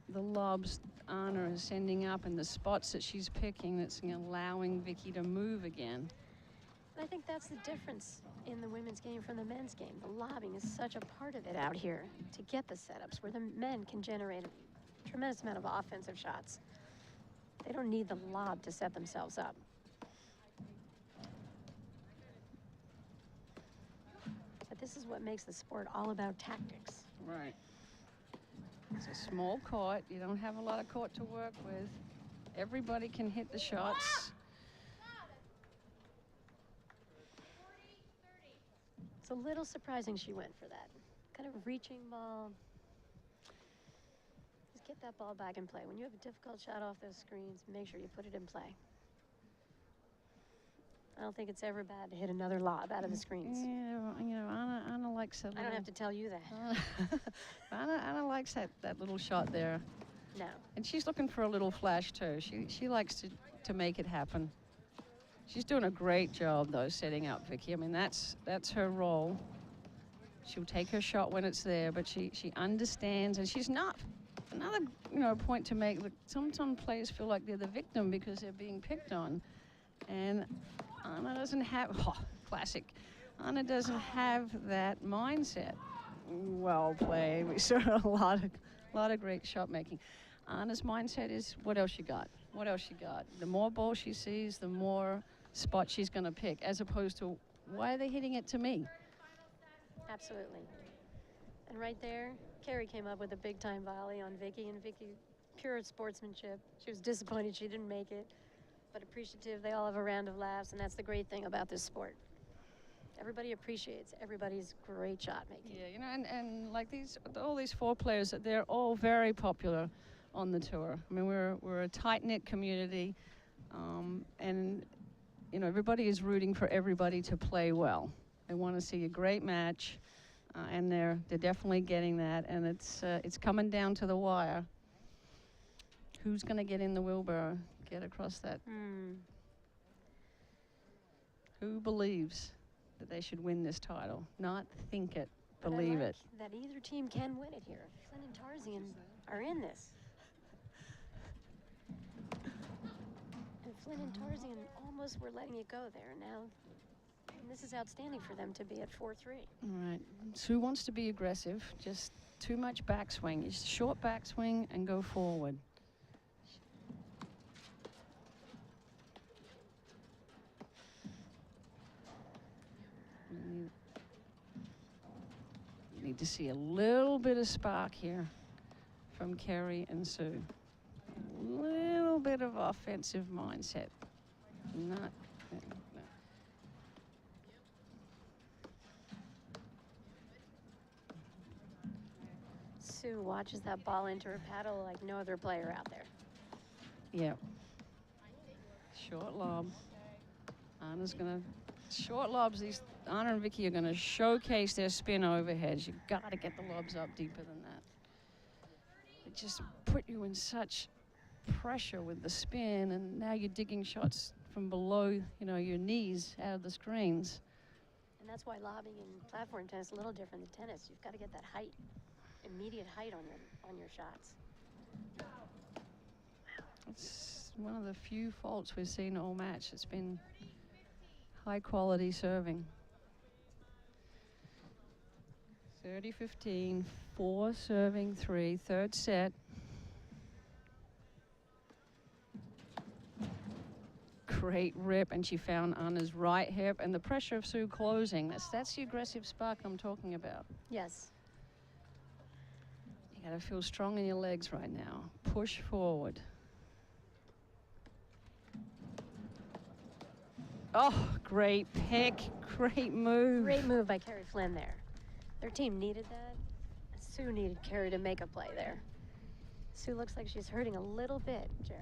the lobs Anna is sending up and the spots that she's picking that's allowing Viki to move again. And I think that's the difference in the women's game from the men's game. The lobbing is such a part of it out here to get the setups where the men can generate a tremendous amount of offensive shots. They don't need the lob to set themselves up. But this is what makes the sport all about tactics. Right. It's a small court. You don't have a lot of court to work with. Everybody can hit the shots. It's a little surprising she went for that. Kind of reaching ball. Just get that ball back in play. When you have a difficult shot off those screens, make sure you put it in play. I don't think it's ever bad to hit another lob out of the screens. Yeah, you know, Anna likes that. I don't have to tell you that. Anna likes that little shot there. No. And she's looking for a little flash too. She likes to make it happen. She's doing a great job though, setting up Viki. I mean, that's her role. She'll take her shot when it's there, but she understands, and she's not. Another point to make. Look, sometimes players feel like they're the victim because they're being picked on, and Anna doesn't have classic. Anna doesn't have that mindset. Well played. We saw a lot of great shot making. Anna's mindset is, what else you got? What else you got? The more ball she sees, the more spot she's going to pick, as opposed to, why are they hitting it to me? Absolutely. And right there, Keri came up with a big-time volley on Viki, and Viki, pure sportsmanship. She was disappointed she didn't make it, but appreciative. They all have a round of laughs, and that's the great thing about this sport. Everybody appreciates everybody's great shot making. Yeah, and like all these four players, they're all very popular on the tour. I mean, we're a tight-knit community, and everybody is rooting for everybody to play well. They want to see a great match, and they're definitely getting that. And it's coming down to the wire. Who's going to get in the wheelbarrow, get across that? Who believes that they should win this title? Not think it, believe it. That either team can win it here. Flynn and Tarzian are in this. And Flynn and Tarzian almost were letting it go there. Now, this is outstanding for them to be at 4-3. All right. Sue wants to be aggressive, just too much backswing. It's short backswing and go forward. You need to see a little bit of spark here from Keri and Sue. A little bit of offensive mindset. Not. Sue watches that ball into her paddle like no other player out there. Yeah. Short lob. Anna's gonna short lobs. Anna and Viki are gonna showcase their spin overheads. You gotta get the lobs up deeper than that. It just put you in such pressure with the spin, and now you're digging shots from below, your knees out of the screens. And that's why lobbing in platform tennis is a little different than tennis. You've got to get that height, immediate height on your shots. It's one of the few faults we've seen all match. It's been high quality serving. 30-15, 4 serving 3, third set. Great rip, and she found Anna's right hip, and the pressure of Sue closing. That's the aggressive spark I'm talking about. Yes. You gotta feel strong in your legs right now. Push forward. Oh, great pick, great move. Great move by Keri Flynn there. Their team needed that. Sue needed Keri to make a play there. Sue looks like she's hurting a little bit, Jerry.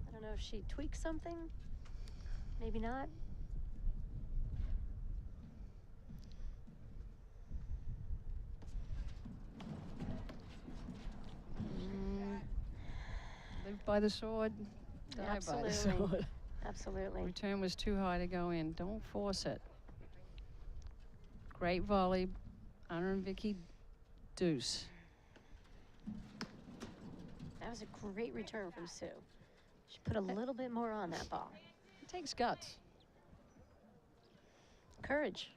I don't know if she tweaked something. Maybe not. by the sword, die by the Absolutely. sword. Absolutely. Return was too high to go in. Don't force it. Great volley. Anna and Viki deuce. That was a great return from Sue. She put a little bit more on that ball. It takes guts. Courage.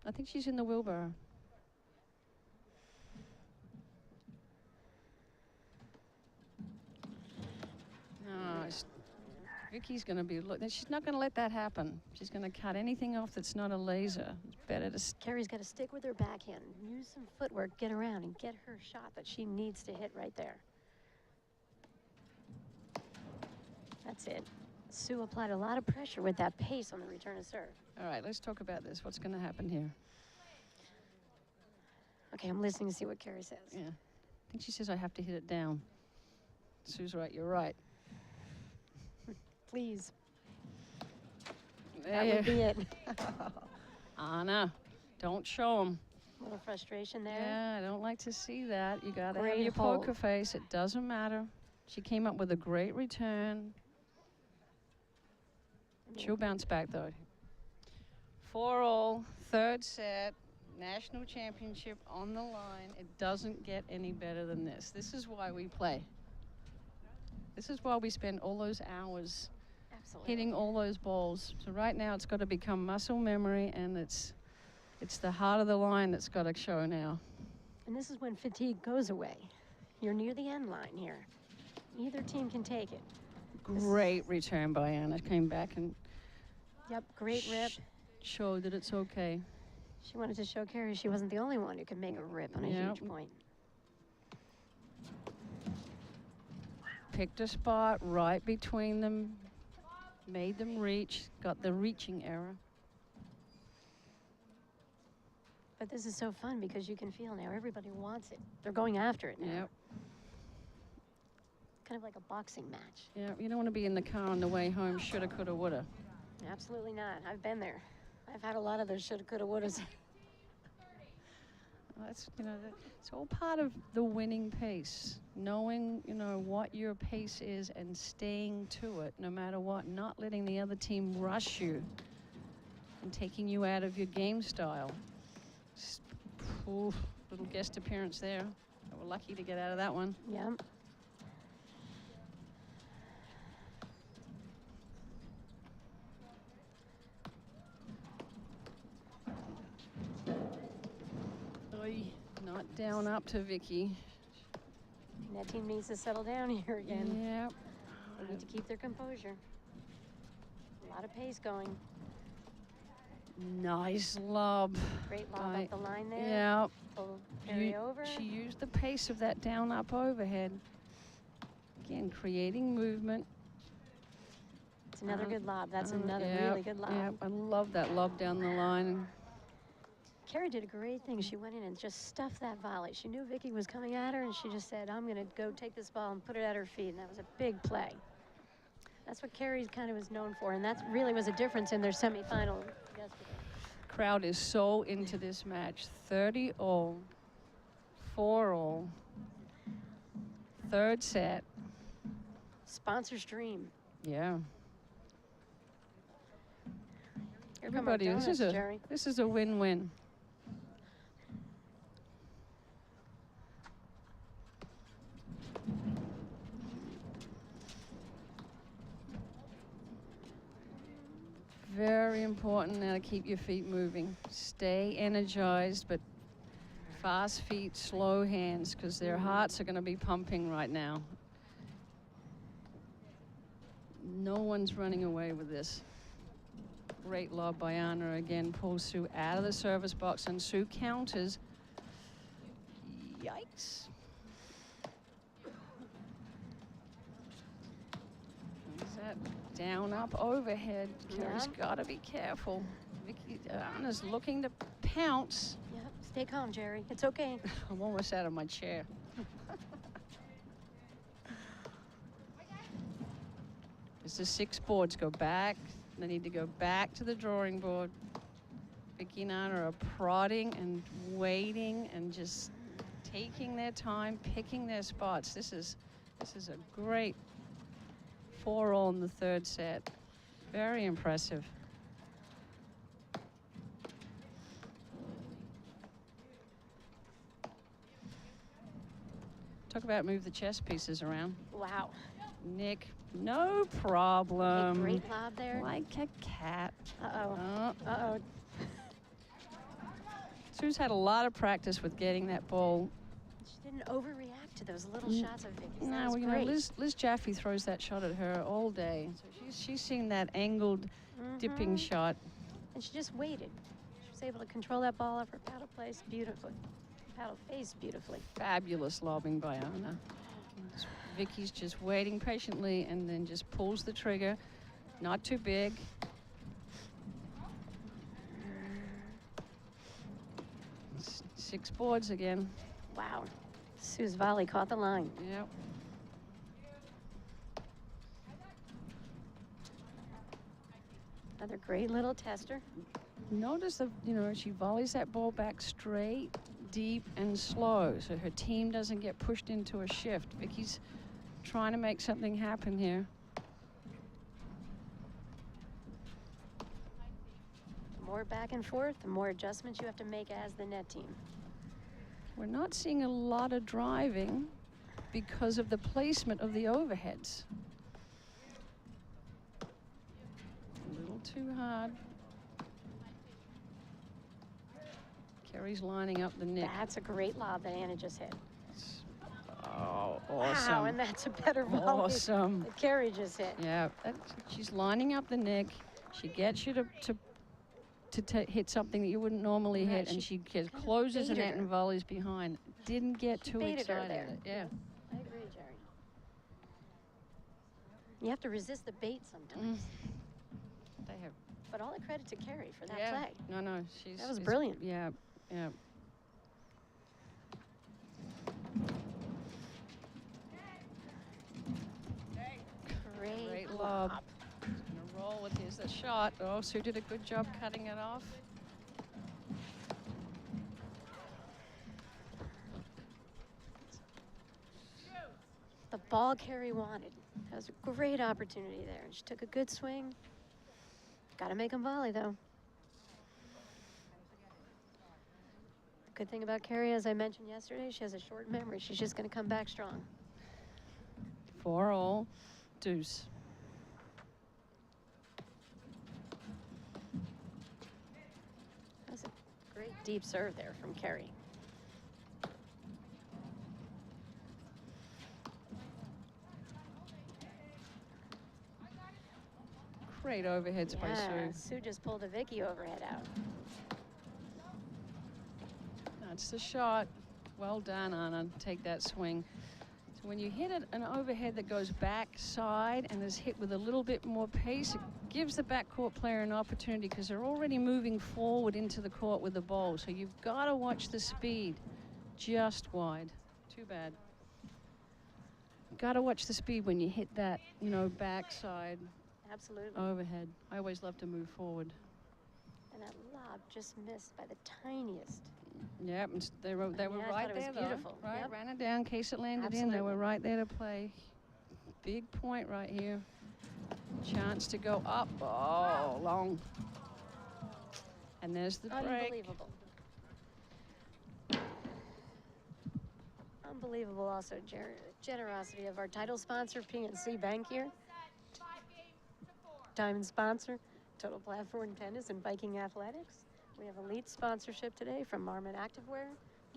I think she's in the wheelbarrow. No, Viki's going to be she's not going to let that happen. She's going to cut anything off that's not a laser. It's better to. Keri's got to stick with her backhand. Use some footwork, get around, and get her shot that she needs to hit right there. That's it. Sue applied a lot of pressure with that pace on the return of serve. All right, let's talk about this. What's going to happen here? Okay, I'm listening to see what Keri says. Yeah. I think she says I have to hit it down. Sue's right, you're right. Please. That would be it. Anna, don't show them. A little frustration there. Yeah, I don't like to see that. You got to have Great your hold. poker face. It doesn't matter. She came up with a great return. She'll bounce back, though. 4-all, third set, national championship on the line. It doesn't get any better than this. This is why we play. This is why we spend all those hours Absolutely. hitting all those balls. So right now it's got to become muscle memory, and it's the heart of the line that's got to show now. And this is when fatigue goes away. You're near the end line here. Either team can take it. Great return by Anna. Came back and Yep, great rip. showed that it's okay. She wanted to show Keri she wasn't the only one who could make a rip on a Yep. huge point. Picked a spot right between them, made them reach, got the reaching error. But this is so fun because you can feel now everybody wants it. They're going after it now. Yep. Kind of like a boxing match. Yeah, you don't want to be in the car on the way home, shoulda, coulda, woulda. Absolutely not. I've been there. I've had a lot of those shoulda, coulda, wouldas. That's, it's all part of the winning pace. Knowing, what your pace is and staying to it no matter what, not letting the other team rush you and taking you out of your game style. Just, little guest appearance there. We're lucky to get out of that one. Yep. Not down up to Viki. That team needs to settle down here again. Yep. They need to keep their composure. A lot of pace going. Nice lob. Great lob up the line there. Yeah. Pull Keri over. She used the pace of that down up overhead. Again, creating movement. It's another good lob. That's another really good lob. Yeah, I love that lob down the line. Keri did a great thing. She went in and just stuffed that volley. She knew Viki was coming at her, and she just said, I'm going to go take this ball and put it at her feet, and that was a big play. That's what Keri kind of was known for, and that really was a difference in their semifinal yesterday. Crowd is so into this match. 30-all, 4-all, third set. Sponsor's dream. Yeah. Here come our Everybody, donuts, Jerry. this is a win-win. Very important now to keep your feet moving. Stay energized, but fast feet, slow hands, because their hearts are going to be pumping right now. No one's running away with this. Great lob by Anna again, pulls Sue out of the service box, and Sue counters. Yikes. Is that down, up, overhead? Keri's got to be careful. Viki, Anna's looking to pounce. Yep, stay calm, Jerry. It's okay. I'm almost out of my chair. As the 6 boards go back, they need to go back to the drawing board. Viki and Anna are prodding and waiting and just taking their time, picking their spots. This is a great 4-all in the third set. Very impressive. Talk about move the chess pieces around. Wow. Nick, no problem. Great lob there. Like a cat. Uh-oh. Uh-oh. Sue's had a lot of practice with getting that ball. She didn't overreact to those little shots of Viki's. That No, was you great. know, Liz Jaffe throws that shot at her all day. So she's seen that angled dipping shot. And she just waited. She was able to control that ball off her paddle place beautifully. Paddle face beautifully. Fabulous lobbing by Anna. Viki's just waiting patiently and then just pulls the trigger. Not too big. Six boards again. Wow. Sue's volley caught the line. Yep. Another great little tester. Notice that, you know, she volleys that ball back straight, deep, and slow, so her team doesn't get pushed into a shift. Viki's trying to make something happen here. The more back and forth, the more adjustments you have to make as the net team. We're not seeing a lot of driving because of the placement of the overheads. A little too hard. Keri's lining up the nick. That's a great lob that Anna just hit. Oh, awesome. Wow, and that's a better volley Awesome. that Keri just hit. Yeah, she's lining up the nick. She gets you to hit something that you wouldn't normally Right, hit, and she she closes the baited net her. and volleys behind. Didn't get She too baited her excited. there. Yeah. I agree, Jerry. You have to resist the bait sometimes. They have. But all the credit to Keri for that Yeah. play. No, That was brilliant. Yeah, yeah. Great lob. He's gonna roll with his shot. Oh, Sue did a good job cutting it off. The ball Keri wanted. That was a great opportunity there. She took a good swing. Got to make him volley, though. The good thing about Keri, as I mentioned yesterday, she has a short memory. She's just going to come back strong. 4-all, deuce. That was a great deep serve there from Keri. Great overheads by Yeah, Sue. Sue just pulled a Viki overhead out. That's the shot. Well done, Anna. Take that swing. So when you hit an overhead that goes backside and is hit with a little bit more pace, it gives the backcourt player an opportunity because they're already moving forward into the court with the ball. So you've got to watch the speed. Just wide. Too bad. Got to watch the speed when you hit that, you know, backside Absolutely. overhead. I always love to move forward. And that lob just missed by the tiniest. Yep, and they were I right thought it was there, though. beautiful. Right, Yep. ran it down in case it landed in. They were Absolutely. right there to play. Big point right here. Chance to go up. Oh, long. And there's the break. Unbelievable. Unbelievable also generosity of our title sponsor, PNC Bank here. Diamond sponsor, Total Platform Tennis and Viking Athletics. We have elite sponsorship today from Marmot Activewear,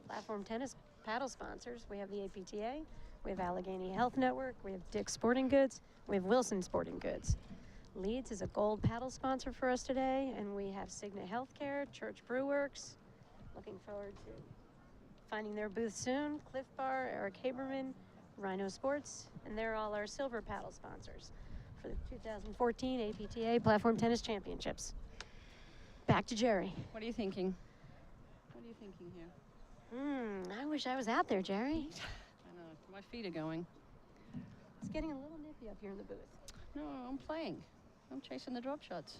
Platform Tennis paddle sponsors. We have the APTA, we have Allegheny Health Network, we have Dick's Sporting Goods, we have Wilson Sporting Goods. Leeds is a gold paddle sponsor for us today, and we have Cigna Healthcare, Church Brewworks. Looking forward to finding their booth soon. Cliff Bar, Eric Haberman, Rhino Sports, and they're all our silver paddle sponsors for the 2014 APTA Platform Tennis Championships. Back to Jerry. What are you thinking? What are you thinking here? I wish I was out there, Jerry. I know, my feet are going. It's getting a little nippy up here in the booth. No, I'm playing. I'm chasing the drop shots.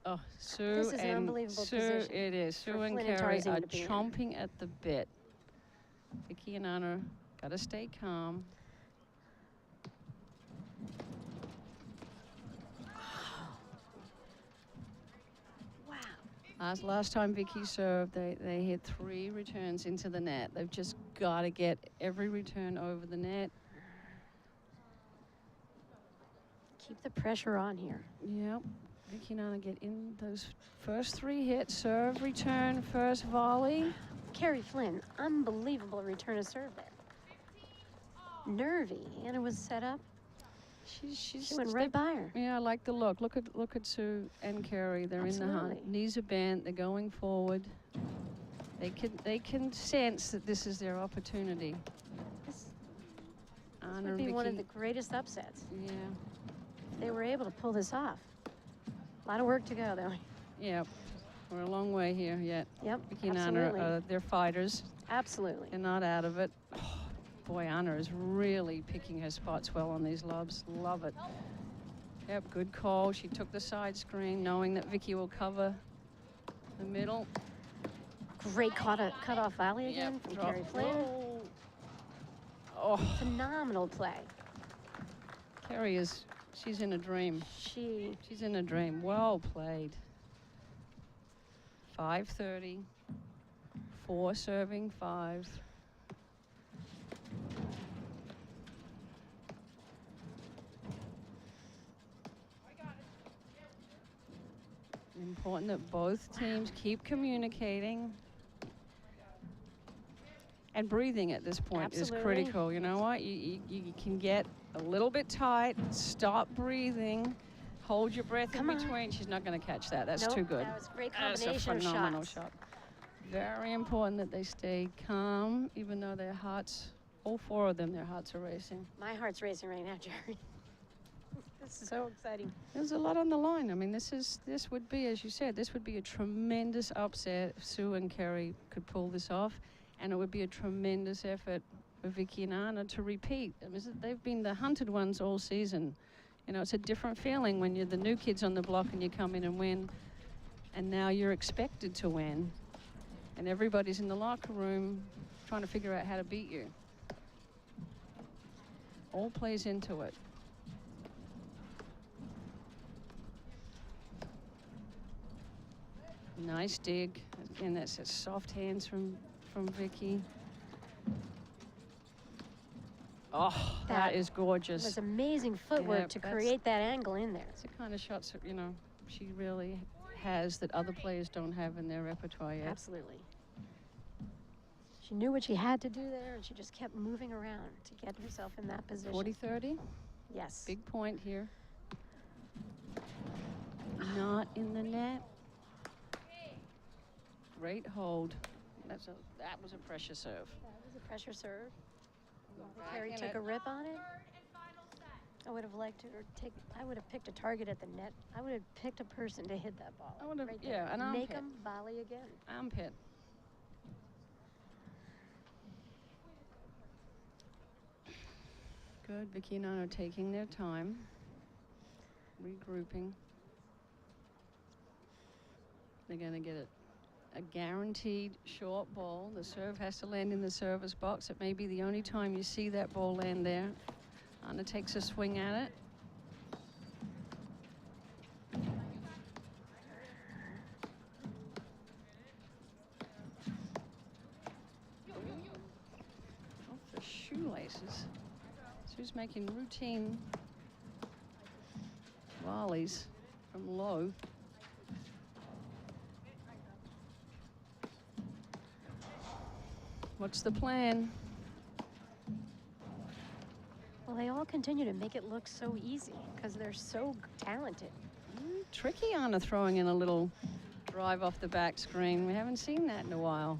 Oh, Sue This is an and unbelievable Sue, position it is. for Sue and Flynn and Keri Tarzian are to be in. chomping at the bit. Viki and Anna gotta stay calm. Wow. Last time Viki served, they hit 3 returns into the net. They've just got to get every return over the net. Keep the pressure on here. Yep. Viki and Anna get in those first 3 hits. Serve, return, first volley. Keri Flynn, unbelievable return of serve there. Nervy. Anna was set up. She went right by her. Yeah, I like the look. Look at Sue and Keri. They're in the hunt. Absolutely. Knees are bent. They're going forward. They can sense that this is their opportunity. This Anna would be and one of Viki- the greatest upsets. Yeah. If they were able to pull this off. A lot of work to go, though. Yeah. We're a long way here yet. Yep, Viki and absolutely. Anna, they're fighters. Absolutely. They're not out of it. Oh, boy, Anna is really picking her spots well on these lobs. Love it. Yep, good call. She took the side screen knowing that Viki will cover the middle. Great cut-off volley again from drop. Keri Flynn. Whoa. Oh, Phenomenal play. Keri she's in a dream. She's in a dream. Well played. 5:30. 4 serving 5. Important that both teams keep communicating. And breathing at this point Absolutely. is critical. You know what? You can get a little bit tight, stop breathing, hold your breath Come in on. between. She's not going to catch that. That's Nope, too good. that was a great That's a combination of phenomenal shots. shot. Very important that they stay calm, even though their hearts, all 4 of them, their hearts are racing. My heart's racing right now, Jerry. This is so exciting. There's a lot on the line. I mean, this would be, as you said, this would be a tremendous upset if Sue and Keri could pull this off, and it would be a tremendous effort for Viki and Anna to repeat. I mean, they've been the hunted ones all season. You know, it's a different feeling when you're the new kids on the block and you come in and win, and now you're expected to win, and everybody's in the locker room trying to figure out how to beat you. All plays into it. Nice dig. Again, that's a soft hands from Viki. Oh, that is gorgeous. It was amazing footwork Yeah, to that's- create that angle in there. It's the kind of shots that, you know, she really has that other players don't have in their repertoire yet. Absolutely. She knew what she had to do there, and she just kept moving around to get herself in that position. 40-30. Yes. Big point here. Not in the net. Great hold. That was a pressure serve. That was a pressure serve. Back Keri in took it. a rip on it. I would have liked to I would have picked a target at the net. I would have picked a person to hit that ball. I would have, right yeah, there. an armpit. Make them volley again. Armpit. Good. Viki and Anna are taking their time, regrouping. They're going to get a guaranteed short ball. The serve has to land in the service box. It may be the only time you see that ball land there. Anna takes a swing at it. Off the shoelaces. Sue's making routine volleys from low. What's the plan? Well, they all continue to make it look so easy because they're so talented. Tricky Anna throwing in a little drive off the back screen. We haven't seen that in a while.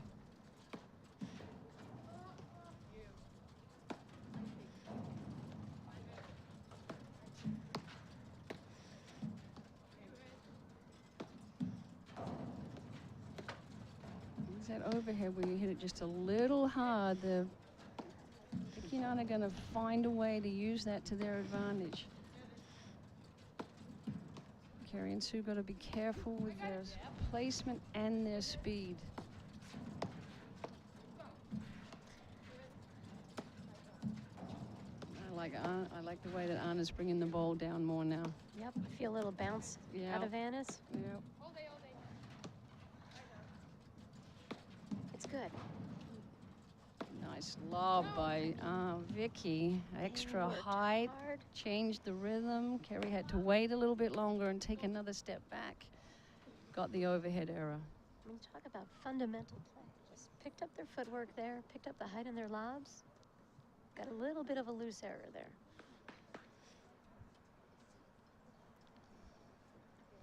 Is that overhead where you hit it just a little hard? The Viki and Anna are going to find a way to use that to their advantage. Keri and Sue got to be careful with their placement and their speed. I like the way that Anna's bringing the ball down more now. Yep, I feel a little bounce out of Anna's. Yep. It's good. Nice lob by Viki. Extra Worked height, hard. changed the rhythm. Keri had to wait a little bit longer and take another step back. Got the overhead error. I mean, talk about fundamental play. Just picked up their footwork there, picked up the height in their lobs. Got a little bit of a loose error there.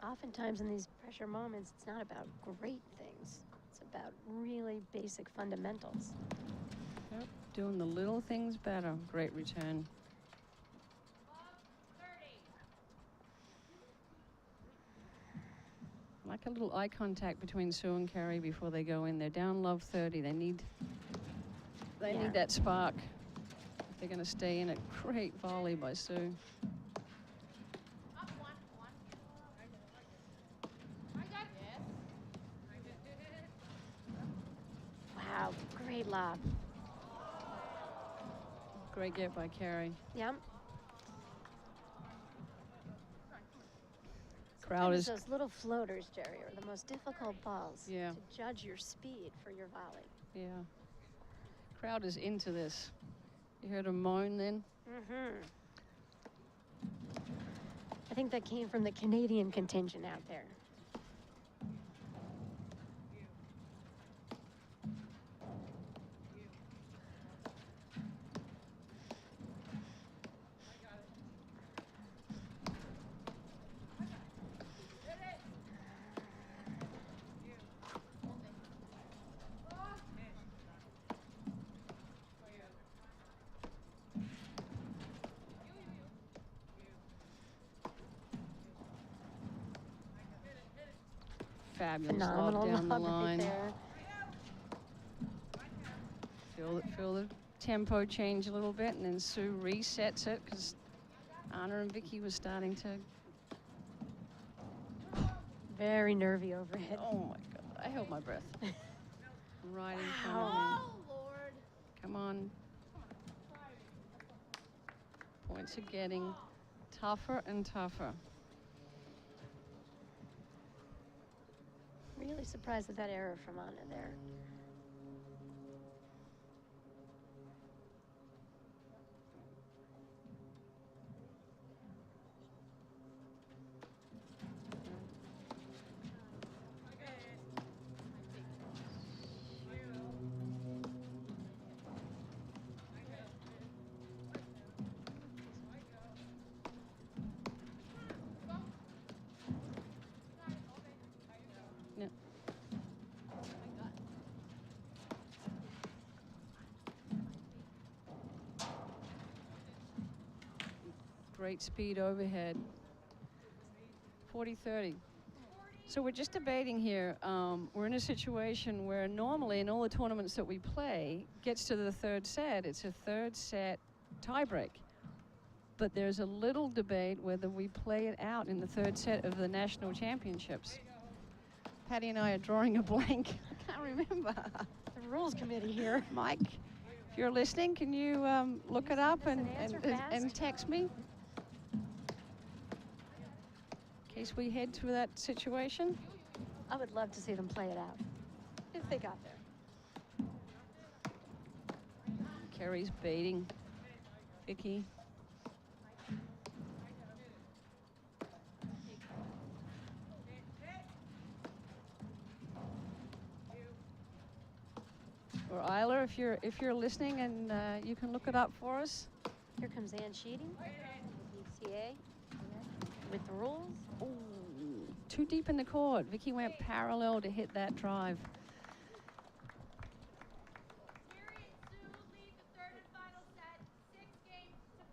Oftentimes in these pressure moments, it's not about great things. It's about really basic fundamentals. Yep. Doing the little things better. Great return. Like a little eye contact between Sue and Keri before they go in. They're down love 30. They need that spark. If they're going to stay in it. Great volley by Sue. Wow, great lob. Great get by Keri. Yep. Crowd is Those little floaters, Jerry, are the most difficult balls Yeah. to judge your speed for your volley. Yeah. Crowd is into this. You heard him moan then? Mm-hmm. I think that came from the Canadian contingent out there. Fabulous Phenomenal lob down the lob right line. there. Feel the tempo change a little bit, and then Sue resets it because Anna and Viki was starting to. Very nervy overhead. Oh my God! I held my breath. Right in front of Wow. me. Come on. Points are getting tougher and tougher. Really surprised at that error from Anna there. Great speed overhead. 40-30. So we're just debating here. We're in a situation where normally in all the tournaments that we play, gets to the third set, it's a third set tiebreak. But there's a little debate whether we play it out in the third set of the national championships. Patty and I are drawing a blank. I can't remember. The rules committee here. Mike, if you're listening, can you look it up and fast? text me? In case we head to that situation. I would love to see them play it out if they got there. Keri's baiting Viki. Or Isla, if you're listening and you can look it up for us. Here comes Ann Sheedy, ECA, with the rules. Ooh, too deep in the court. Viki went parallel to hit that drive. Keri and Sue lead the third and final set, 6 games to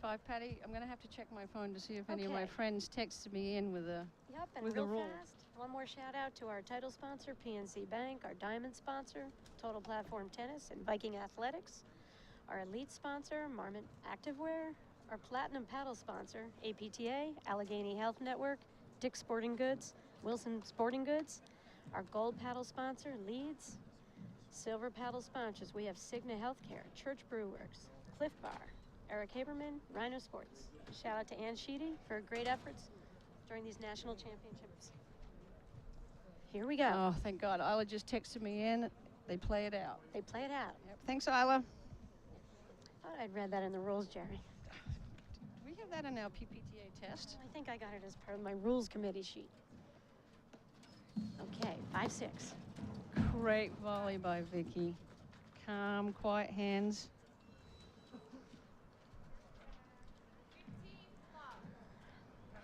5. 6-5, Patty. I'm going to have to check my phone to see if any of my Okay. friends texted me in with a. Yep, and With the real rules. fast, one more shout out to our title sponsor, PNC Bank, our diamond sponsor, Total Platform Tennis and Viking Athletics, our elite sponsor, Marmot Activewear, Our platinum paddle sponsor, APTA, Allegheny Health Network, Dick's Sporting Goods, Wilson Sporting Goods. Our gold paddle sponsor, Leeds. Silver paddle sponsors, we have Cigna Healthcare, Church Brew Works, Cliff Bar, Eric Haberman, Rhino Sports. Shout out to Ann Sheedy for great efforts during these national championships. Here we go. Oh, thank God. Isla just texted me in. They play it out. They play it out. Yep. Thanks, Isla. Thought I'd read that in the rules, Jerry. Do we have that in our PPTA test? I think I got it as part of my rules committee sheet. Okay, 5-6. Great volley by Viki. Calm, quiet hands. 15 love.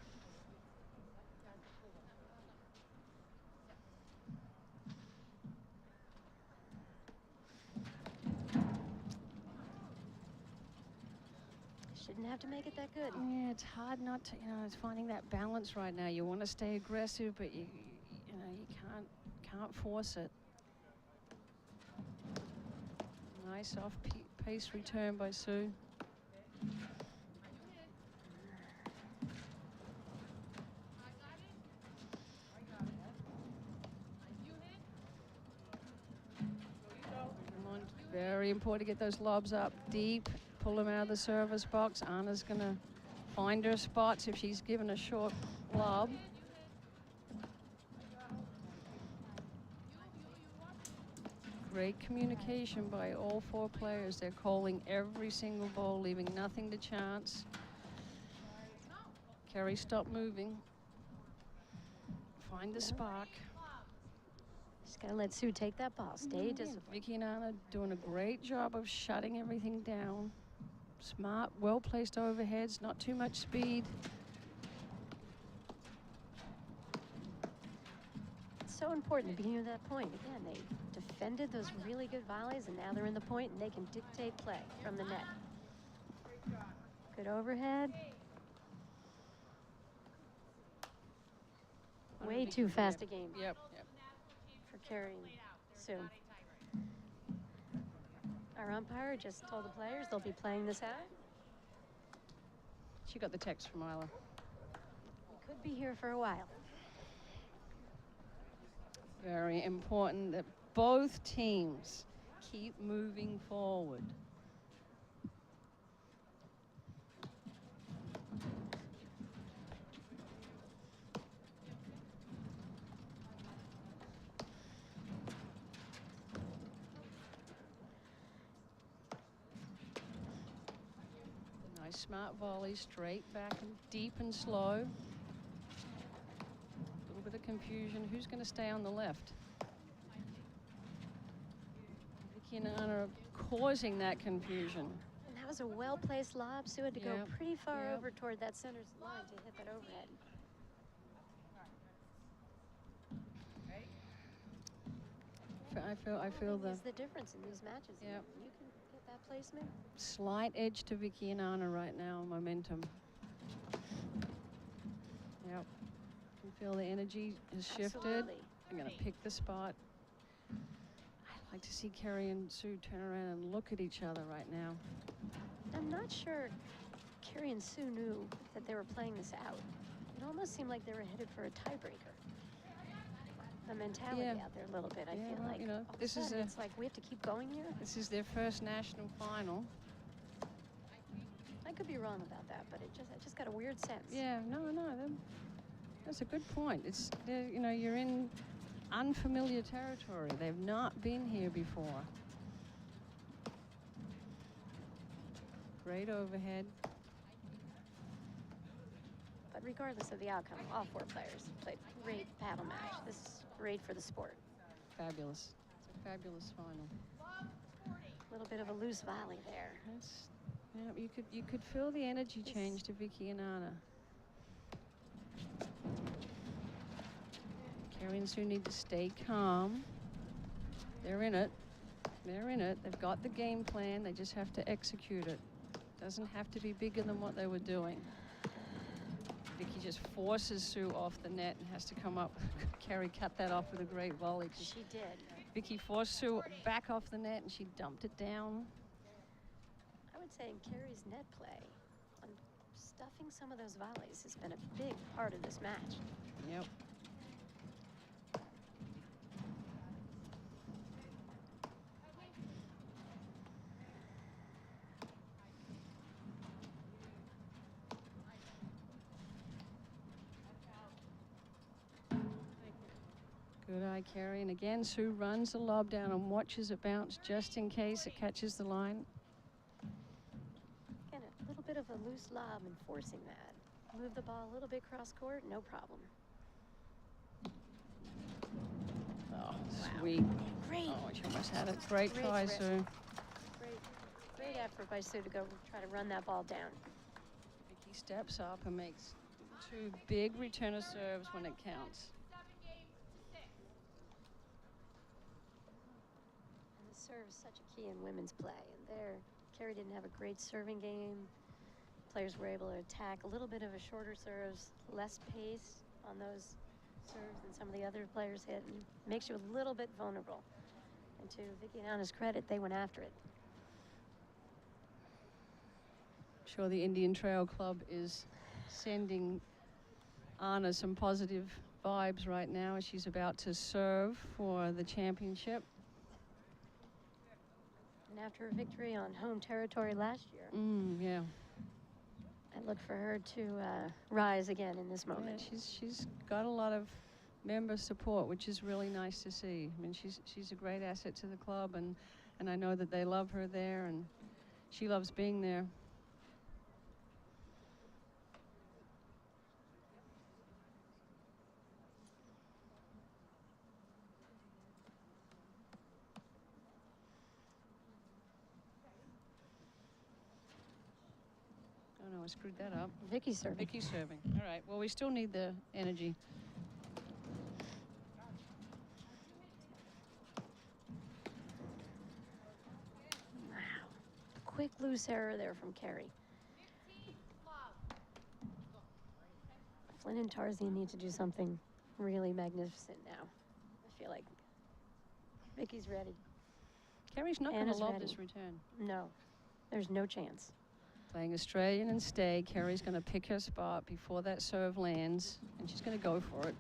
Shouldn't have to make it that good. Yeah, it's hard not to, it's finding that balance right now. You want to stay aggressive, but you can't force it. Nice off-pace return by Sue. Come on, very important to get those lobs up deep. Pull them out of the service box. Anna's going to find her spots if she's given a short lob. Great communication by all four players. They're calling every single ball, leaving nothing to chance. Keri, stop moving. Find the spark. Just gotta let Sue take that ball. Stay disciplined. Viki and Anna doing a great job of shutting everything down. Smart, well-placed overheads, not too much speed. It's so important to be near that point. Again, they defended those really good volleys, and now they're in the point, and they can dictate play from the net. Good overhead. Way too fast a game Yep. for Keri and Sue. Our umpire just told the players they'll be playing this out. She got the text from Isla. We could be here for a while. Very important that both teams keep moving forward. Nice smart volley, straight back and deep and slow. A little bit of confusion. Who's going to stay on the left? Viki and Anna are causing that confusion. And that was a well-placed lob. Sue had to go Yep, pretty far yep. over toward that center line to hit that overhead. I feel the Is the difference in these matches. Yep. You can get that placement. slight edge to Viki and Anna right now, momentum. Yep. Can feel the energy has shifted. Absolutely. I'm going to pick the spot. I'd like to see Keri and Sue turn around and look at each other right now. I'm not sure Keri and Sue knew that they were playing this out. It almost seemed like they were headed for a tiebreaker. The mentality Yeah. out there a little bit, I Yeah, feel well, like. you know, All of a this is sudden, a- it's like we have to keep going here. This is their first national final. I could be wrong about that, but I just got a weird sense. Yeah, no, that's a good point. It's, you're in unfamiliar territory. They've not been here before. Great overhead. But regardless of the outcome, all four players played a great paddle match. This is great for the sport. Fabulous. It's a fabulous final. A little bit of a loose volley there. That's, yeah, you could feel the energy change to Viki and Anna. Keri and Sue need to stay calm. They're in it. They're in it. They've got the game plan. They just have to execute it. Doesn't have to be bigger than what they were doing. Viki just forces Sue off the net and has to come up. Keri cut that off with a great volley. She did. Viki forced Sue back off the net and she dumped it down. I would say in Keri's net play, Stuffing some of those volleys has been a big part of this match. Yep. Good eye, Keri. And again, Sue runs the lob down and watches it bounce just in case it catches the line. Again, a little bit of a loose lob and forcing that. Move the ball a little bit cross court, no problem. Oh, sweet. Great. Oh, she almost had it. Great Great try, grip. Sue. Great effort by Sue to go try to run that ball down. Viki steps up and makes 2 big returner serves when it counts. 7 games to 6. And the serve is such a key in women's play. And there, Keri didn't have a great serving game. Players were able to attack a little bit of a shorter serves, less pace on those serves than some of the other players hit, and makes you a little bit vulnerable. And to Viki and Anna's credit, they went after it. I'm sure the Indian Trail Club is sending Anna some positive vibes right now as she's about to serve for the championship. And after a victory on home territory last year, Yeah. I look for her to rise again in this Yeah, moment. she's got a lot of member support, which is really nice to see. I mean, she's a great asset to the club, and I know that they love her there, and she loves being there. Oh no, I screwed that up. Viki's serving. Viki's serving. All right. Well, we still need the energy. Wow. Quick loose error there from Keri. 15 love. Flynn and Tarzian need to do something really magnificent now. I feel like Viki's ready. Keri's not going to Anna's love ready. this return. No, there's no chance. Playing Australian and stay. Keri's going to pick her spot before that serve lands, and she's going to go for it.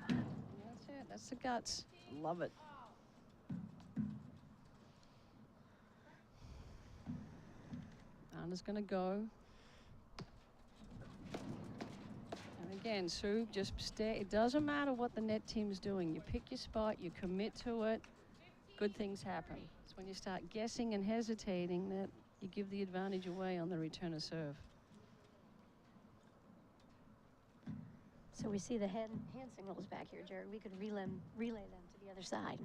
That's it. That's the guts. Love it. Anna's going to go. And again, Sue, just stay. It doesn't matter what the net team's doing. You pick your spot, you commit to it, good things happen. It's when you start guessing and hesitating that you give the advantage away on the return of serve. So we see the hand signals back here, Jared. We could relay them to the other side.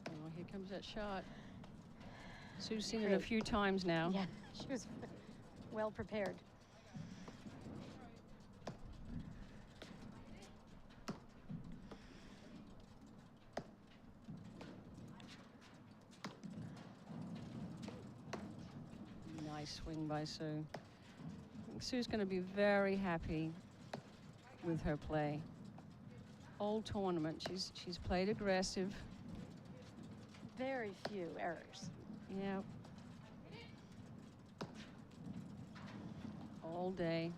Oh, here comes that shot. Sue's seen it a Great. few times now. Yeah, she was well prepared. Nice swing by Sue. I think Sue's going to be very happy with her play. Whole tournament, she's played aggressive. Very few errors. Yeah. All day.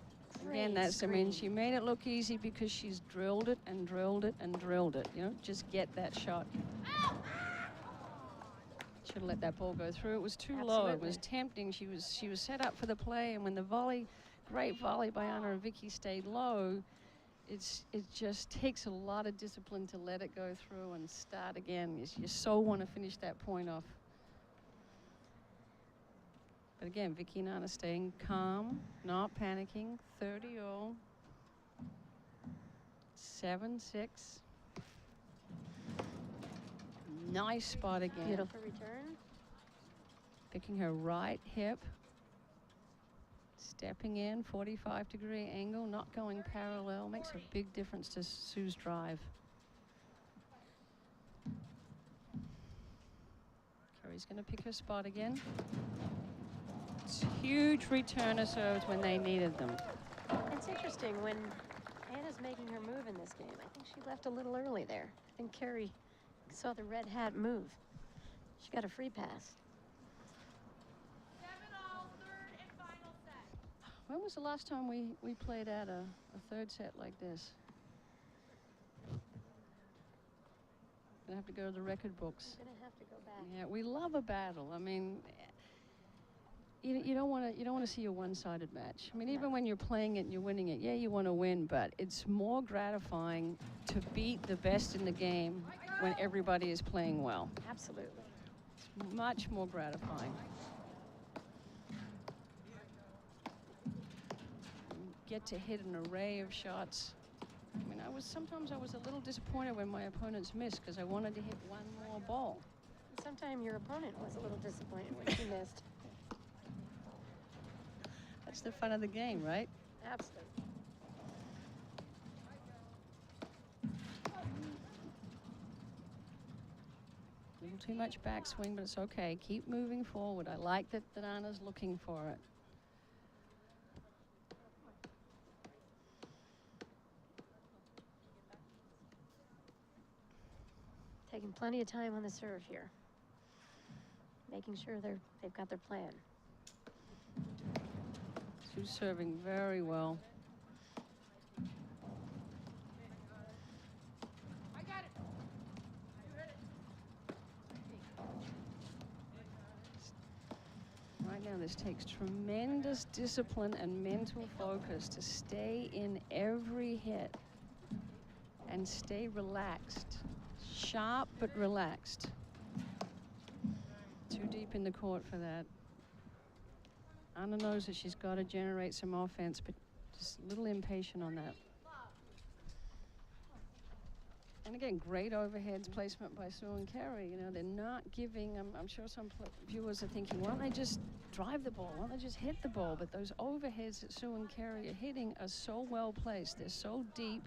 Again, Great that's, I mean, screen. she made it look easy because she's drilled it and drilled it and drilled it. You know, just get that shot. Should have let that ball go through. It was too low. It was Absolutely. tempting. She was set up for the play, and when the volley, great volley by Anna and Viki stayed low, it just takes a lot of discipline to let it go through and start again. You so want to finish that point off. But again, Viki and Anna staying calm, not panicking. 30-all. 7-6. Nice spot again. Beautiful return. Picking her right hip. Stepping in, 45-degree angle, not going parallel. Makes a big difference to Sue's drive. Keri's going to pick her spot again. It's huge returner serves when they needed them. It's interesting when Anna's making her move in this game. I think she left a little early there. I think Keri Saw the red hat move. She got a free pass. 7-all, third and final set. When was the last time we played out a third set like this? Gonna have to go to the record books. Gonna have to go back. Yeah, we love a battle. I mean, you don't want to see a one-sided match. I mean, even when you're playing it and you're winning it, yeah, you want to win, but it's more gratifying to beat the best in the game when everybody is playing well. Absolutely. It's much more gratifying. You get to hit an array of shots. I mean, sometimes I was a little disappointed when my opponents missed because I wanted to hit one more ball. Sometimes your opponent was a little disappointed when she missed. That's the fun of the game, right? Absolutely. A little too much backswing, but it's okay. Keep moving forward. I like that Anna's looking for it. Taking plenty of time on the serve here. Making sure they've got their plan. Sue's serving very well. I got it. Right now, this takes tremendous discipline and mental focus to stay in every hit and stay relaxed. Sharp but relaxed. Too deep in the court for that. Anna knows that she's got to generate some offense, but just a little impatient on that. And again, great overheads placement by Sue and Keri. You know, they're not giving, I'm sure some viewers are thinking, why don't they just drive the ball? Why don't they just hit the ball? But those overheads that Sue and Keri are hitting are so well placed. They're so deep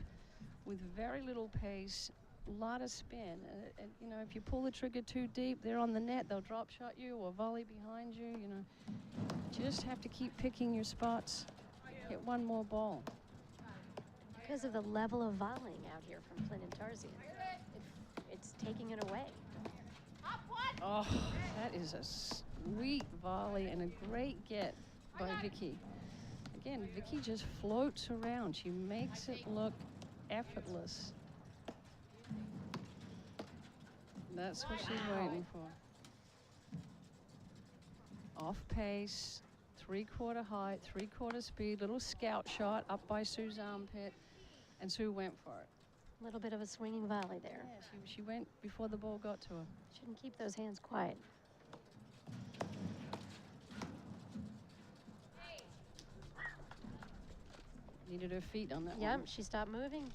with very little pace, a lot of spin. And you know, if you pull the trigger too deep, they're on the net, they'll drop shot you or volley behind you, you know. Just have to keep picking your spots. Hit one more ball. Because of the level of volleying out here from Flynn and Tarzian, it's taking it away. Oh, that is a sweet volley and a great get by Viki. Again, Viki just floats around. She makes it look effortless. That's what she's waiting for. Off pace, 3/4 height, 3/4 speed, little scout shot up by Sue's armpit, and Sue went for it. A little bit of a swinging volley there. Yeah, she went before the ball got to her. Shouldn't keep those hands quiet. Needed her feet on that one. Yep, she stopped moving.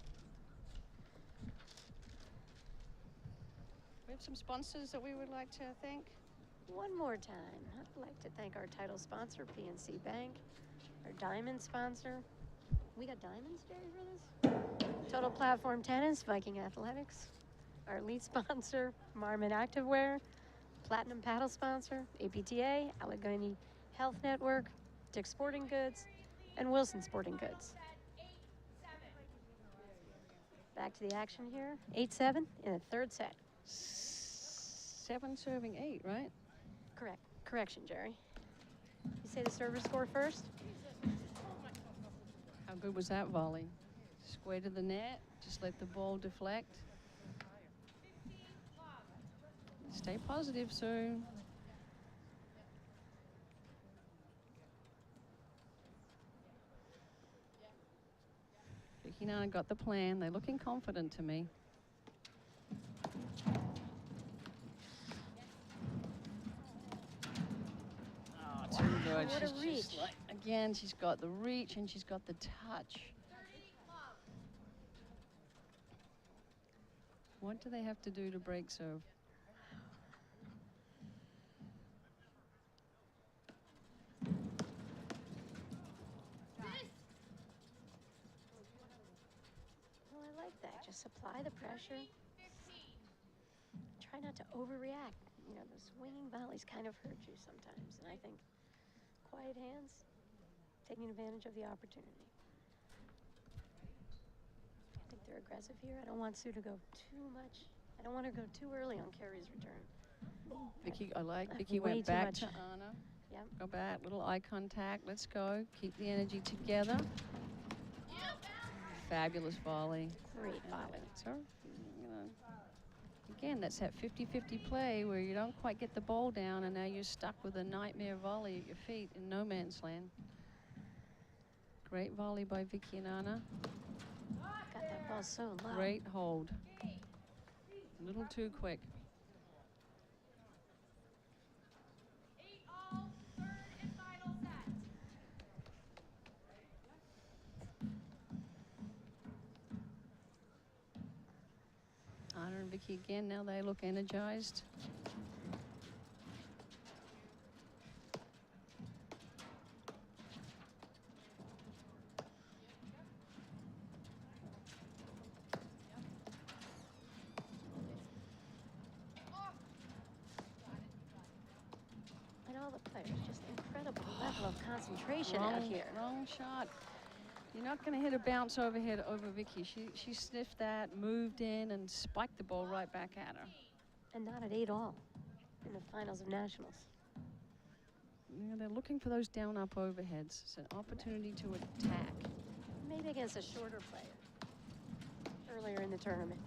We have some sponsors that we would like to thank. One more time, I'd like to thank our title sponsor, PNC Bank, our diamond sponsor. We got diamonds, Jerry, for this? Total Platform Tennis, Viking Athletics. Our lead sponsor, Marmon Activewear. Platinum Paddle sponsor, APTA, Allegheny Health Network, Dick's Sporting Goods, and Wilson Sporting Goods. Back to the action here. 8-7 in the third set. 7 serving 8, right? Correct. Correction, Jerry. You say the server score first? How good was that volley? Square to the net, just let the ball deflect. Stay positive, Sue. Viki and Anna got the plan. They're looking confident to me. Oh, too good. What a She's reach. just like, again, she's got the reach and she's got the touch. What do they have to do to break serve? Well, I like that. Just apply the pressure. Try not to overreact. You know, the swinging volleys kind of hurt you sometimes. And I think quiet hands, taking advantage of the opportunity. I think they're aggressive here. I don't want Sue to go too much I don't want to go too early on Keri's return. Viki, I like. I've Viki way went too back much. to Anna. Yep. Go back, little eye contact. Let's go. Keep the energy together. Fabulous volley. Great volley. So, you know, again, that's that 50-50 play where you don't quite get the ball down, and now you're stuck with a nightmare volley at your feet in no man's land. Great volley by Viki and Anna. Got that ball so low. Great hold. A little too quick. 8-all, third and final set. Anna and Viki again. Now they look energized. And all the players, just incredible level of concentration out here. Wrong shot. You're not going to hit a bounce overhead over Viki. She sniffed that, moved in, and spiked the ball right back at her. And not at 8-all in the finals of nationals. You know, they're looking for those down-up overheads. It's an opportunity to attack. Maybe against a shorter player earlier in the tournament.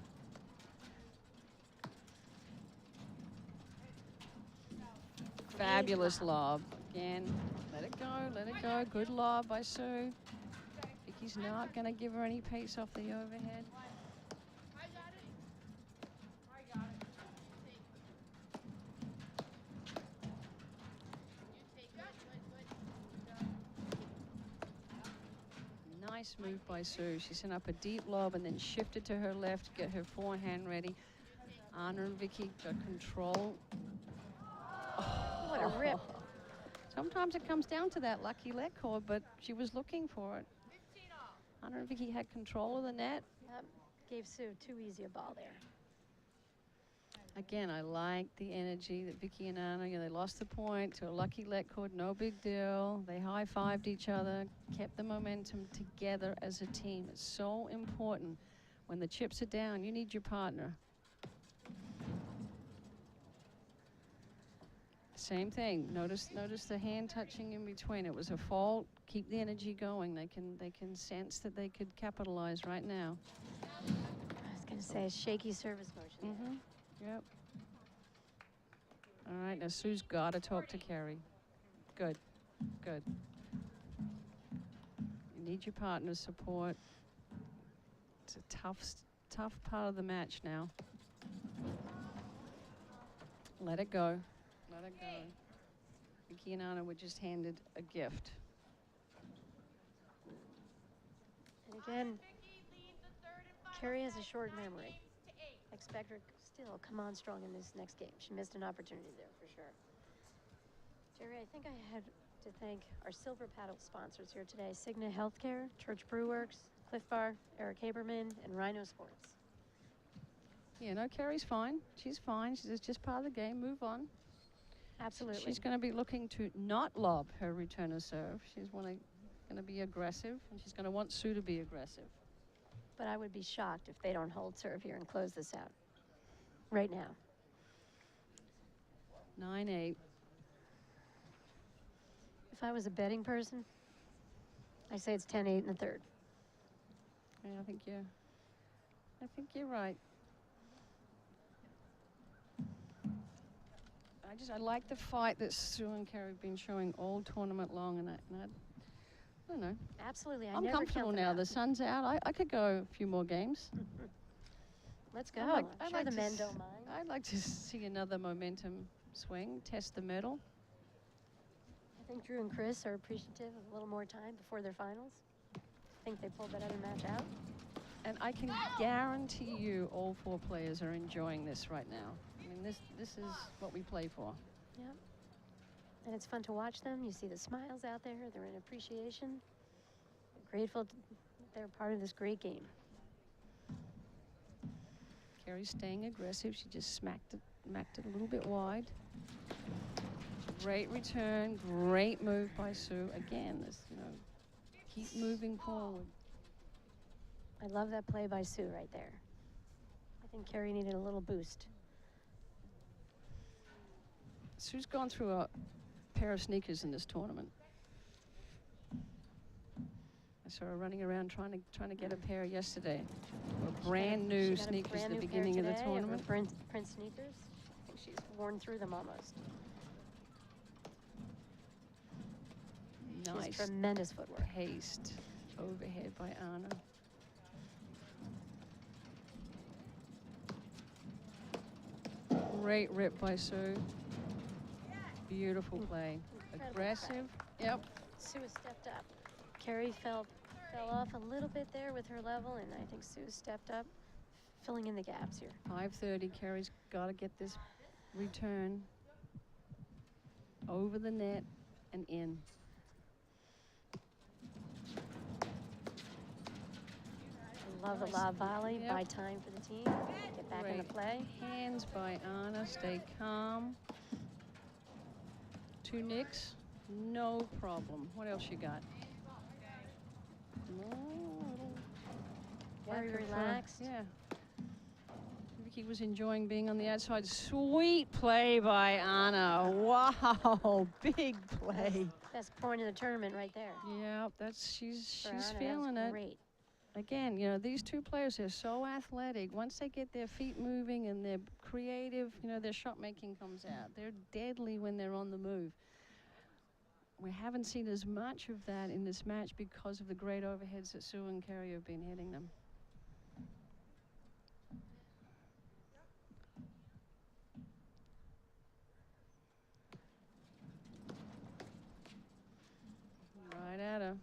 Fabulous lob. Again, let it go, let it go. Good lob by Sue. Viki's not going to give her any pace off the overhead. I got it. I got it. You take it. Good. Nice move by Sue. She sent up a deep lob and then shifted to her left to get her forehand ready. Anna and Viki got control. What a rip. Sometimes it comes down to that lucky leg cord, but she was looking for it. 15-all. Anna and Viki had control of the net. Yep. Gave Sue too easy a ball there. Again, I like the energy that Viki and Anna, you know, they lost the point to a lucky let cord, no big deal. They high-fived each other, kept the momentum together as a team. It's so important. When the chips are down, you need your partner. Same thing. Notice the hand touching in between. It was a fault. Keep the energy going. They can sense that they could capitalize right now. I was going to say a shaky service motion. Mm-hmm. Yep. All right, now Sue's got to talk to Keri. Good, good. You need your partner's support. It's a tough part of the match now. Let it go. Let it go. Viki and Anna were just handed a gift. And again, Viki leads the third and final Keri has a set, short 9 memory. games to 8. Expect her still come on strong in this next game. She missed an opportunity there for sure. Jerry, I think I had to thank our silver paddle sponsors here today: Cigna Healthcare, Church Brewworks, Cliff Bar, Eric Haberman, and Rhino Sports. Yeah, no, Keri's fine. She's fine. She's just part of the game. Move on. Absolutely. She's going to be looking to not lob her returner serve. She's going to be aggressive, and she's going to want Sue to be aggressive. But I would be shocked if they don't hold serve here and close this out right now. 9-8. If I was a betting person, I say it's 10-8 in the third. Yeah, I think you're right. I like the fight that Sue and Keri have been showing all tournament long, and I don't know. Absolutely. I'm comfortable now. The sun's out. I could go a few more games. Let's go. I'd Sure, like the to men don't mind. I'd like to see another momentum swing, test the medal. I think Drew and Chris are appreciative of a little more time before their finals. I think they pulled that other match out. And I can guarantee you all four players are enjoying this right now. I mean, this is what we play for. Yep. And it's fun to watch them. You see the smiles out there. They're in appreciation. They're grateful that they're part of this great game. Keri's staying aggressive. She just smacked it a little bit wide. Great return, great move by Sue. Again, this, keep moving forward. I love that play by Sue right there. I think Keri needed a little boost. Sue's gone through a pair of sneakers in this tournament. I saw her running around trying to get a pair yesterday. Brand new sneakers at the beginning of the tournament. Prince sneakers. I think she's worn through them almost. Nice. Tremendous footwork. Paced overhead by Anna. Great rip by Sue. Beautiful play. Incredible Aggressive. play. Yep. Sue has stepped up. Keri fell off a little bit there with her level, and I think Sue stepped up, filling in the gaps here. 5:30. Keri's got to get this return over the net and in. Love the lob volley. Yep. Buy time for the team. Get back into Great play. hands by Anna. Stay calm. 2 nicks. No problem. What else you got? Very relaxed. Yeah. Viki was enjoying being on the outside. Sweet play by Anna. Wow, big play. Best point of the tournament right there. Yeah, she's For Anna, feeling that's it. great. Again, you know, these two players are so athletic. Once they get their feet moving and they're creative, you know, their shot making comes out. They're deadly when they're on the move. We haven't seen as much of that in this match because of the great overheads that Sue and Keri have been hitting them. Right at her.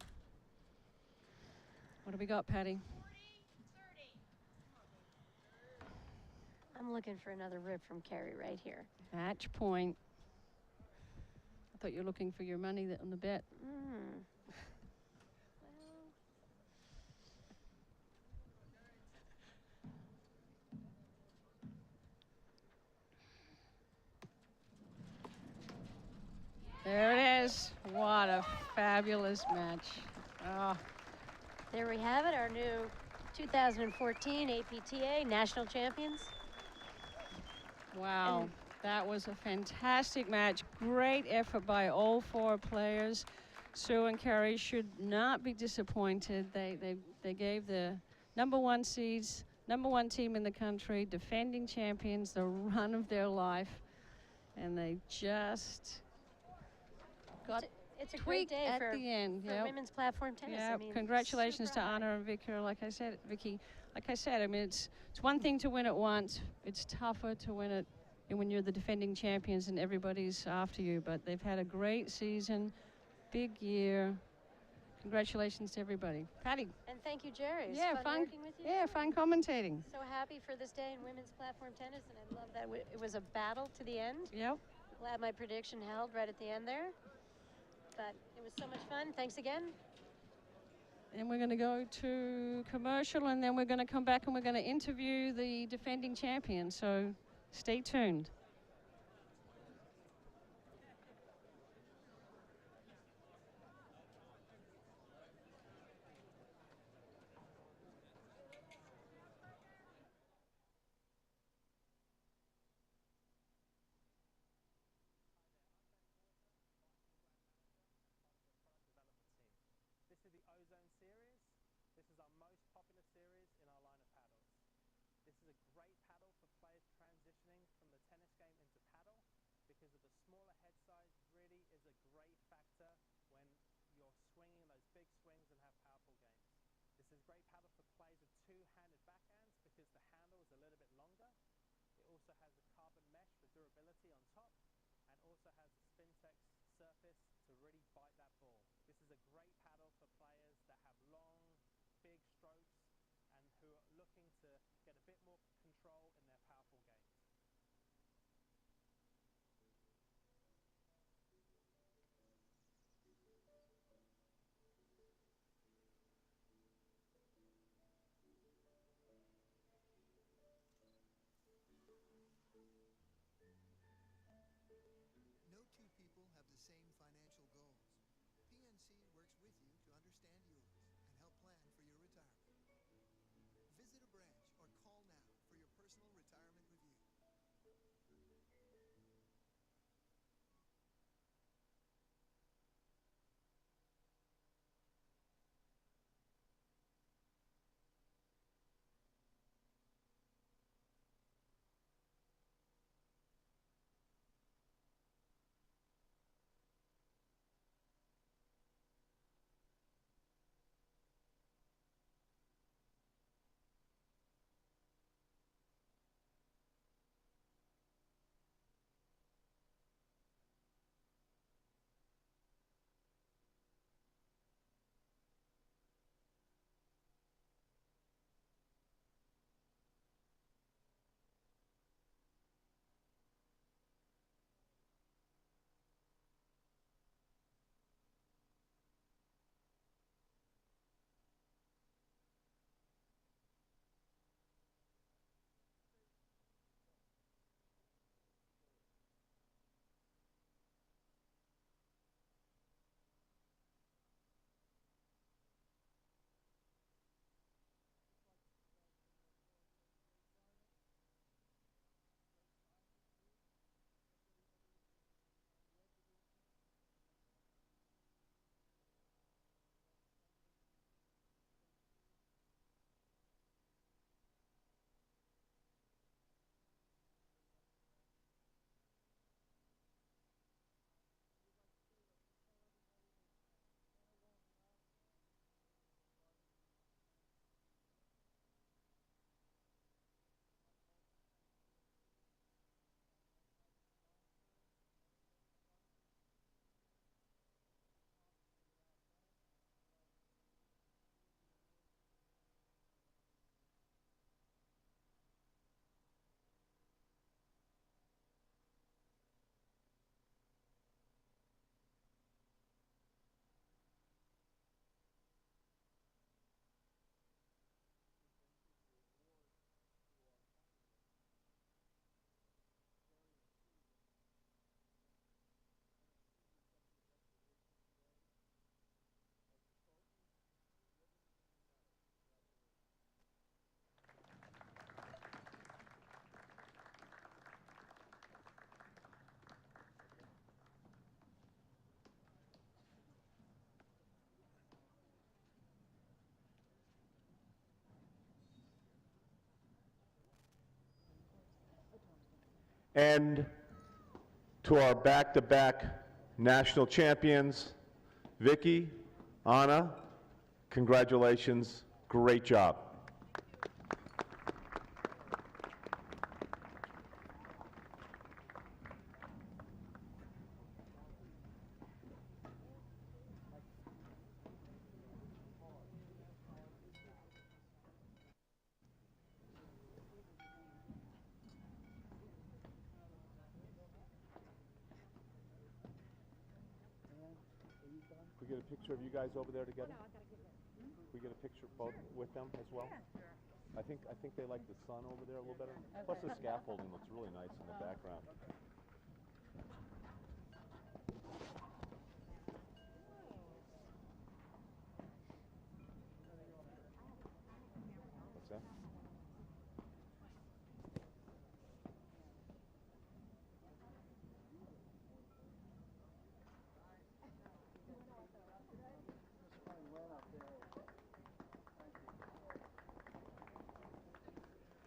What do we got, Patty? 40-30. I'm looking for another rip from Keri right here. Match point. I thought you were looking for your money on the bet. There it is. What a fabulous match. Oh. There we have it, our new 2014 APTA National Champions. Wow, And that was a fantastic match. Great effort by all 4 players. Sue and Keri should not be disappointed. They gave the number 1 seeds, number 1 team in the country, defending champions, the run of their life. And they just got it's a great tweaked day at for the end. for women's platform tennis. Yeah, I mean, congratulations to super high. Anna and Viki. Like I said, Viki, I mean, it's one thing to win it once. It's tougher to win it when you're the defending champions and everybody's after you. But they've had a great season, big year. Congratulations to everybody. Patty. And thank you, Jerry. It's Yeah, fun working with you. Yeah, fun commentating. So happy for this day in women's platform tennis, and I love that it was a battle to the end. Yep. Glad my prediction held right at the end there. But it was so much fun. Thanks again. And we're going to go to commercial, and then we're going to come back and we're going to interview the defending champion. So stay tuned. This is the Ozone Series. This is our most popular series in our line of paddles. This is a great paddle for players transitioning from the tennis game into paddle because of the smaller head size. Really is a great factor when you're swinging those big swings and have powerful games. This is a great paddle for players with 2-handed backhands because the handle is a little bit longer. It also has a carbon mesh for durability on top, and also has a Spintex surface to really bite that ball. This is a great paddle for players that have long, big strokes and who are looking to get a bit more control in their powerful games. No two people have the same financial goals. PNC works with you to understand yours and help plan for your retirement. Visit a branch or call now for your personal And to our back-to-back national champions, Viki, Anna, congratulations, great job. We get a picture of you guys over there together? We get a picture both with them as well? I think they like the sun over there a little better. Plus the scaffolding looks really nice in the background. What's that?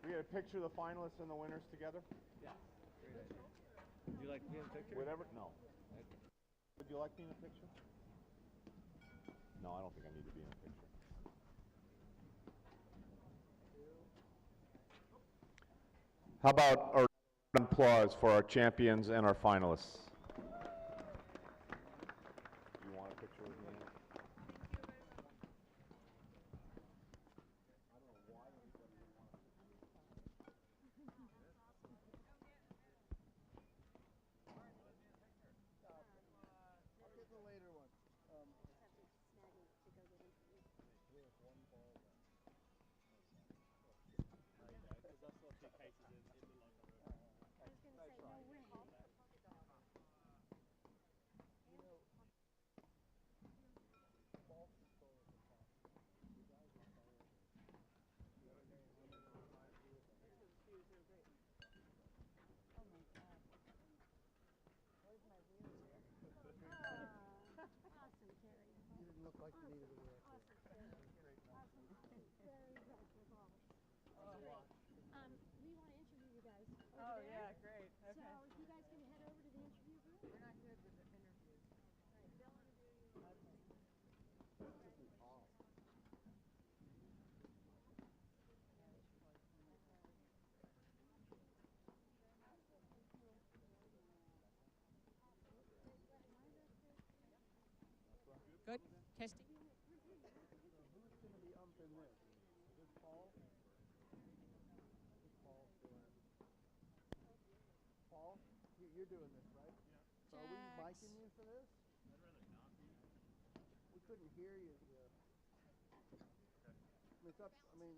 We get a picture of the finalists and the winners together? Yeah, great idea. Would you like to be in a picture? Whatever, no. Would you like me in a picture? No, I don't think I need to be in a picture. How about a round of applause for our champions and our finalists? You want a picture with me? We want to interview you guys. Oh, yeah, great. Okay. So if you guys can head over to the interview booth. We're not good with the interviews. All right, they'll interview you. Good. Testing. Who's going to be umping this? Is this Paul? Paul's doing it. Paul, you're doing this, right? Yeah. So are we micing you for this? I'd rather not be. We couldn't hear you. Okay. It's up. I mean,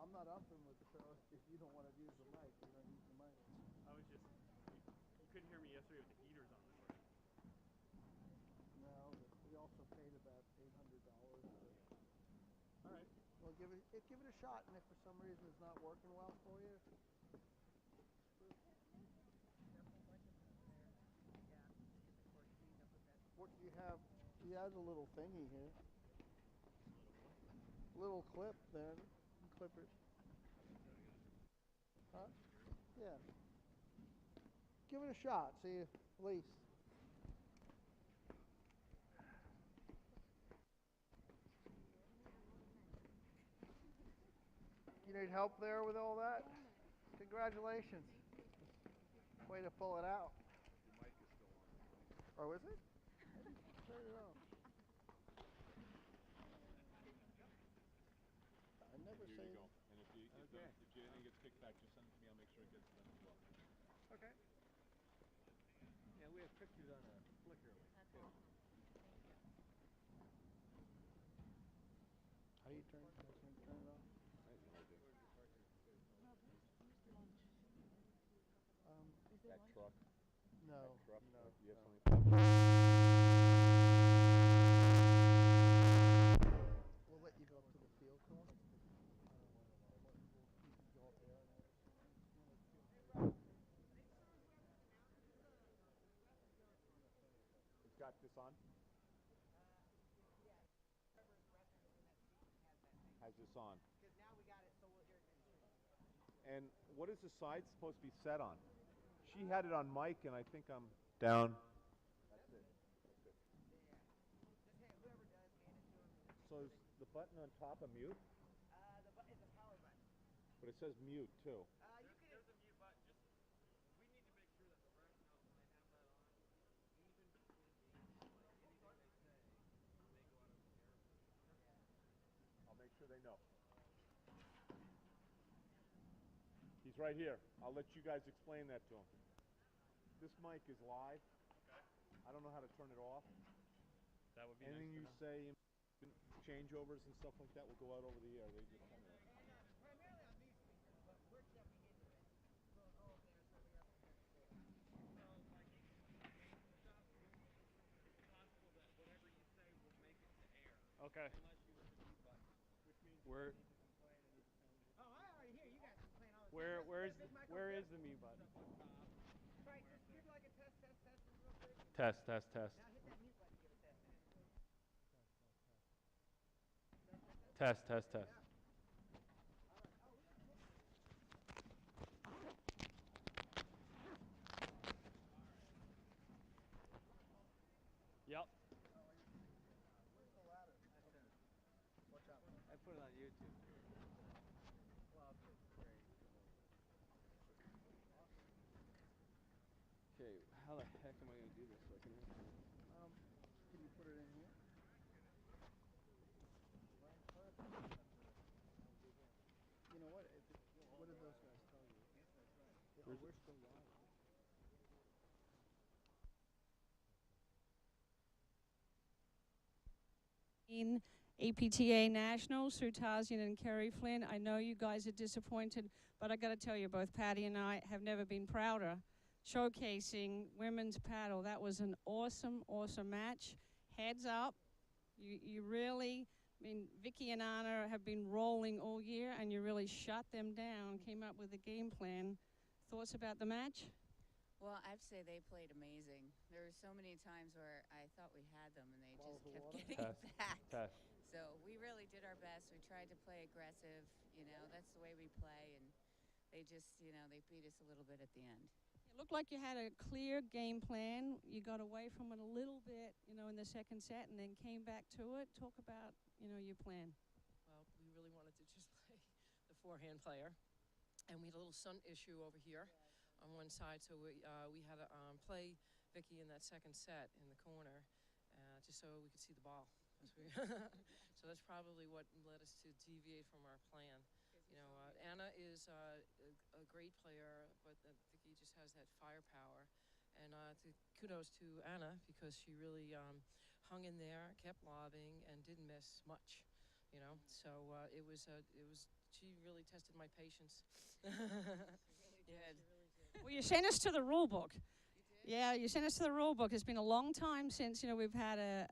I'm not umping with the fellow. If you don't want to use the mic, you don't use the mic. I was just, you couldn't hear me yesterday with the heaters on the court. No, but we also paid about $800 for it. All right. Well, give it a shot, and if for some reason it's not working well for you, what do you have? He has a little thingy here. Little clip there. You clip it. Huh? Yeah. Give it a shot. See if at least. You need help there with all that? Congratulations. Way to pull it out. The mic is still on. Oh, is it? Turn it off. I never Here say. you go. And if anything gets kicked back, just send it to me. I'll make sure it gets to them as well. Okay. Yeah, we have pictures on a flicker too. How do you turn it off? That truck. No. Truck. No. You have something? We'll let you go up to the field call. It's got this on? Has this on? Because now we got it, so we'll hear it. And what is the side supposed to be set on? He had it on mic, and I think I'm down. That's it. So is the button on top a mute? The button is a power button. But it says mute too. There's a mute button. Just we need to make sure that the ref knows when they have that on, even before the game. Like anything they say may go out of character. I'll make sure they know. He's right here. I'll let you guys explain that to him. This mic is live. Okay. I don't know how to turn it off. That would be Anything nice you say, changeovers and stuff like that will go out over the air. They just come in. Primarily on these speakers, but we're jumping into it. We'll go over there so we have to hear it. So, like, it's possible that whatever you say will make it to air. Okay. Unless you hit the mute button, which means Where you need to complain and need to tell them. Oh, I already hear you guys complain all the where time. where's This microphone- where is the mute button? Right, just give like a test real quick. Test, test, test. Now hit that mute button, give a test. Test, test, test. Yep. I put it on YouTube. Okay, how the heck am I going to do this so I can answer it? Can you put it in here? You know what? What did those guys tell you? We're still live. In APTA Nationals through Tarzian and Keri, Flynn. I know you guys are disappointed, but I got to tell you, both Patty and I have never been prouder showcasing women's paddle. That was an awesome, awesome match. Heads up, you really, I mean, Viki and Anna have been rolling all year, and you really shut them down, came up with a game plan. Thoughts about the match? Well, I'd say they played amazing. There were so many times where I thought we had them, and they just kept getting it back. Test. So we really did our best. We tried to play aggressive. You know, that's the way we play, and they just, you know, they beat us a little bit at the end. It looked like you had a clear game plan. You got away from it a little bit, you know, in the second set, and then came back to it. Talk about, you know, your plan. Well, we really wanted to just play the forehand player, and we had a little sun issue over here on one side, so we had to play Viki in that second set in the corner, just so we could see the ball. So that's probably what led us to deviate from our plan. You know, Anna is a great player, but Viki just has that firepower. And kudos to Anna, because she really hung in there, kept lobbing, and didn't miss much. You know, so she really tested my patience. Yeah. Well, you sent us to the rule book. Yeah, you sent us to the rule book. It's been a long time since, you know, we've had a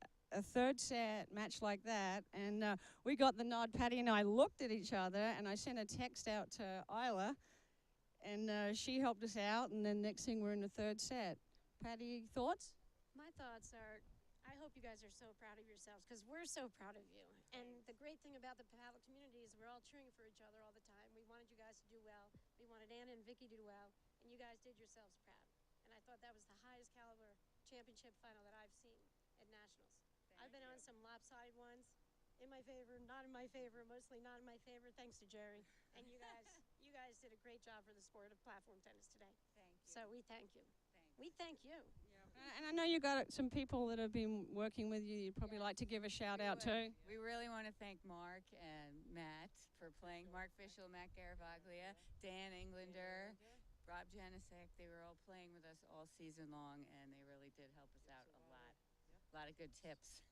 third set match like that, and we got the nod. Patty and I looked at each other, and I sent a text out to Isla, and she helped us out, and then next thing we're in the third set. Patty, thoughts? My thoughts are, I hope you guys are so proud of yourselves, because we're so proud of you. And the great thing about the paddle community is we're all cheering for each other all the time. We wanted you guys to do well. We wanted Anna and Viki to do well, and you guys did yourselves proud. And I thought that was the highest caliber championship final that I've seen at Nationals. I've been on some lopsided ones, in my favor, not in my favor, mostly not in my favor, thanks to Jerry. And you guys did a great job for the sport of platform tennis today. Thank you. So we thank you. Thanks. We thank you. And I know you got some people that have been working with you. You'd probably like to give a shout out too. We really want to thank Mark and Matt for playing. Mark Fischel, Matt Garavaglia, Dan Englander, Rob Janicek. They were all playing with us all season long, and they really did help us out a lot. A lot of good tips.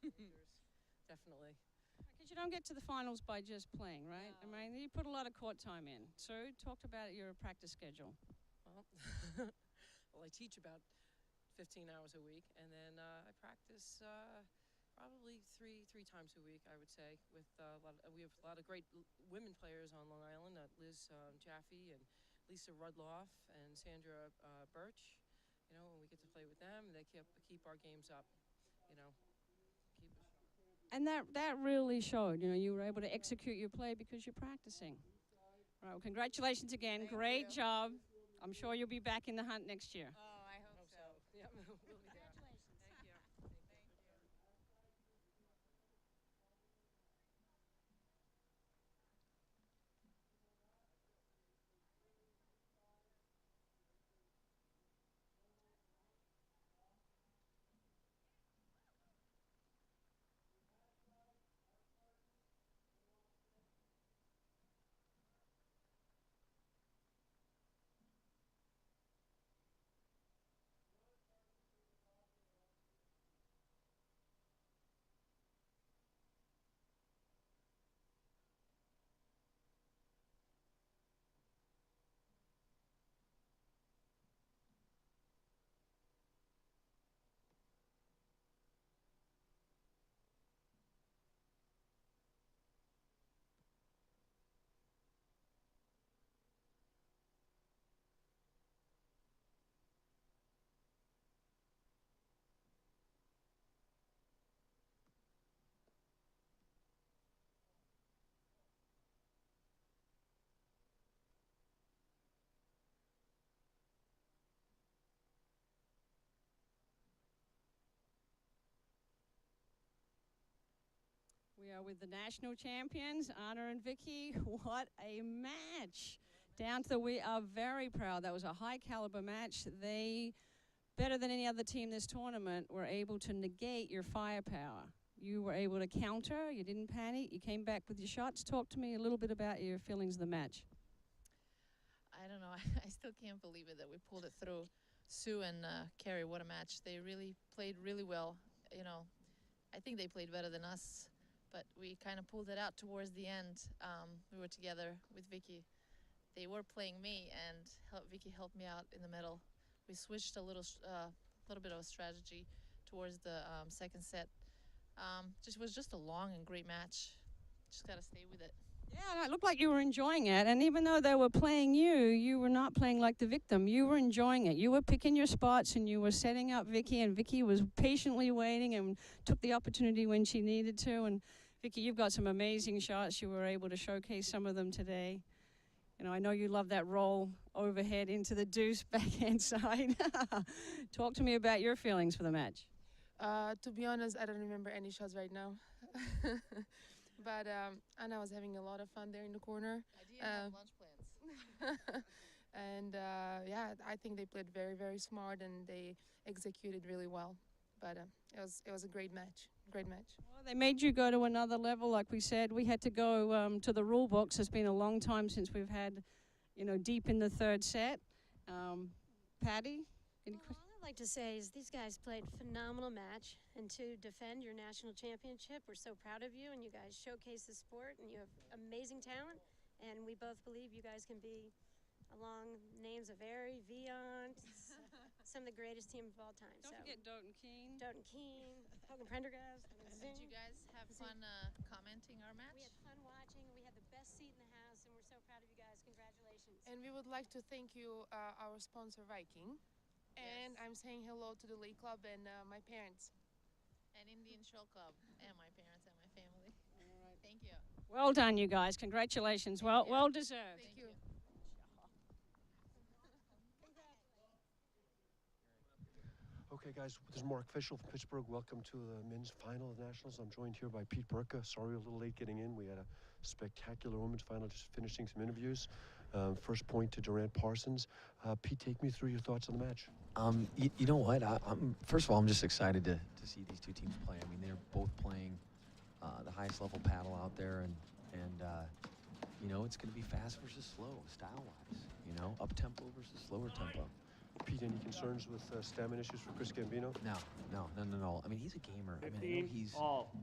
Definitely. Because you don't get to the finals by just playing, right? No. I mean, you put a lot of court time in. So talked about your practice schedule. Well, well, I teach about 15 hours a week, and then I practice probably three times a week, I would say. With we have a lot of great women players on Long Island, Liz Jaffe and Lisa Rudloff and Sandra Birch. You know, and we get to play with them, and they keep our games up. You know, keep us. And that really showed. You know, you were able to execute your play because you're practicing. Right. Well, congratulations again. Thank Great you. job. I'm sure you'll be back in the hunt next year. Oh, I hope so. Yeah, we'll be there. Congratulations. Thank you. We are with the national champions, Anna and Viki. What a match. Down to the, we are very proud. That was a high caliber match. They, better than any other team this tournament, were able to negate your firepower. You were able to counter, you didn't panic, you came back with your shots. Talk to me a little bit about your feelings of the match. I don't know, I still can't believe it that we pulled it through. Sue and Keri, what a match. They really played really well. You know, I think they played better than us, but we kind of pulled it out towards the end. We were together with Viki. They were playing me, and Viki helped me out in the middle. We switched a little bit of a strategy towards the second set. Was just a long and great match. Just gotta stay with it. Yeah, it looked like you were enjoying it. And even though they were playing you, you were not playing like the victim. You were enjoying it. You were picking your spots and you were setting up Viki, and Viki was patiently waiting and took the opportunity when she needed to. And Viki, you've got some amazing shots. You were able to showcase some of them today. You know, I know you love that roll overhead into the deuce backhand side. Talk to me about your feelings for the match. To be honest, I don't remember any shots right now. But Anna was having a lot of fun there in the corner. I didn't have lunch plans. And yeah, I think they played very, very smart and they executed really well. But it was a great match. Great match. Well, they made you go to another level, like we said. We had to go to the rule books. It's been a long time since we've had, you know, deep in the third set. Patty, any questions? All I'd like to say is these guys played a phenomenal match, and to defend your national championship, we're so proud of you, and you guys showcase the sport, and you have amazing talent, and we both believe you guys can be, along names of Ari, Vion, some of the greatest team of all time. Don't forget Doten Keen. Doten Keen, Hogan Prendergast. Did you guys have fun commenting our match? We had fun watching, and we had the best seat in the house, and we're so proud of you guys. Congratulations. And we would like to thank you, our sponsor, Viking. And I'm saying hello to the Lake Club and my parents. And Indian Show Club, and my parents and my family. All right. Thank you. Well done, you guys. Congratulations. Well deserved. Thank you. Okay, guys, this is Mark Fischel from Pittsburgh. Welcome to the men's final of the Nationals. I'm joined here by Pete Burka. Sorry, a little late getting in. We had a spectacular women's final, just finishing some interviews. First point to Durant Parsons. Pete, take me through your thoughts on the match. You know what? First of all, I'm just excited to see these two teams play. I mean, they're both playing the highest level paddle out there, and you know, it's going to be fast versus slow, style-wise. You know, up tempo versus slower tempo. Pete, any concerns with stamina issues for Chris Gambino? No. I mean, he's a gamer. I mean, I know he's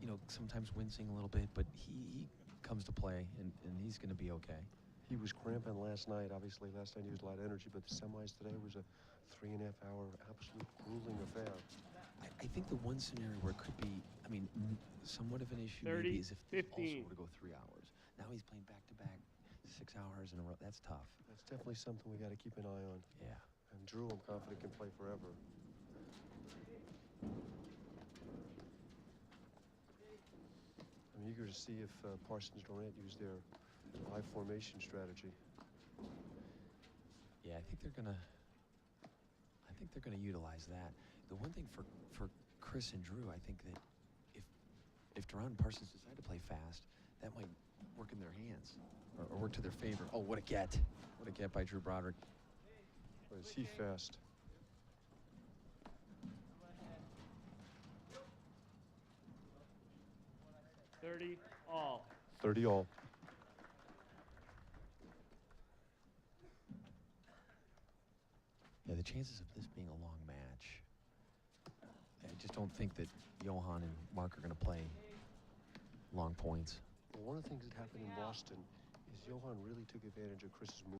you know, sometimes wincing a little bit, but he comes to play, and he's going to be okay. He was cramping last night. Obviously, last night he used a lot of energy, but the semis today was a 3.5-hour absolute grueling affair. I think the one scenario where it could be, I mean, somewhat of an issue maybe is if they also were to go 3 hours. Now he's playing back-to-back 6 hours in a row. That's tough. That's definitely something we got to keep an eye on. Yeah. And Drew, I'm confident, can play forever. I'm eager to see if Parsons Durant use their live formation strategy. Yeah, I think they're gonna utilize that. The one thing for Chris and Drew, I think that if Duran and Parsons decide to play fast, that might work in their hands or work to their favor. Oh, what a get! What a get by Drew Broderick. Boy, is he fast. 30 all. 30 all. Yeah, the chances of this being a long match, I just don't think that Johan and Mark are going to play long points. Well, one of the things that happened in Boston is Johan really took advantage of Chris's move.